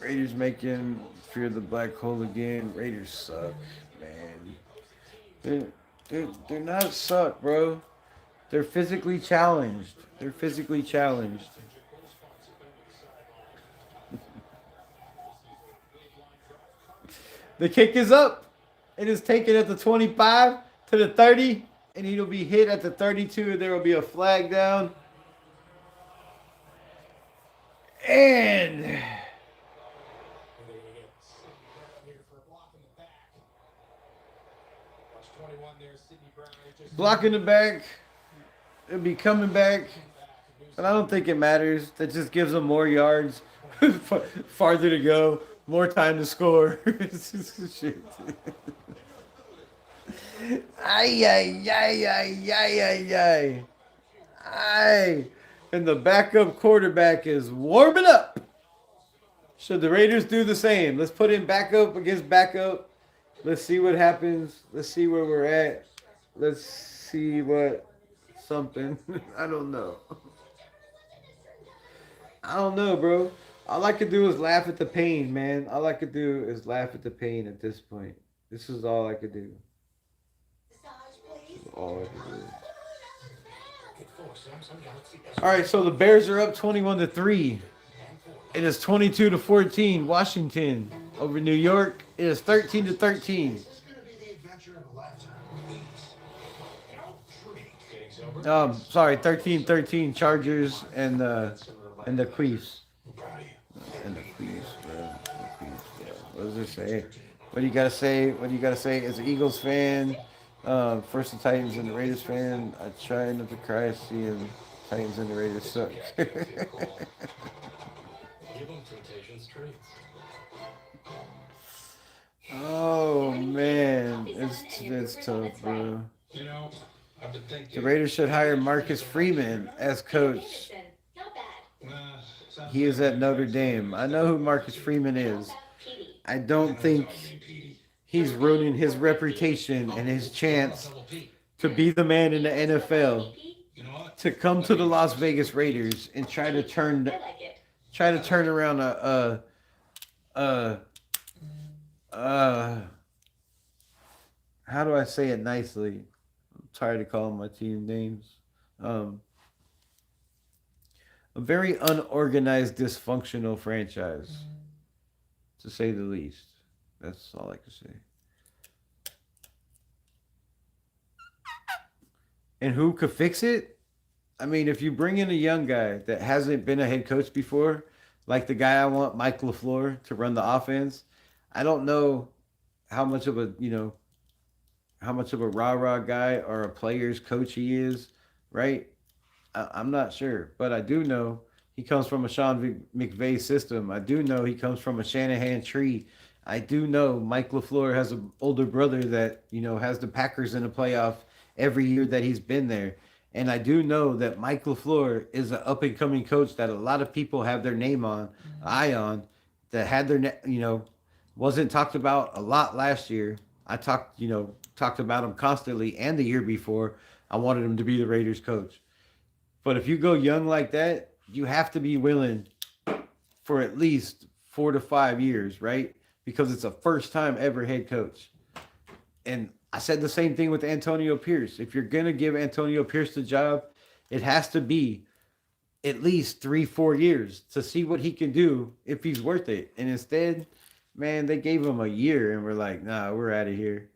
Raiders making fear the black hole again. Raiders suck, man. They're not suck, bro. They're physically challenged. They're physically challenged. The kick is up. It is taken at the 25 to the 30, and he'll be hit at the 32. There will be a flag down. And block in the back. It'll be coming back. But I don't think it matters. That just gives them more yards. Farther to go. More time to score. Shit. Ay, ay, ay, ay, ay, ay, ay. Ay. And the backup quarterback is warming up. Should the Raiders do the same? Let's put in backup against backup. Let's see what happens. Let's see where we're at. Let's see what something. I don't know. I don't know, bro. All I could do is laugh at the pain, man. All I could do is laugh at the pain at this point. This is all I could do. This is all I could do. All right, so the Bears are up 21-3. It is 22-14. Washington over New York. It is 13-13. Sorry, 13-13 Chargers and the Queefs. And the Queefs, bro. Yeah. What does it say? What do you gotta say? What do you gotta say? As an Eagles fan, first the Titans and the Raiders fan, I try not to cry seeing Titans and the Raiders suck. Give them temptations traits. Oh man, it's tough, bro. You know, I've been thinking. The Raiders should hire Marcus Freeman as coach. He is at Notre Dame. I know who Marcus Freeman is. I don't think he's ruining his reputation and his chance to be the man in the NFL, to come to the Las Vegas Raiders and try to turn around how do I say it nicely? I'm tired of calling my team names. A very unorganized, dysfunctional franchise, to say the least. That's all I can say. And who could fix it? I mean, if you bring in a young guy that hasn't been a head coach before, like the guy I want, Mike LaFleur, to run the offense, I don't know how much of a rah-rah guy or a player's coach he is, right? I'm not sure, but I do know he comes from a Sean McVay system. I do know he comes from a Shanahan tree. I do know Mike LaFleur has an older brother that, has the Packers in the playoff every year that he's been there. And I do know that Mike LaFleur is an up-and-coming coach that a lot of people have their eye on, that had their, wasn't talked about a lot last year. I talked about him constantly, and the year before, I wanted him to be the Raiders coach. But if you go young like that, you have to be willing for at least 4 to 5 years, right? Because it's a first-time ever head coach. And I said the same thing with Antonio Pierce. If you're going to give Antonio Pierce the job, it has to be at least 3-4 years to see what he can do if he's worth it. And instead, man, they gave him a year and we're like, nah, we're out of here.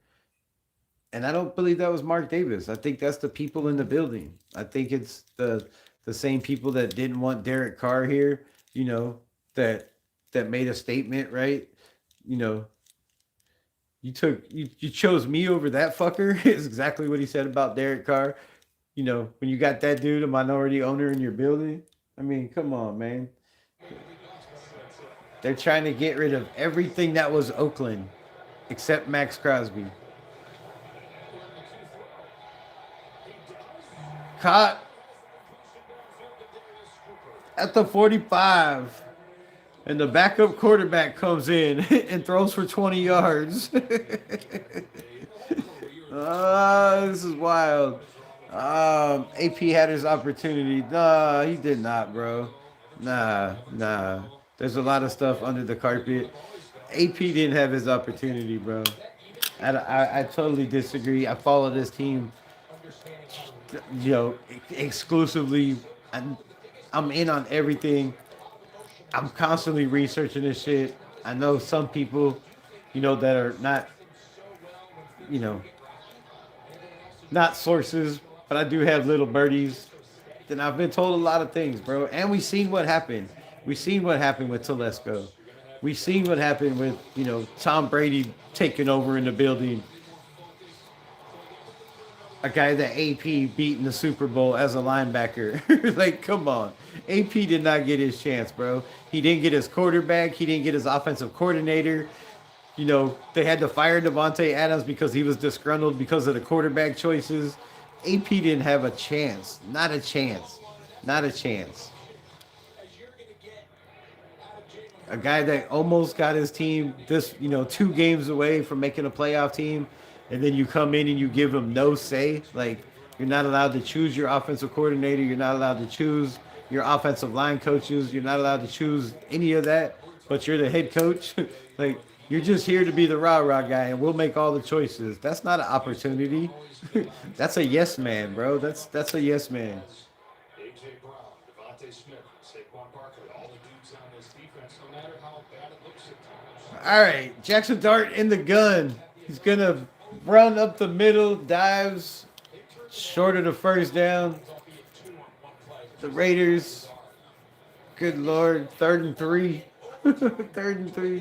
And I don't believe that was Mark Davis. I think that's the people in the building. I think it's the same people that didn't want Derek Carr here, you know, that made a statement, right? You know, you chose me over that fucker is exactly what he said about Derek Carr. You know, when you got that dude, a minority owner in your building. I mean, come on, man. They're trying to get rid of everything that was Oakland except Maxx Crosby. Caught at the 45. And the backup quarterback comes in and throws for 20 yards. This is wild. AP had his opportunity. Nah, he did not, bro. Nah. There's a lot of stuff under the carpet. AP didn't have his opportunity, bro. I totally disagree. I follow this team, you know, exclusively. I'm in on everything. I'm constantly researching this shit. I know some people, you know, that are not, you know, not sources, but I do have little birdies. Then I've been told a lot of things, bro. And we seen what happened. We seen what happened with Telesco. We seen what happened with, you know, Tom Brady taking over in the building. A guy that AP beat in the Super Bowl as a linebacker. Like, come on. AP did not get his chance, bro. He didn't get his quarterback. He didn't get his offensive coordinator. You know, they had to fire Davante Adams because he was disgruntled because of the quarterback choices. AP didn't have a chance. Not a chance. Not a chance. A guy that almost got his team this, you know, 2 games away from making a playoff team, and then you come in and you give him no say. Like, you're not allowed to choose your offensive coordinator. You're not allowed to choose your offensive line coaches. You're not allowed to choose any of that, but you're the head coach. Like, you're just here to be the rah-rah guy, and we'll make all the choices. That's not an opportunity. That's a yes man, bro. That's a yes man. AJ Brown, Davante Smith, Saquon Barkley, all the dudes on this defense, no matter how bad it looks at times. All right, Jackson Dart in the gun. He's gonna run up the middle, dives short of the first down. The Raiders, good lord, 3rd and 3. 3rd and 3.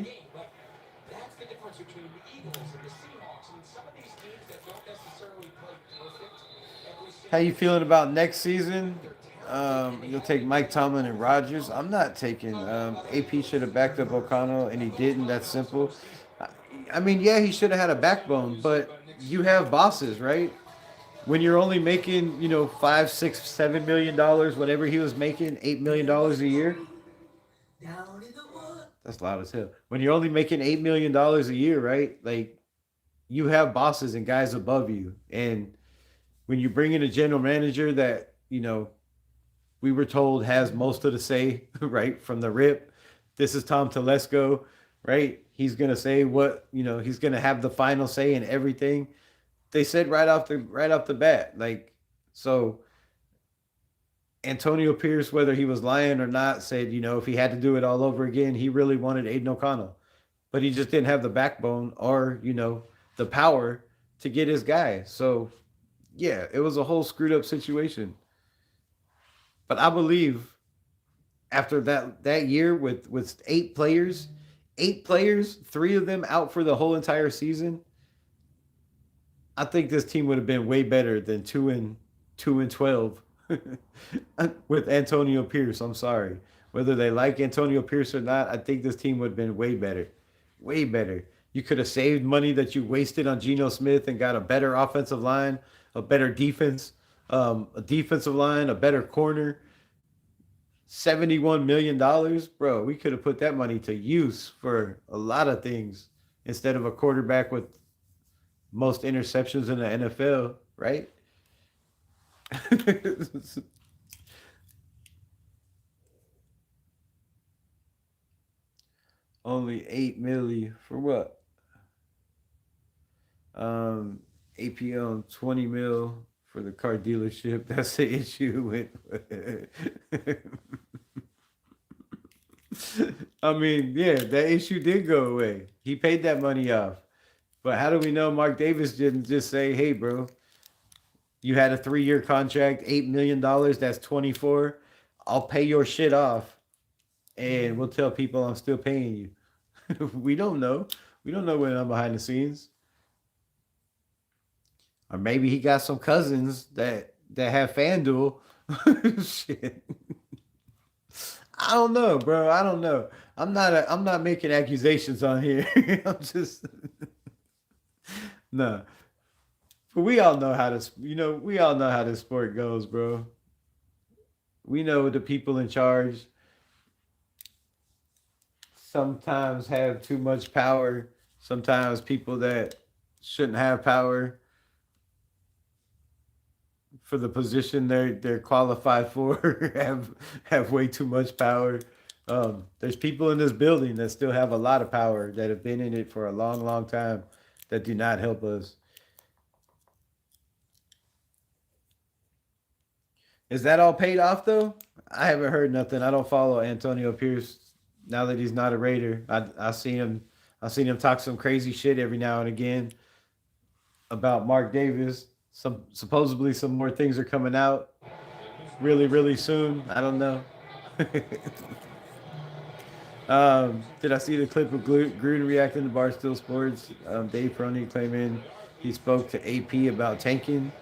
That's the difference between the Eagles and the Seahawks and some of these teams that don't necessarily play perfect. How you feeling about next season? You'll take Mike Tomlin and Rodgers. I'm not taking. AP should have backed up O'Connell, and he didn't. That's simple. I mean, yeah, he should have had a backbone, but you have bosses, right? When you're only making, you know, $5, $6, $7 million, whatever he was making, $8 million a year. That's loud as hell. When you're only making $8 million a year, right? Like, you have bosses and guys above you, and when you bring in a general manager that, you know, we were told has most of the say, right, from the rip. This is Tom Telesco, right? He's gonna say what, you know, he's gonna have the final say in everything. They said right off the bat, like, so Antonio Pierce, whether he was lying or not, said, you know, if he had to do it all over again, he really wanted Aidan O'Connell, but he just didn't have the backbone or, you know, the power to get his guy. So yeah, it was a whole screwed up situation. But I believe after that year with 8 players, 3 of them out for the whole entire season, I think this team would have been way better than 2-12 with Antonio Pierce. I'm sorry. Whether they like Antonio Pierce or not, I think this team would have been way better. Way better. You could have saved money that you wasted on Geno Smith and got a better offensive line, a better defense, a defensive line, a better corner. $71 million, bro. We could have put that money to use for a lot of things instead of a quarterback with most interceptions in the NFL, right? Only $8 million for what? APL 20 mil for the car dealership. That's the issue with. I mean, yeah, that issue did go away. He paid that money off. But how do we know Mark Davis didn't just say, hey, bro, you had a 3-year contract, $8 million, that's 24. I'll pay your shit off. And we'll tell people I'm still paying you. We don't know. We don't know what I'm behind the scenes. Or maybe he got some cousins that have FanDuel. Shit. I don't know, bro. I don't know. I'm not making accusations on here. I'm just no. But we all know how this, we all know how this sport goes, bro. We know the people in charge sometimes have too much power. Sometimes people that shouldn't have power for the position they're qualified for have way too much power. There's people in this building that still have a lot of power that have been in it for a long, long time that do not help us. Is that all paid off though? I haven't heard nothing. I don't follow Antonio Pierce now that he's not a Raider. I seen him talk some crazy shit every now and again about Mark Davis. Supposedly some more things are coming out really, really soon. I don't know. Did I see the clip of Gruden reacting to Barstool Sports? Dave Peroni claiming he spoke to AP about tanking.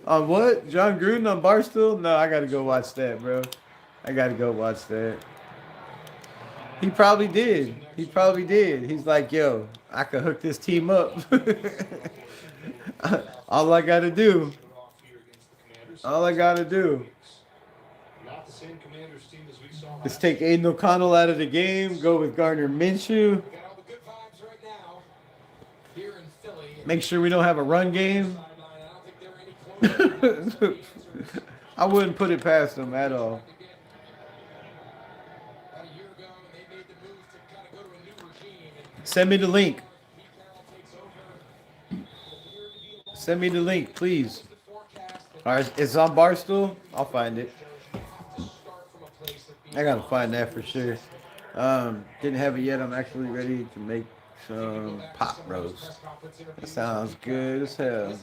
On what? John Gruden on Barstool? No, I gotta go watch that, bro. I gotta go watch that. He probably did. He's like, yo, I could hook this team up. All I gotta do. Let's take Aidan O'Connell out of the game. Go with Gardner Minshew. Make sure we don't have a run game. I wouldn't put it past them at all. Send me the link. Send me the link, please. All right, it's on Barstool. I'll find it. I gotta find that for sure. Didn't have it yet. I'm actually ready to make some pot roast. That sounds good as hell.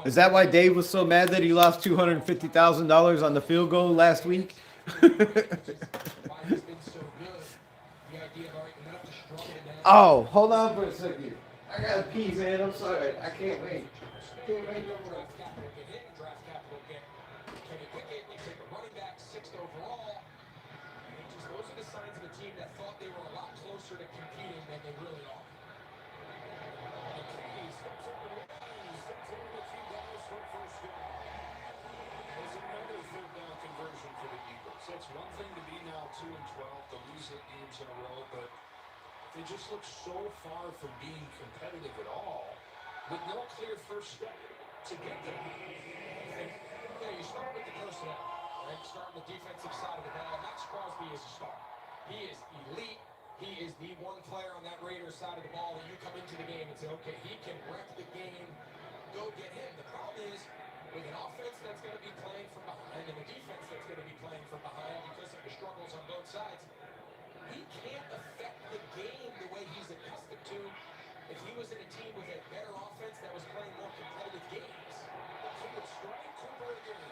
Is that why Dave was so mad that he lost $250,000 on the field goal last week? Oh, hold on for a second. I gotta pee, man. I'm sorry. I can't wait. Kenny Pickett, you take a running back, 6th overall. Those are the signs of a team that thought they were a lot closer to competing than they really are. It's one thing to be now 2-12, to lose 8 games in a row, but they just look so far from being competitive at all, with no clear first step to get there. Yeah, you start with the personnel, right? Start with the defensive side of the ball. Maxx Crosby is a star. He is elite. He is the one player on that Raiders side of the ball that you come into the game and say, okay, he can wreck the game. Go get him. The problem is, with an offense that's going to be playing from behind and a defense that's going to be playing from behind because of the struggles on both sides, he can't affect the game the way he's accustomed to if he was in a team with a better offense that was playing more competitive games. So it's starting Cooper again.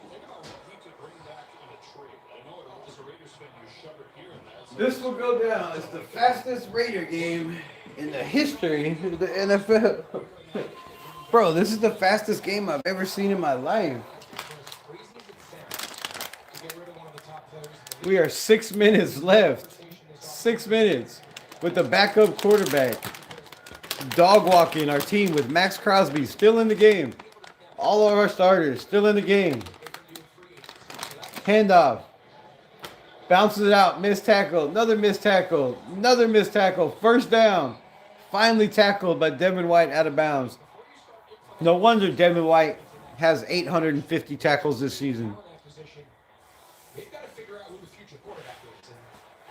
Think about what he could bring back in a trade. I know as a Raiders fan, you shudder hearing that. This will go down as the fastest Raider game in the history of the NFL. Bro, this is the fastest game I've ever seen in my life. We are 6 minutes left. 6 minutes with the backup quarterback. Dog walking our team with Maxx Crosby still in the game. All of our starters still in the game. Handoff. Bounces it out. Missed tackle. Another missed tackle. Another missed tackle. First down. Finally tackled by Devin White out of bounds. No wonder Devin White has 850 tackles this season. They've got to figure out who the future quarterback is.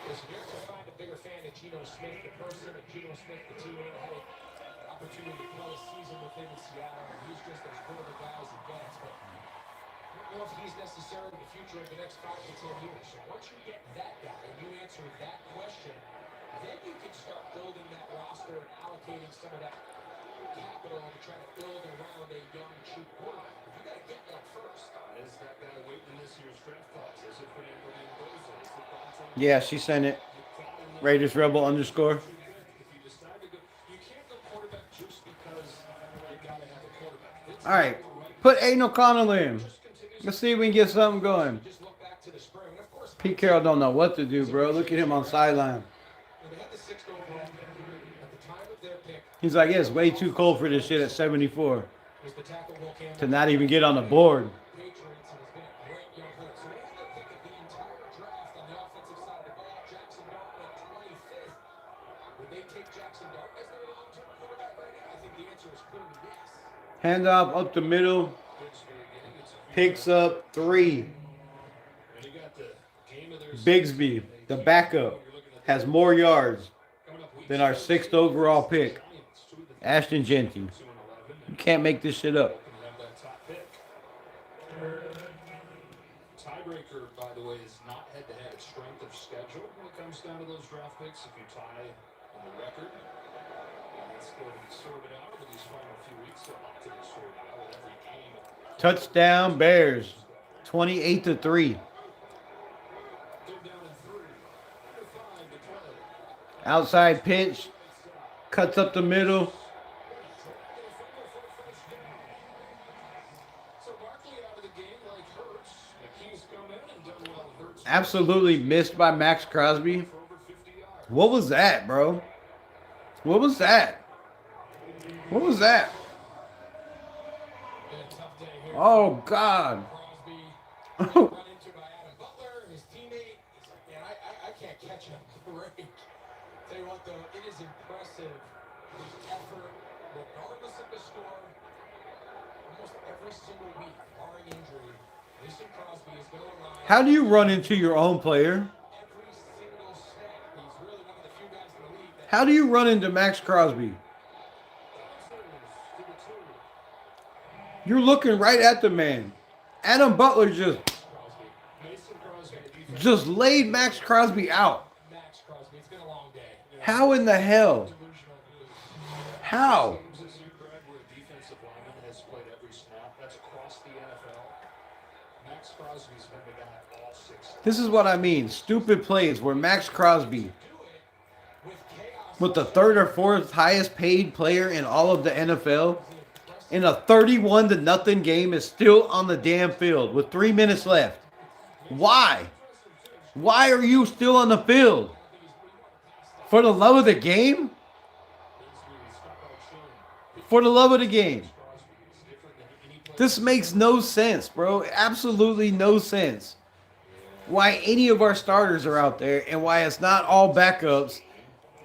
And they're to find a bigger fan of Geno Smith, the person of Geno Smith, the teammate, had an opportunity to play a season with him in Seattle, and he's just as good of a guy as he gets. But I don't know if he's necessarily the future of the next 5 to 10 years. So once you get that guy and you answer that question, then you can start building that roster and allocating some of that capital to try to build around a young, cheap quarterback. But you got to get that first. Is that guy waiting this year's draft class? Is it Fernando Mendoza? Is it Davante? Yeah, she sent it. RaidersRebel _. If you decide to go, you can't go quarterback just because you gotta have a quarterback. All right, put Aidan O'Connell in. Let's see if we can get something going. Just look back to the spring. And of course, Pete Carroll don't know what to do, bro. Look at him on sideline. they had the 6th overall pick. At the time of their pick, He's like, yeah, it's way too cold for this shit at 74 was the tackle Will Campbell. to not even get on the board. Patriots, and has been a great young player. So they had the pick of the entire draft on the offensive side of the ball. Jackson Dart went 25th. Would they take Jackson Dart as their long-term quarterback right now? I think the answer is clearly yes. Handoff up the middle. Picks up 3. And you got the game of their Bigsby, the backup, has more yards than our 6th overall pick, Ashton Genty. You can't make this shit up. have that top pick. Tiebreaker, by the way, is not head-to-head. It's strength of schedule when it comes down to those draft picks. If you tie on the record, it's still to be sorted out over these final few weeks. So up to be sorted out with every game. Touchdown Bears, 28-3. They're down in 3. Under 5 to play. Outside pitch, cuts up the middle. So Barkley out of the game like Hurts. McKee's come in and done well. Hurts Absolutely missed by Maxx Crosby. for over 50 yards. What was that, bro? What was that? What was that? Been a tough day here. Oh, God. Crosby got run into by Adam Butler, his teammate. He's like, man, I can't catch him. Break. Tell you what, though, it is impressive the effort, regardless of the score. Almost every single week, barring injury, Mason Crosby is going to line How do you run into your own player? every single snap. He's really one of the few guys in the league that How do you run into Maxx Crosby? You're looking right at the man. Adam Butler just laid Maxx Crosby out. Maxx Crosby. It's been a long day. How in the hell? How? Games this year, Greg, where a defensive lineman has played every snap. That's across the NFL. Maxx Crosby's been the guy all 6. This is what I mean. Stupid plays where Maxx Crosby, with the 3rd or 4th highest paid player in all of the NFL, in a 31-0 game, is still on the damn field with 3 minutes left. Why? Why are you still on the field? For the love of the game? For the love of the game. This makes no sense, bro. Absolutely no sense. Why any of our starters are out there and why it's not all backups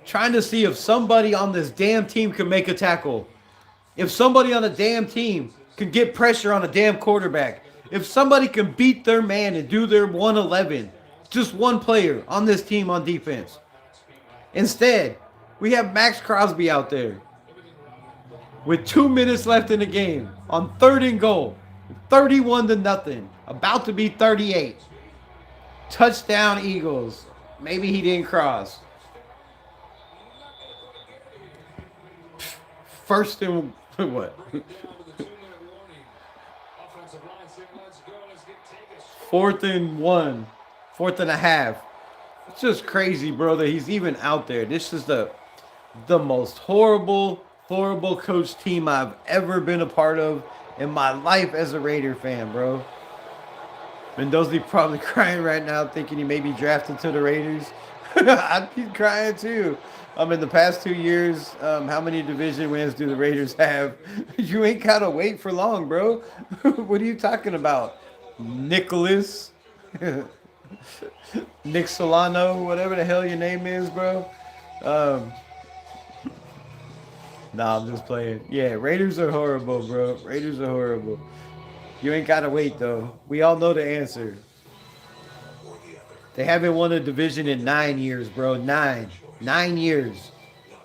trying to see if somebody on this damn team can make a tackle. If somebody on a damn team can get pressure on a damn quarterback. If somebody can beat their man and do their 111. Just one player on this team on defense. Instead, we have Maxx Crosby out there with 2 minutes left in the game on 3rd and goal. 31-0. About to be 38. Touchdown Eagles. Maybe he didn't cross. 1st and what? 4th and 1. 4th and a half. It's just crazy, bro, that he's even out there. This is the most horrible coach team I've ever been a part of in my life as a Raider fan, bro. Mendoza probably crying right now thinking he may be drafted to the Raiders. I'd be crying too. In the past 2 years, how many division wins do the Raiders have? You ain't gotta wait for long, bro. What are you talking about? Nicholas? Nick Solano, whatever the hell your name is, bro. Nah, I'm just playing. Yeah, Raiders are horrible, bro. Raiders are horrible. You ain't gotta wait, though. We all know the answer. They haven't won a division in 9 years, bro. 9 years.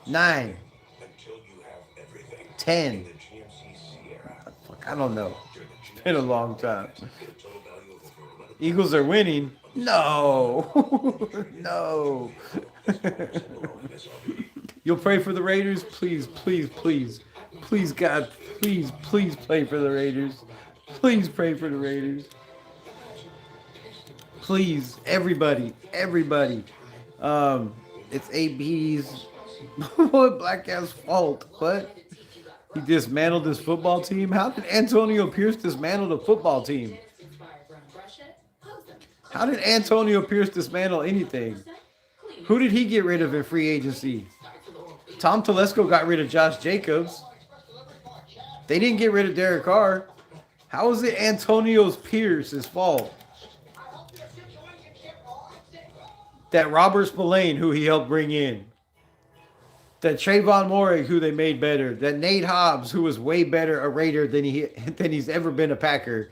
9, Until you have everything. 10. The GMC Sierra. Fuck, I don't know. It's been a long time. Get a total value of over 11. Eagles are winning. No. No. You'll pray for the Raiders? Please, please, please. Please, God, please, please pray for the Raiders. Please pray for the Raiders. Please, everybody, everybody. It's AB's what Black Cat's fault. What? He dismantled this football team? How did Antonio Pierce dismantle the football team? How did Antonio Pierce dismantle anything? Who did he get rid of in free agency? Tom Telesco got rid of Josh Jacobs. They didn't get rid of Derek Carr. How is it Antonio Pierce's fault that Robert Spillane, who he helped bring in, that Trayvon Morrig, who they made better, that Nate Hobbs, who was way better a Raider than he's ever been a Packer,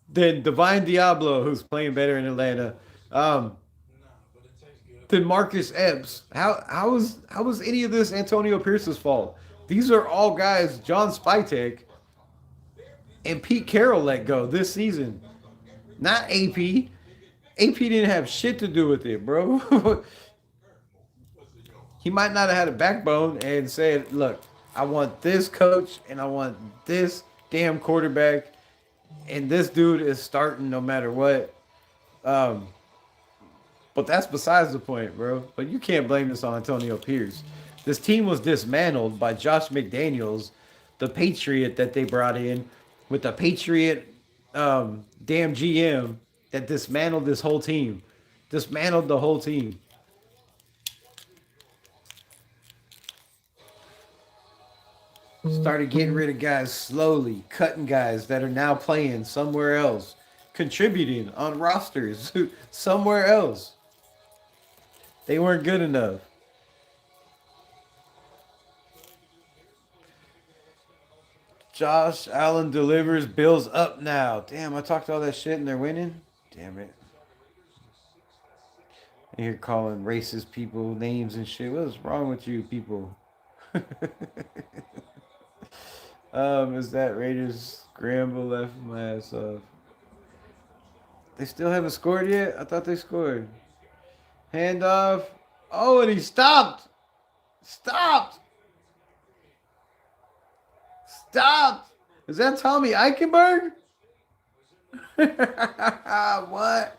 then Divine Diablo, who's playing better in Atlanta, then Marcus Epps. How was any of this Antonio Pierce's fault? These are all guys John Spytek and Pete Carroll let go this season, not AP. AP didn't have shit to do with it, bro. He might not have had a backbone and said, look, I want this coach and I want this damn quarterback, and this dude is starting no matter what. But that's besides the point, bro. But you can't blame this on Antonio Pierce. This team was dismantled by Josh McDaniels, the Patriot that they brought in, with the Patriot damn GM that dismantled this whole team. Dismantled the whole team. Started getting rid of guys slowly, cutting guys that are now playing somewhere else, contributing on rosters somewhere else. They weren't good enough. Josh Allen delivers. Bills up now. Damn, I talked all that shit and they're winning? Damn it. And you're calling racist people names and shit. What's wrong with you people? Is that Raiders scramble left my ass off? They still haven't scored yet? I thought they scored. Handoff. Oh, and he stopped. Stopped. Stopped. Is that Tommy Eichenberg? What?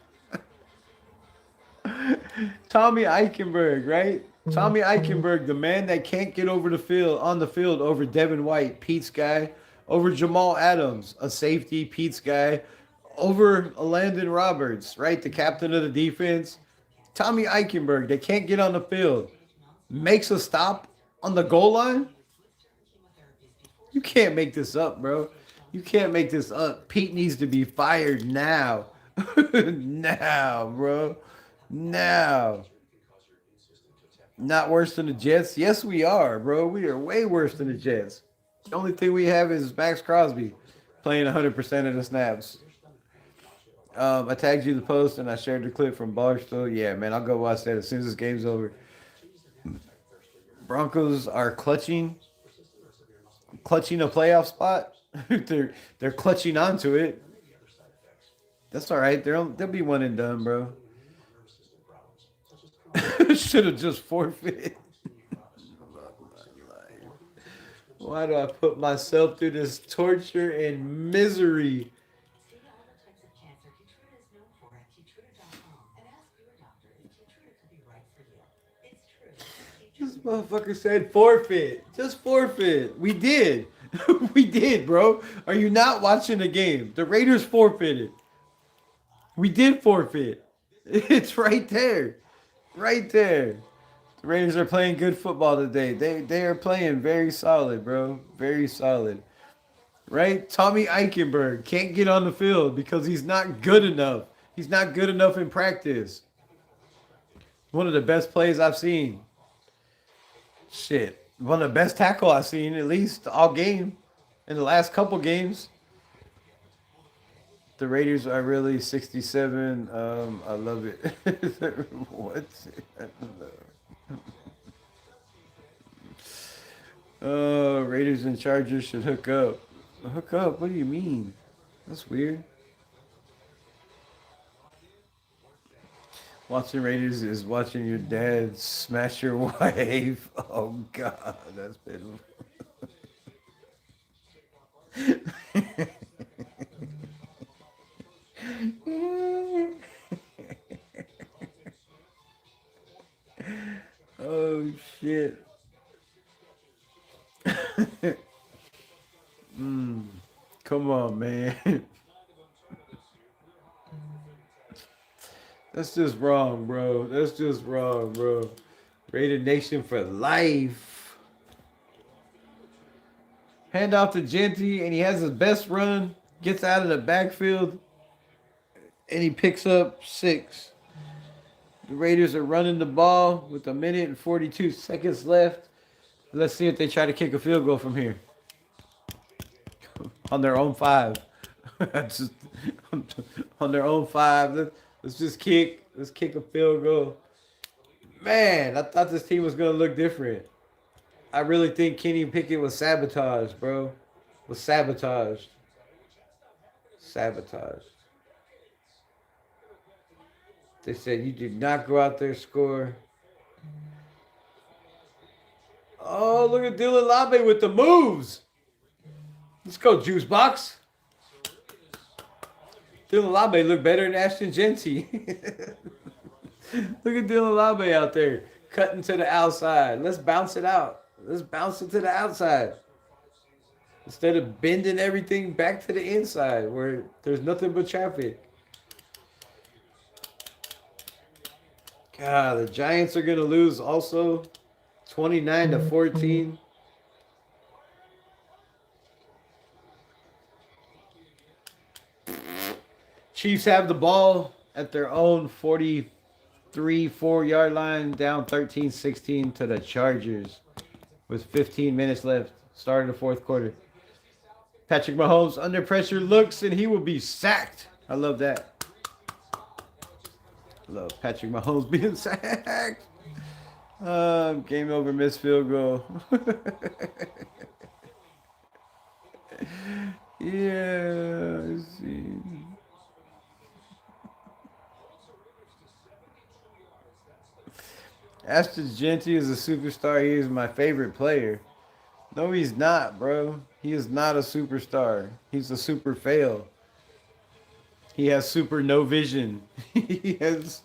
Tommy Eichenberg, right? Tommy Eichenberg, the man that can't get over the field on the field over Devin White, Pete's guy, over Jamal Adams, a safety, Pete's guy, over Landon Roberts, right? The captain of the defense. Tommy Eichenberg, they can't get on the field, makes a stop on the goal line. You can't make this up, bro. You can't make this up. Pete needs to be fired now. Now, bro. Now. Not worse than the Jets? Yes, we are, bro. We are way worse than the Jets. The only thing we have is Maxx Crosby playing 100% of the snaps. I tagged you the post and I shared the clip from Barstool. Yeah, man, I'll go watch that as soon as this game's over. Broncos are clutching a playoff spot. they're clutching onto it. That's all right. They'll be one and done, bro. Should have just forfeited. Why do I put myself through this torture and misery? This motherfucker said forfeit. Just forfeit. We did. We did, bro. Are you not watching the game? The Raiders forfeited. We did forfeit. It's right there. Right there. The Raiders are playing good football today. They are playing very solid, bro. Very solid. Right? Tommy Eichenberg can't get on the field because he's not good enough. He's not good enough in practice. One of the best plays I've seen. Shit. One of the best tackle I've seen, at least all game. In the last couple games. The Raiders are really 67. I love it. What? Raiders and Chargers should hook up. Hook up? What do you mean? That's weird. Watching Raiders is watching your dad smash your wife. Oh God, that's pitiful. Oh shit. Come on, man. That's just wrong, bro. That's just wrong, bro. Raider Nation for life. Hand off to Genty, and he has his best run. Gets out of the backfield, and he picks up 6. The Raiders are running the ball with 1 minute and 42 seconds left. Let's see if they try to kick a field goal from here. On their own 5. Just, on their own 5. Let's just kick. Let's kick a field goal. Man, I thought this team was going to look different. I really think Kenny Pickett was sabotaged, bro. Was sabotaged. Sabotaged. They said you did not go out there score. Oh, look at Dylan Labe with the moves. Let's go, Juice Box. Dylan Labe looked better than Ashton Genty. Look at Dylan Labe out there cutting to the outside. Let's bounce it out. Let's bounce it to the outside. Instead of bending everything back to the inside where there's nothing but traffic. God, the Giants are going to lose also 29-14. Chiefs have the ball at their own 43-4 yard line, down 13-16 to the Chargers with 15 minutes left, starting the fourth quarter. Patrick Mahomes under pressure looks, and he will be sacked. I love that. Love Patrick Mahomes being sacked. Game over, missed field goal. Yeah, I see. Ashton Genty is a superstar. He is my favorite player. No, he's not, bro. He is not a superstar. He's a super fail. He has super no vision. He has...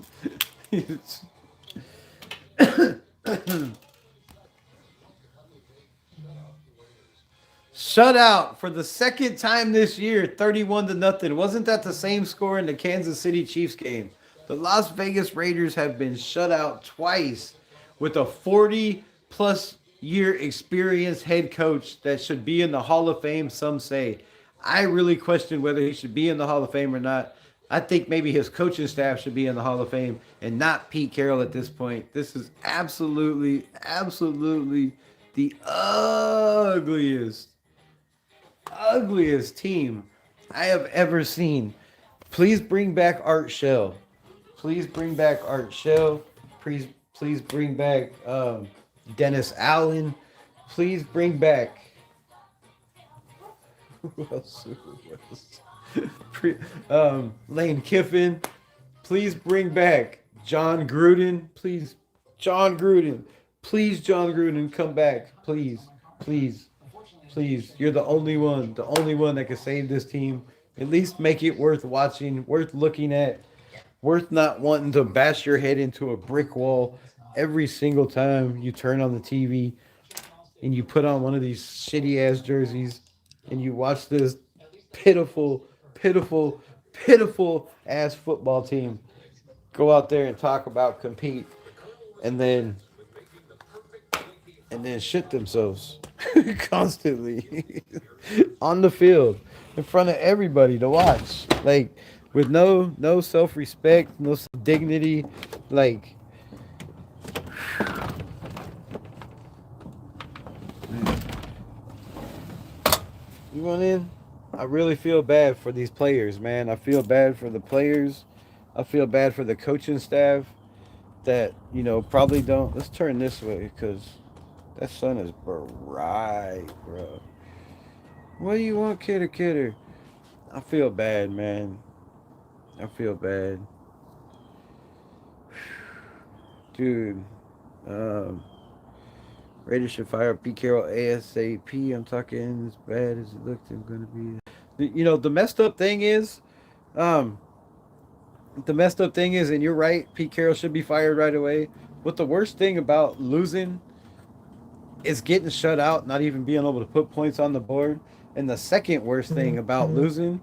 Shutout for the second time this year, 31-0. Wasn't that the same score in the Kansas City Chiefs game? The Las Vegas Raiders have been shut out twice with a 40-plus year experienced head coach that should be in the Hall of Fame, some say. I really question whether he should be in the Hall of Fame or not. I think maybe his coaching staff should be in the Hall of Fame and not Pete Carroll at this point. This is absolutely the ugliest team I have ever seen. Please bring back Art Shell. Please bring back Art Shell. Please bring back Dennis Allen. Please bring back... Who else? Lane Kiffin. Please bring back John Gruden. Please, John Gruden. Please, John Gruden, come back. Please. You're the only one that can save this team. At least make it worth watching, worth looking at, worth not wanting to bash your head into a brick wall every single time you turn on the TV and you put on one of these shitty ass jerseys and you watch this pitiful ass football team go out there and talk about compete and then shit themselves constantly on the field in front of everybody to watch, like with no self-respect, no dignity. Like, you want in? I really feel bad for these players, man. I feel bad for the players. I feel bad for the coaching staff that, probably don't. Let's turn this way because That sun is bright, bro. What do you want, kidder? I feel bad, man. I feel bad. Dude, um, Raiders should fire Pete Carroll ASAP. I'm talking as bad as it looked. I'm gonna be. You know, the messed up thing is, um, and you're right. Pete Carroll should be fired right away. But the worst thing about losing is getting shut out, not even being able to put points on the board. And the second worst thing about losing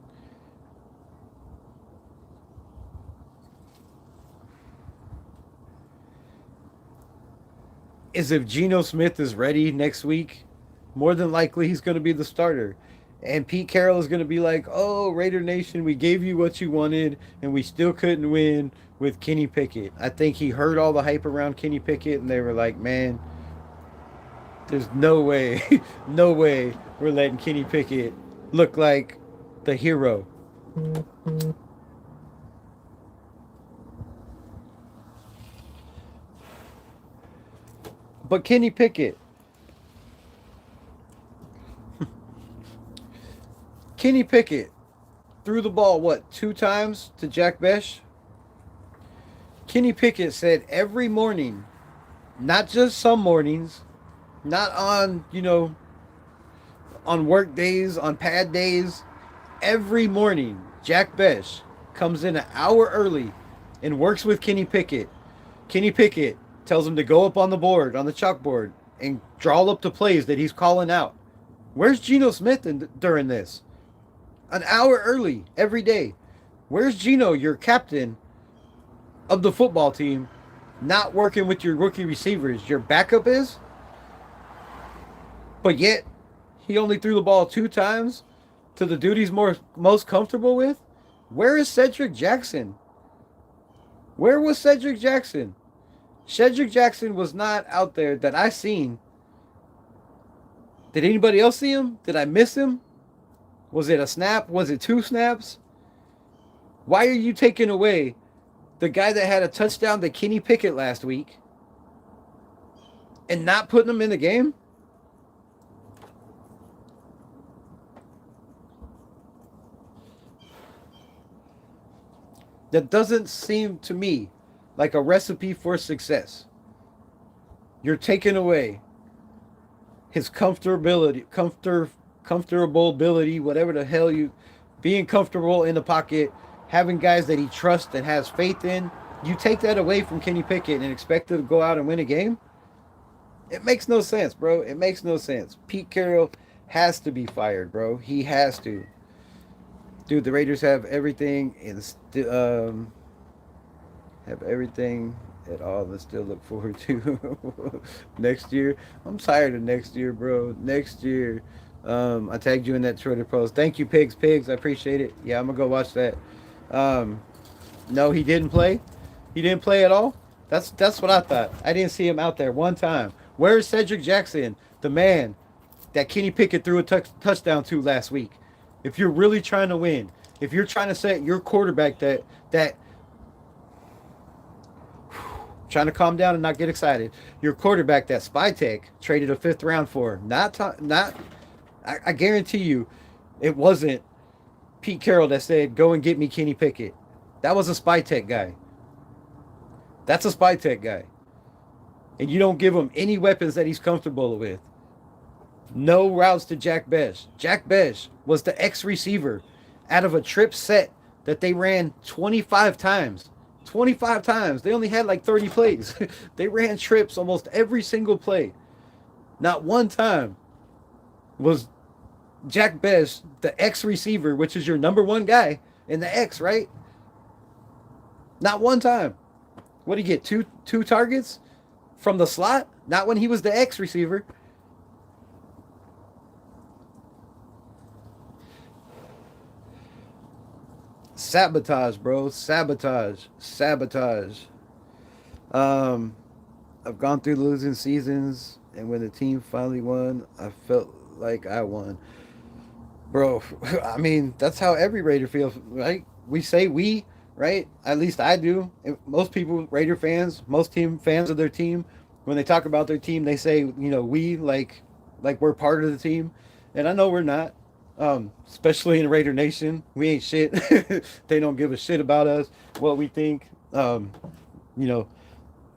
is if Geno Smith is ready next week, more than likely he's going to be the starter. And Pete Carroll is going to be like, oh, Raider Nation, we gave you what you wanted, and we still couldn't win with Kenny Pickett. I think he heard all the hype around Kenny Pickett, and they were like, man, there's no way, no way we're letting Kenny Pickett look like the hero. But Kenny Pickett, Kenny Pickett threw the ball, what, 2 times to Jack Besh? Kenny Pickett said every morning, not just some mornings, not on, on work days, on pad days, every morning, Jack Besh comes in an hour early and works with Kenny Pickett. Kenny Pickett tells him to go up on the board, on the chalkboard, and draw up the plays that he's calling out. Where's Geno Smith during this? An hour early every day. Where's Geno, your captain of the football team, not working with your rookie receivers? Your backup is? But yet, he only threw the ball 2 times to the dude he's most comfortable with? Where is Cedric Jackson? Where was Cedric Jackson? Cedric Jackson was not out there that I seen. Did anybody else see him? Did I miss him? Was it a snap? Was it 2 snaps? Why are you taking away the guy that had a touchdown to Kenny Pickett last week and not putting him in the game? That doesn't seem to me like a recipe for success. You're taking away his comfortability, whatever the hell being comfortable in the pocket, having guys that he trusts and has faith in. You take that away from Kenny Pickett and expect him to go out and win a game? It makes no sense, bro. It makes no sense. Pete Carroll has to be fired, bro. He has to. Dude, the Raiders have everything at all and still look forward to next year. I'm tired of next year, bro. Next year. I tagged you in that Twitter post. Thank you, Pigs. I appreciate it. Yeah, I'm gonna go watch that. No, he didn't play. He didn't play at all. That's what I thought. I didn't see him out there one time. Where's Cedric Jackson, the man that Kenny Pickett threw a touchdown to last week? If you're really trying to win, if you're trying to set your quarterback that trying to calm down and not get excited, your quarterback that Spytek traded a 5th round for, I guarantee you, it wasn't Pete Carroll that said, go and get me Kenny Pickett. That was a Spytek guy. That's a Spytek guy. And you don't give him any weapons that he's comfortable with. No routes to Jack Besh. Jack Besh was the X receiver out of a trip set that they ran 25 times. 25 times. They only had like 30 plays. They ran trips almost every single play. Not one time was Jack Besh the X receiver, which is your number 1 guy in the X, right? Not one time. What did he get? Two targets from the slot? Not when he was the X receiver. Sabotage, bro. Sabotage. I've gone through losing seasons, and when the team finally won, I felt like I won. Bro, I mean, that's how every Raider feels, right? We say we, right? At least I do. And most people, Raider fans, most team fans of their team, When they talk about their team, they say, we like we're part of the team, and I know we're not. Especially in Raider Nation, we ain't shit. They don't give a shit about us, what we think. You know,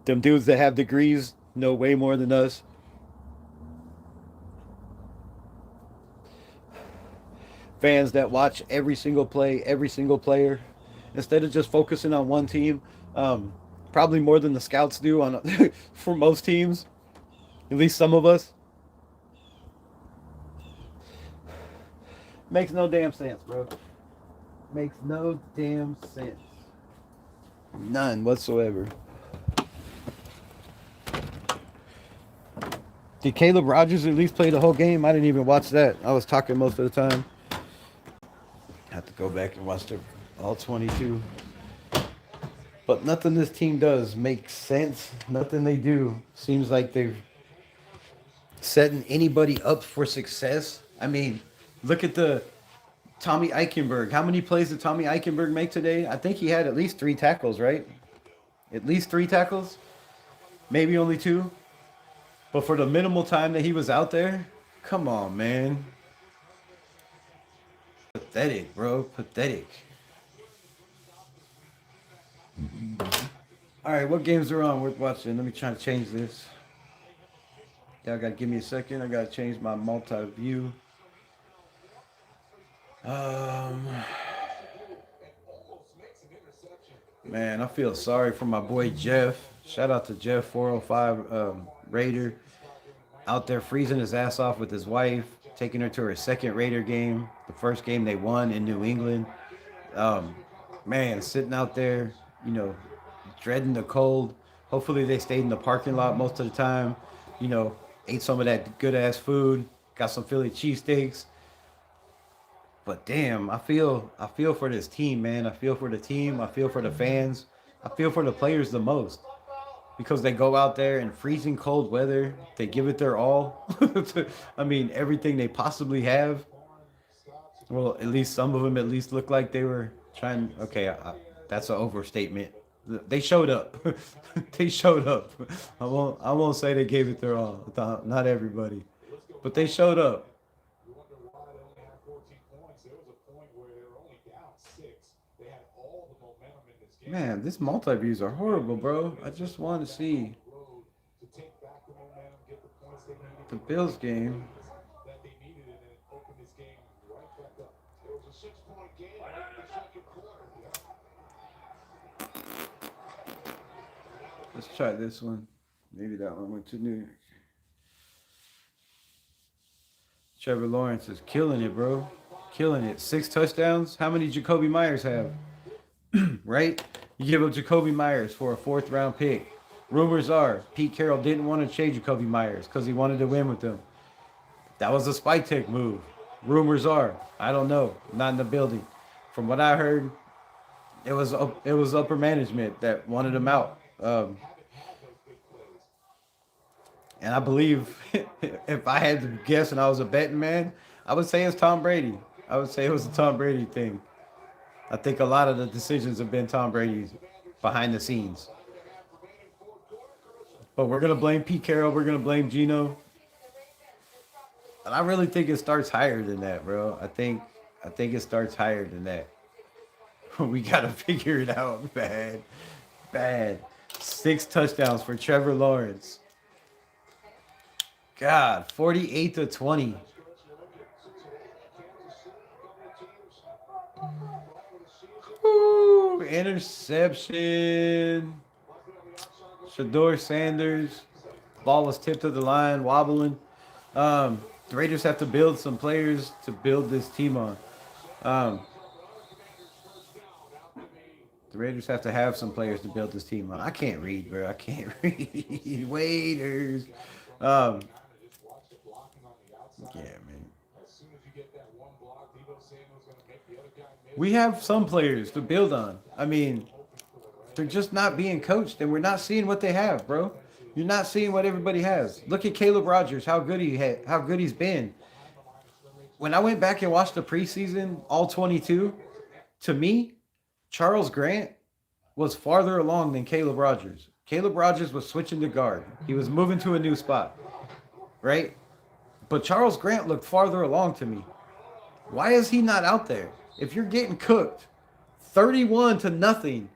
them dudes that have degrees know way more than us. Fans that watch every single play, every single player, instead of just focusing on one team. Probably more than the scouts do on for most teams, at least some of us. Makes no damn sense, bro. Makes no damn sense. None whatsoever. Did Caleb Rogers at least play the whole game? I didn't even watch that. I was talking most of the time. Have to go back and watch all 22. But nothing this team does makes sense. Nothing they do seems like they're setting anybody up for success. I mean, look at the Tommy Eichenberg. How many plays did Tommy Eichenberg make today? I think he had at least 3 tackles, right? At least 3 tackles? Maybe only 2? But for the minimal time that he was out there, come on, man. Pathetic, bro. Pathetic. All right, what games are on worth watching? Let me try to change this. Y'all got to give me a second. I got to change my multi-view. Man, I feel sorry for my boy Jeff. Shout out to Jeff 405 Raider. Out there freezing his ass off with his wife, taking her to her second Raider game. The first game they won in New England. Man, sitting out there, dreading the cold. Hopefully they stayed in the parking lot most of the time. Ate some of that good ass food. Got some Philly cheesesteaks. But damn, I feel for this team, man. I feel for the team. I feel for the fans. I feel for the players the most. Because they go out there in freezing cold weather. They give it their all. I mean, everything they possibly have. Well, at least some of them at least look like they were trying. Okay, that's an overstatement. They showed up. They showed up. I won't say they gave it their all. Not everybody, but they showed up. Man, this multi-views are horrible, bro. I just want to see the Bills game. Let's try this one. Maybe that one went to New York. Trevor Lawrence is killing it, bro. Killing it. 6 touchdowns. How many Jacoby Myers have? Right? You give up Jacoby Myers for a 4th round pick. Rumors are Pete Carroll didn't want to trade Jacoby Myers because he wanted to win with them. That was a spike tech move. Rumors are. I don't know. Not in the building. From what I heard, it was upper management that wanted him out. And I believe if I had to guess and I was a betting man, I would say it's Tom Brady. I would say it was a Tom Brady thing. I think a lot of the decisions have been Tom Brady's behind the scenes. But we're going to blame Pete Carroll. We're going to blame Geno. And I really think it starts higher than that, bro. I think it starts higher than that. We got to figure it out. Bad. 6 touchdowns for Trevor Lawrence. God, 48-20. Ooh, interception. Shador Sanders. Ball was tipped to the line, wobbling. The Raiders have to build some players to build this team on. The Raiders have to have some players to build this team on. I can't read, bro. I can't read. Waiters. Yeah, man. We have some players to build on. I mean, they're just not being coached, and we're not seeing what they have, bro. You're not seeing what everybody has. Look at Caleb Rogers, how good he's been. When I went back and watched the preseason, all 22, to me, Charles Grant was farther along than Caleb Rogers. Caleb Rogers was switching to guard. He was moving to a new spot, right? But Charles Grant looked farther along to me. Why is he not out there? If you're getting cooked 31-0,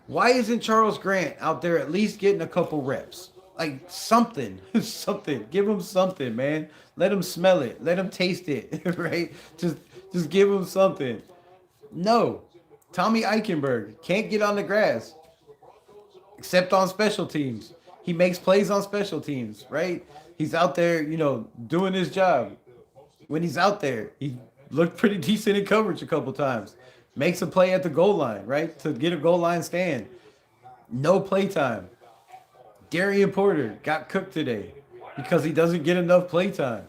why isn't Charles Grant out there at least getting a couple reps? Like something, something. Give him something, man. Let him smell it. Let him taste it, right? Just give him something. No. Tommy Eichenberg can't get on the grass except on special teams. He makes plays on special teams, right? He's out there, doing his job. When he's out there, he looked pretty decent in coverage a couple times. Makes a play at the goal line, right? To get a goal line stand. No play time. Darian Porter got cooked today because he doesn't get enough play time.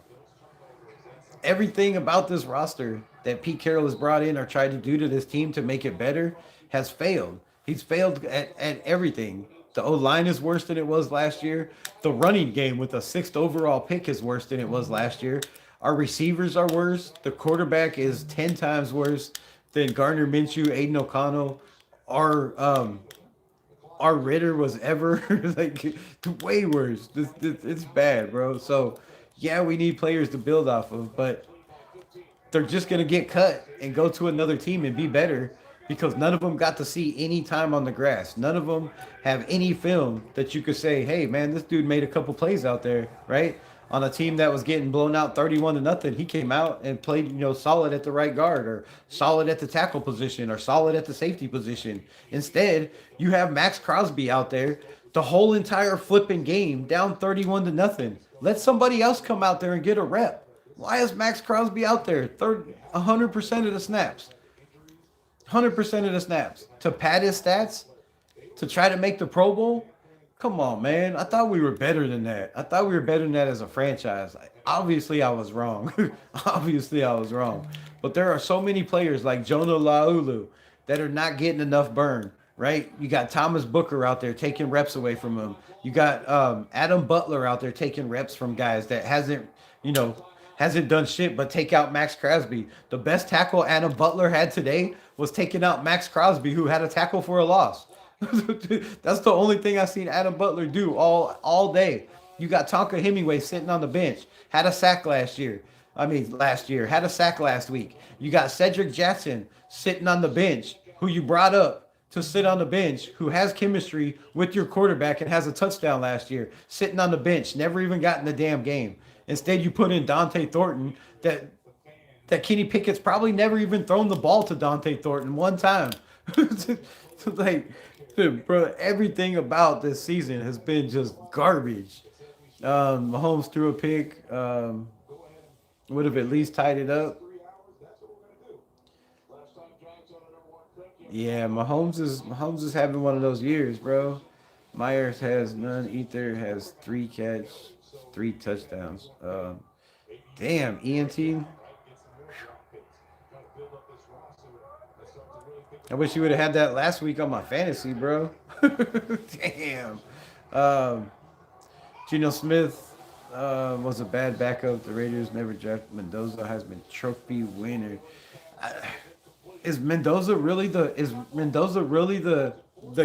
Everything about this roster that Pete Carroll has brought in or tried to do to this team to make it better has failed. He's failed at everything. The O-line is worse than it was last year. The running game with a 6th overall pick is worse than it was last year. Our receivers are worse. The quarterback is 10 times worse than Gardner Minshew, Aidan O'Connell, our Ritter was ever. Like, way worse. It's bad, bro. So, yeah, we need players to build off of, but they're just going to get cut and go to another team and be better because none of them got to see any time on the grass. None of them have any film that you could say, hey, man, this dude made a couple plays out there, right? On a team that was getting blown out 31-0, he came out and played, solid at the right guard or solid at the tackle position or solid at the safety position. Instead, you have Maxx Crosby out there the whole entire flipping game down 31-0. Let somebody else come out there and get a rep. Why is Maxx Crosby out there 100% of the snaps? 100% of the snaps. To pad his stats? To try to make the Pro Bowl? Come on, man. I thought we were better than that. I thought we were better than that as a franchise. Obviously, I was wrong. Obviously, I was wrong. But there are so many players like Jonah Laulu that are not getting enough burn, right? You got Thomas Booker out there taking reps away from him. You got Adam Butler out there taking reps from guys that hasn't done shit but take out Maxx Crosby. The best tackle Adam Butler had today was taking out Maxx Crosby, who had a tackle for a loss. That's the only thing I've seen Adam Butler do all day. You got Tonka Hemingway sitting on the bench. Had a sack last year. Had a sack last week. You got Cedric Jackson sitting on the bench, who you brought up to sit on the bench, who has chemistry with your quarterback and has a touchdown last year, sitting on the bench, never even got in the damn game. Instead, you put in Dante Thornton that Kenny Pickett's probably never even thrown the ball to Dante Thornton one time. Like, bro, everything about this season has been just garbage. Mahomes threw a pick. Would have at least tied it up. Yeah, Mahomes is having one of those years, bro. Myers has none. Ether has 3 catches, 3 touchdowns. Damn, ENT. I wish you would have had that last week on my fantasy, bro. Damn. Geno Smith was a bad backup. The Raiders never drafted Mendoza. Heisman Trophy winner. Is Mendoza really the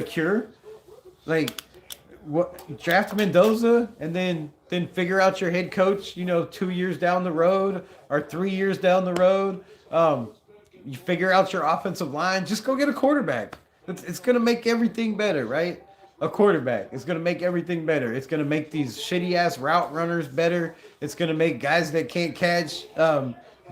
cure? Like, what? Draft Mendoza and then figure out your head coach. 2 years down the road or 3 years down the road. You figure out your offensive line. Just go get a quarterback. It's going to make everything better, right? A quarterback. It's going to make everything better. It's going to make these shitty-ass route runners better. It's going to make guys that can't catch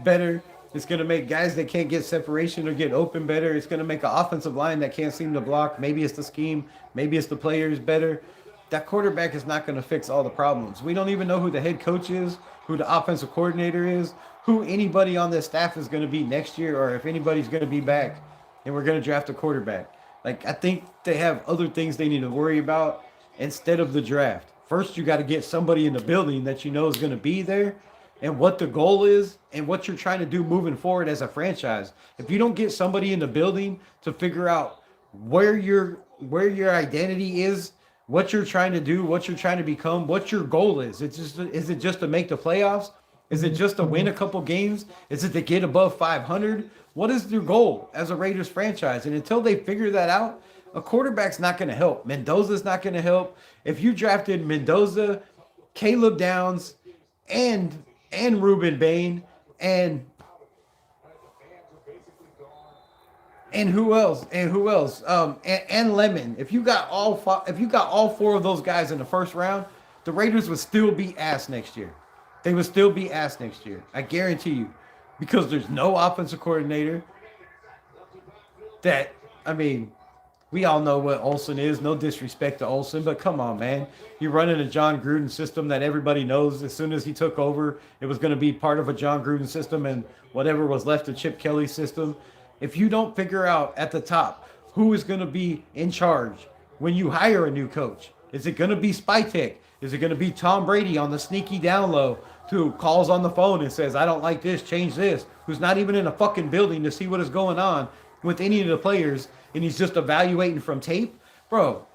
better. It's going to make guys that can't get separation or get open better. It's going to make an offensive line that can't seem to block. Maybe it's the scheme. Maybe it's the players better. That quarterback is not going to fix all the problems. We don't even know who the head coach is, who the offensive coordinator is, who anybody on this staff is going to be next year, or if anybody's going to be back, and we're going to draft a quarterback. Like, I think they have other things they need to worry about instead of the draft. First, you got to get somebody in the building that you know is going to be there and what the goal is and what you're trying to do moving forward as a franchise. If you don't get somebody in the building to figure out where your identity is, what you're trying to do, what you're trying to become, what your goal is. Is it just to make the playoffs? Is it just to win a couple games? Is it to get above 500? What is your goal as a Raiders franchise? And until they figure that out, A quarterback's not going to help. Mendoza's not going to help. If you drafted Mendoza, Caleb Downs, and Ruben Bain, and who else? And Lemon. If you got all four of those guys in the first round, the Raiders would still be ass next year. They would still be ass next year. I guarantee you, because there's no offensive coordinator. We all know what Olsen is. No disrespect to Olsen, but come on, man. You're running a John Gruden system that everybody knows. As soon as he took over, it was going to be part of a John Gruden system, and whatever was left of Chip Kelly's system. If you don't figure out at the top who is going to be in charge when you hire a new coach, is it going to be Spytek? Is it going to be Tom Brady on the sneaky down low who calls on the phone and says, I don't like this, change this, who's not even in a fucking building to see what is going on with any of the players, and he's just evaluating from tape? Bro,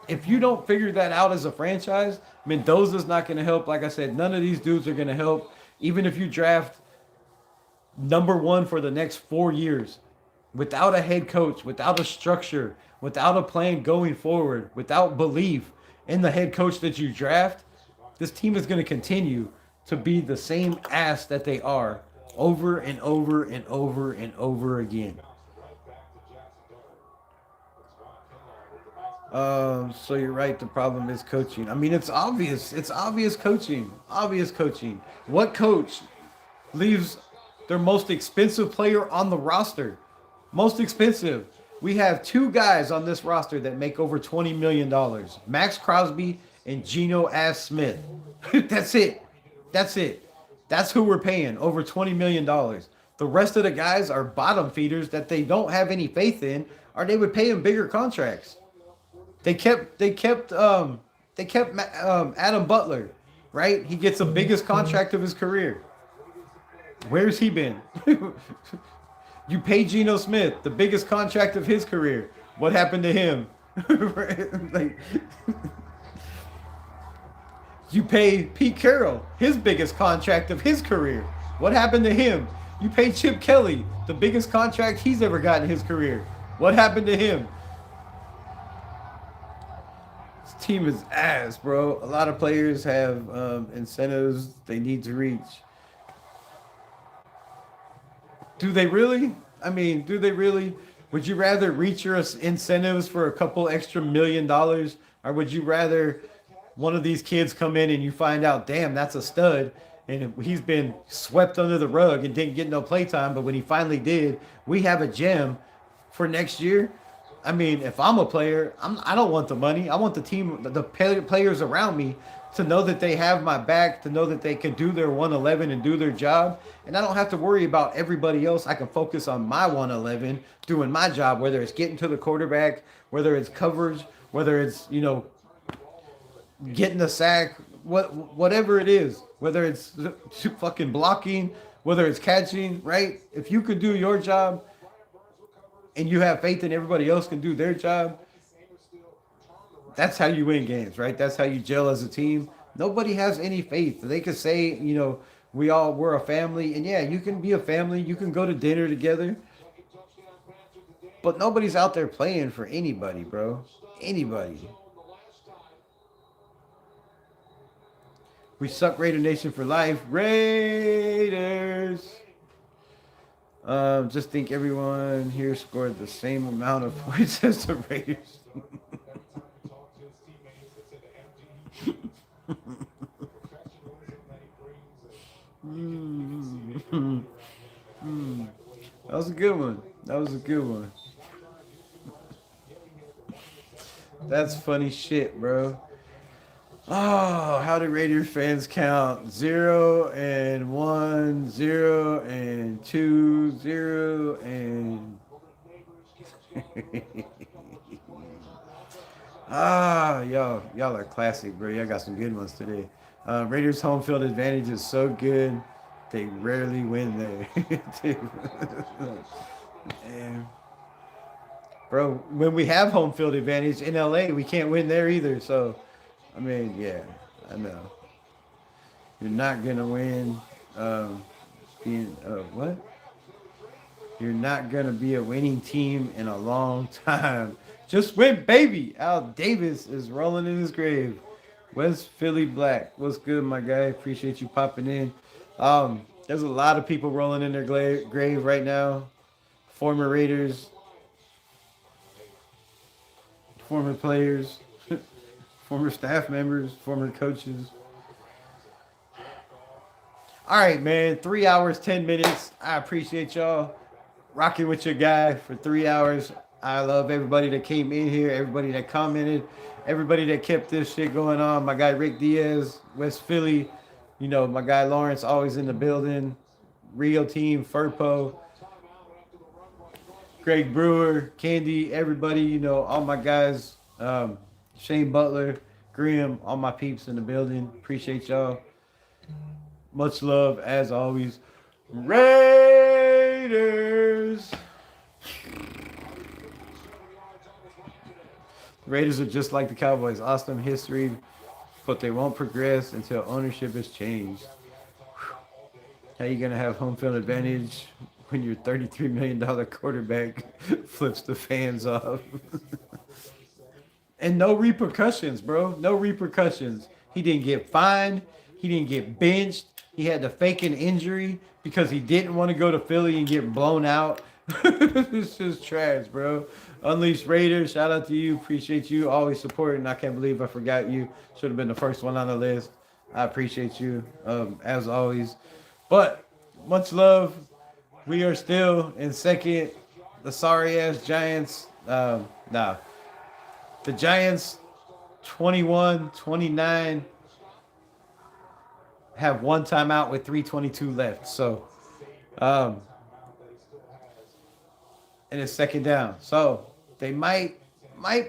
if you don't figure that out as a franchise, Mendoza's not going to help. Like I said, none of these dudes are going to help. Even if you draft number one for the next 4 years, without a head coach, without a structure, without a plan going forward, without belief in the head coach that you draft, this team is going to continue to be the same ass that they are over and over and over and over again. So you're right. The problem is coaching. I mean, it's obvious. It's obvious coaching. Obvious coaching. What coach leaves their most expensive player on the roster? Most expensive. We have two guys on this roster that make over $20 million. Maxx Crosby and Geno Smith. That's it. That's it. That's who we're paying, over $20 million. The rest of the guys are bottom feeders that they don't have any faith in, or they would pay them bigger contracts. They kept Adam Butler, right? He gets the biggest contract of his career. Where's he been? You pay Geno Smith the biggest contract of his career. What happened to him? You pay Pete Carroll his biggest contract of his career. What happened to him? You pay Chip Kelly the biggest contract he's ever got in his career. What happened to him? This team is ass, bro. A lot of players have incentives they need to reach. Do they really? I mean, do they really? Would you rather reach your incentives for a couple extra $1 million? Or would you rather one of these kids come in and you find out, damn, that's a stud, and he's been swept under the rug and didn't get no playtime, but when he finally did, we have a gem for next year? I mean, if I'm a player, I don't want the money. I want the team, the players around me to know that they have my back, to know that they can do their 111 and do their job. And I don't have to worry about everybody else. I can focus on my 111, doing my job, whether it's getting to the quarterback, whether it's coverage, whether it's, getting a sack, whatever it is, whether it's fucking blocking, whether it's catching, right? If you could do your job and you have faith in everybody else can do their job, that's how you win games, right? That's how you gel as a team. Nobody has any faith. They could say, we're a family, and yeah, you can be a family. You can go to dinner together, but nobody's out there playing for anybody, bro. Anybody. We suck, Raider Nation for life. Raiders. Just think everyone here scored the same amount of points as the Raiders. That was a good one. That's funny shit, bro. Oh, how do Raiders fans count? 0 and 1, 0 and 2, 0 and y'all are classic, bro. Y'all got some good ones today. Raiders home field advantage is so good, they rarely win there. And, bro, when we have home field advantage in LA, we can't win there either. So, I mean, yeah, I know. You're not gonna win. You're You're not going to be a winning team in a long time. Just win, baby. Al Davis is rolling in his grave. West Philly Black. What's good, my guy? Appreciate you popping in. There's a lot of people rolling in their grave right now. Former Raiders, former players, former staff members, former coaches. All right, man. 3 hours, 10 minutes. I appreciate y'all rocking with your guy for 3 hours. I love everybody that came in here, everybody that commented, everybody that kept this shit going on. My guy Rick Diaz, West Philly. You know, my guy Lawrence always in the building. Real Team, Furpo. Greg Brewer, Candy, everybody, you know, all my guys, Shane Butler, Graham, all my peeps in the building. Appreciate y'all. Much love, as always. Raiders! Raiders are just like the Cowboys. Awesome history, but they won't progress until ownership is changed. How you going to have home field advantage when your $33 million quarterback flips the fans off? And no repercussions, bro. No repercussions. He didn't get fined. He didn't get benched. He had to fake an injury because he didn't want to go to Philly and get blown out. This is trash, bro. Unleashed Raiders, shout out to you. Appreciate you. Always supporting. I can't believe I forgot you. Should have been the first one on the list. I appreciate you, as always. But much love. We are still in second. The sorry-ass Giants. The Giants, 21-29, have one timeout with 3:22 left. So, and it's second down. So they might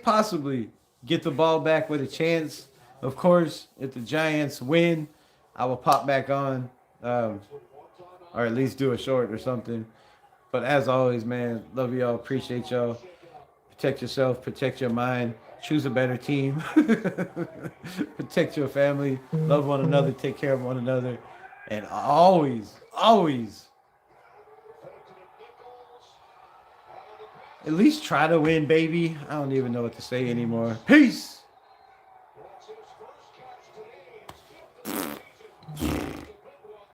possibly get the ball back with a chance. Of course, if the Giants win, I will pop back on, or at least do a short or something. But as always, man, love y'all. Appreciate y'all. Protect yourself. Protect your mind. Choose a better team. Protect your family. Love one another. Take care of one another. And always, always, at least try to win, baby. I don't even know what to say anymore. Peace.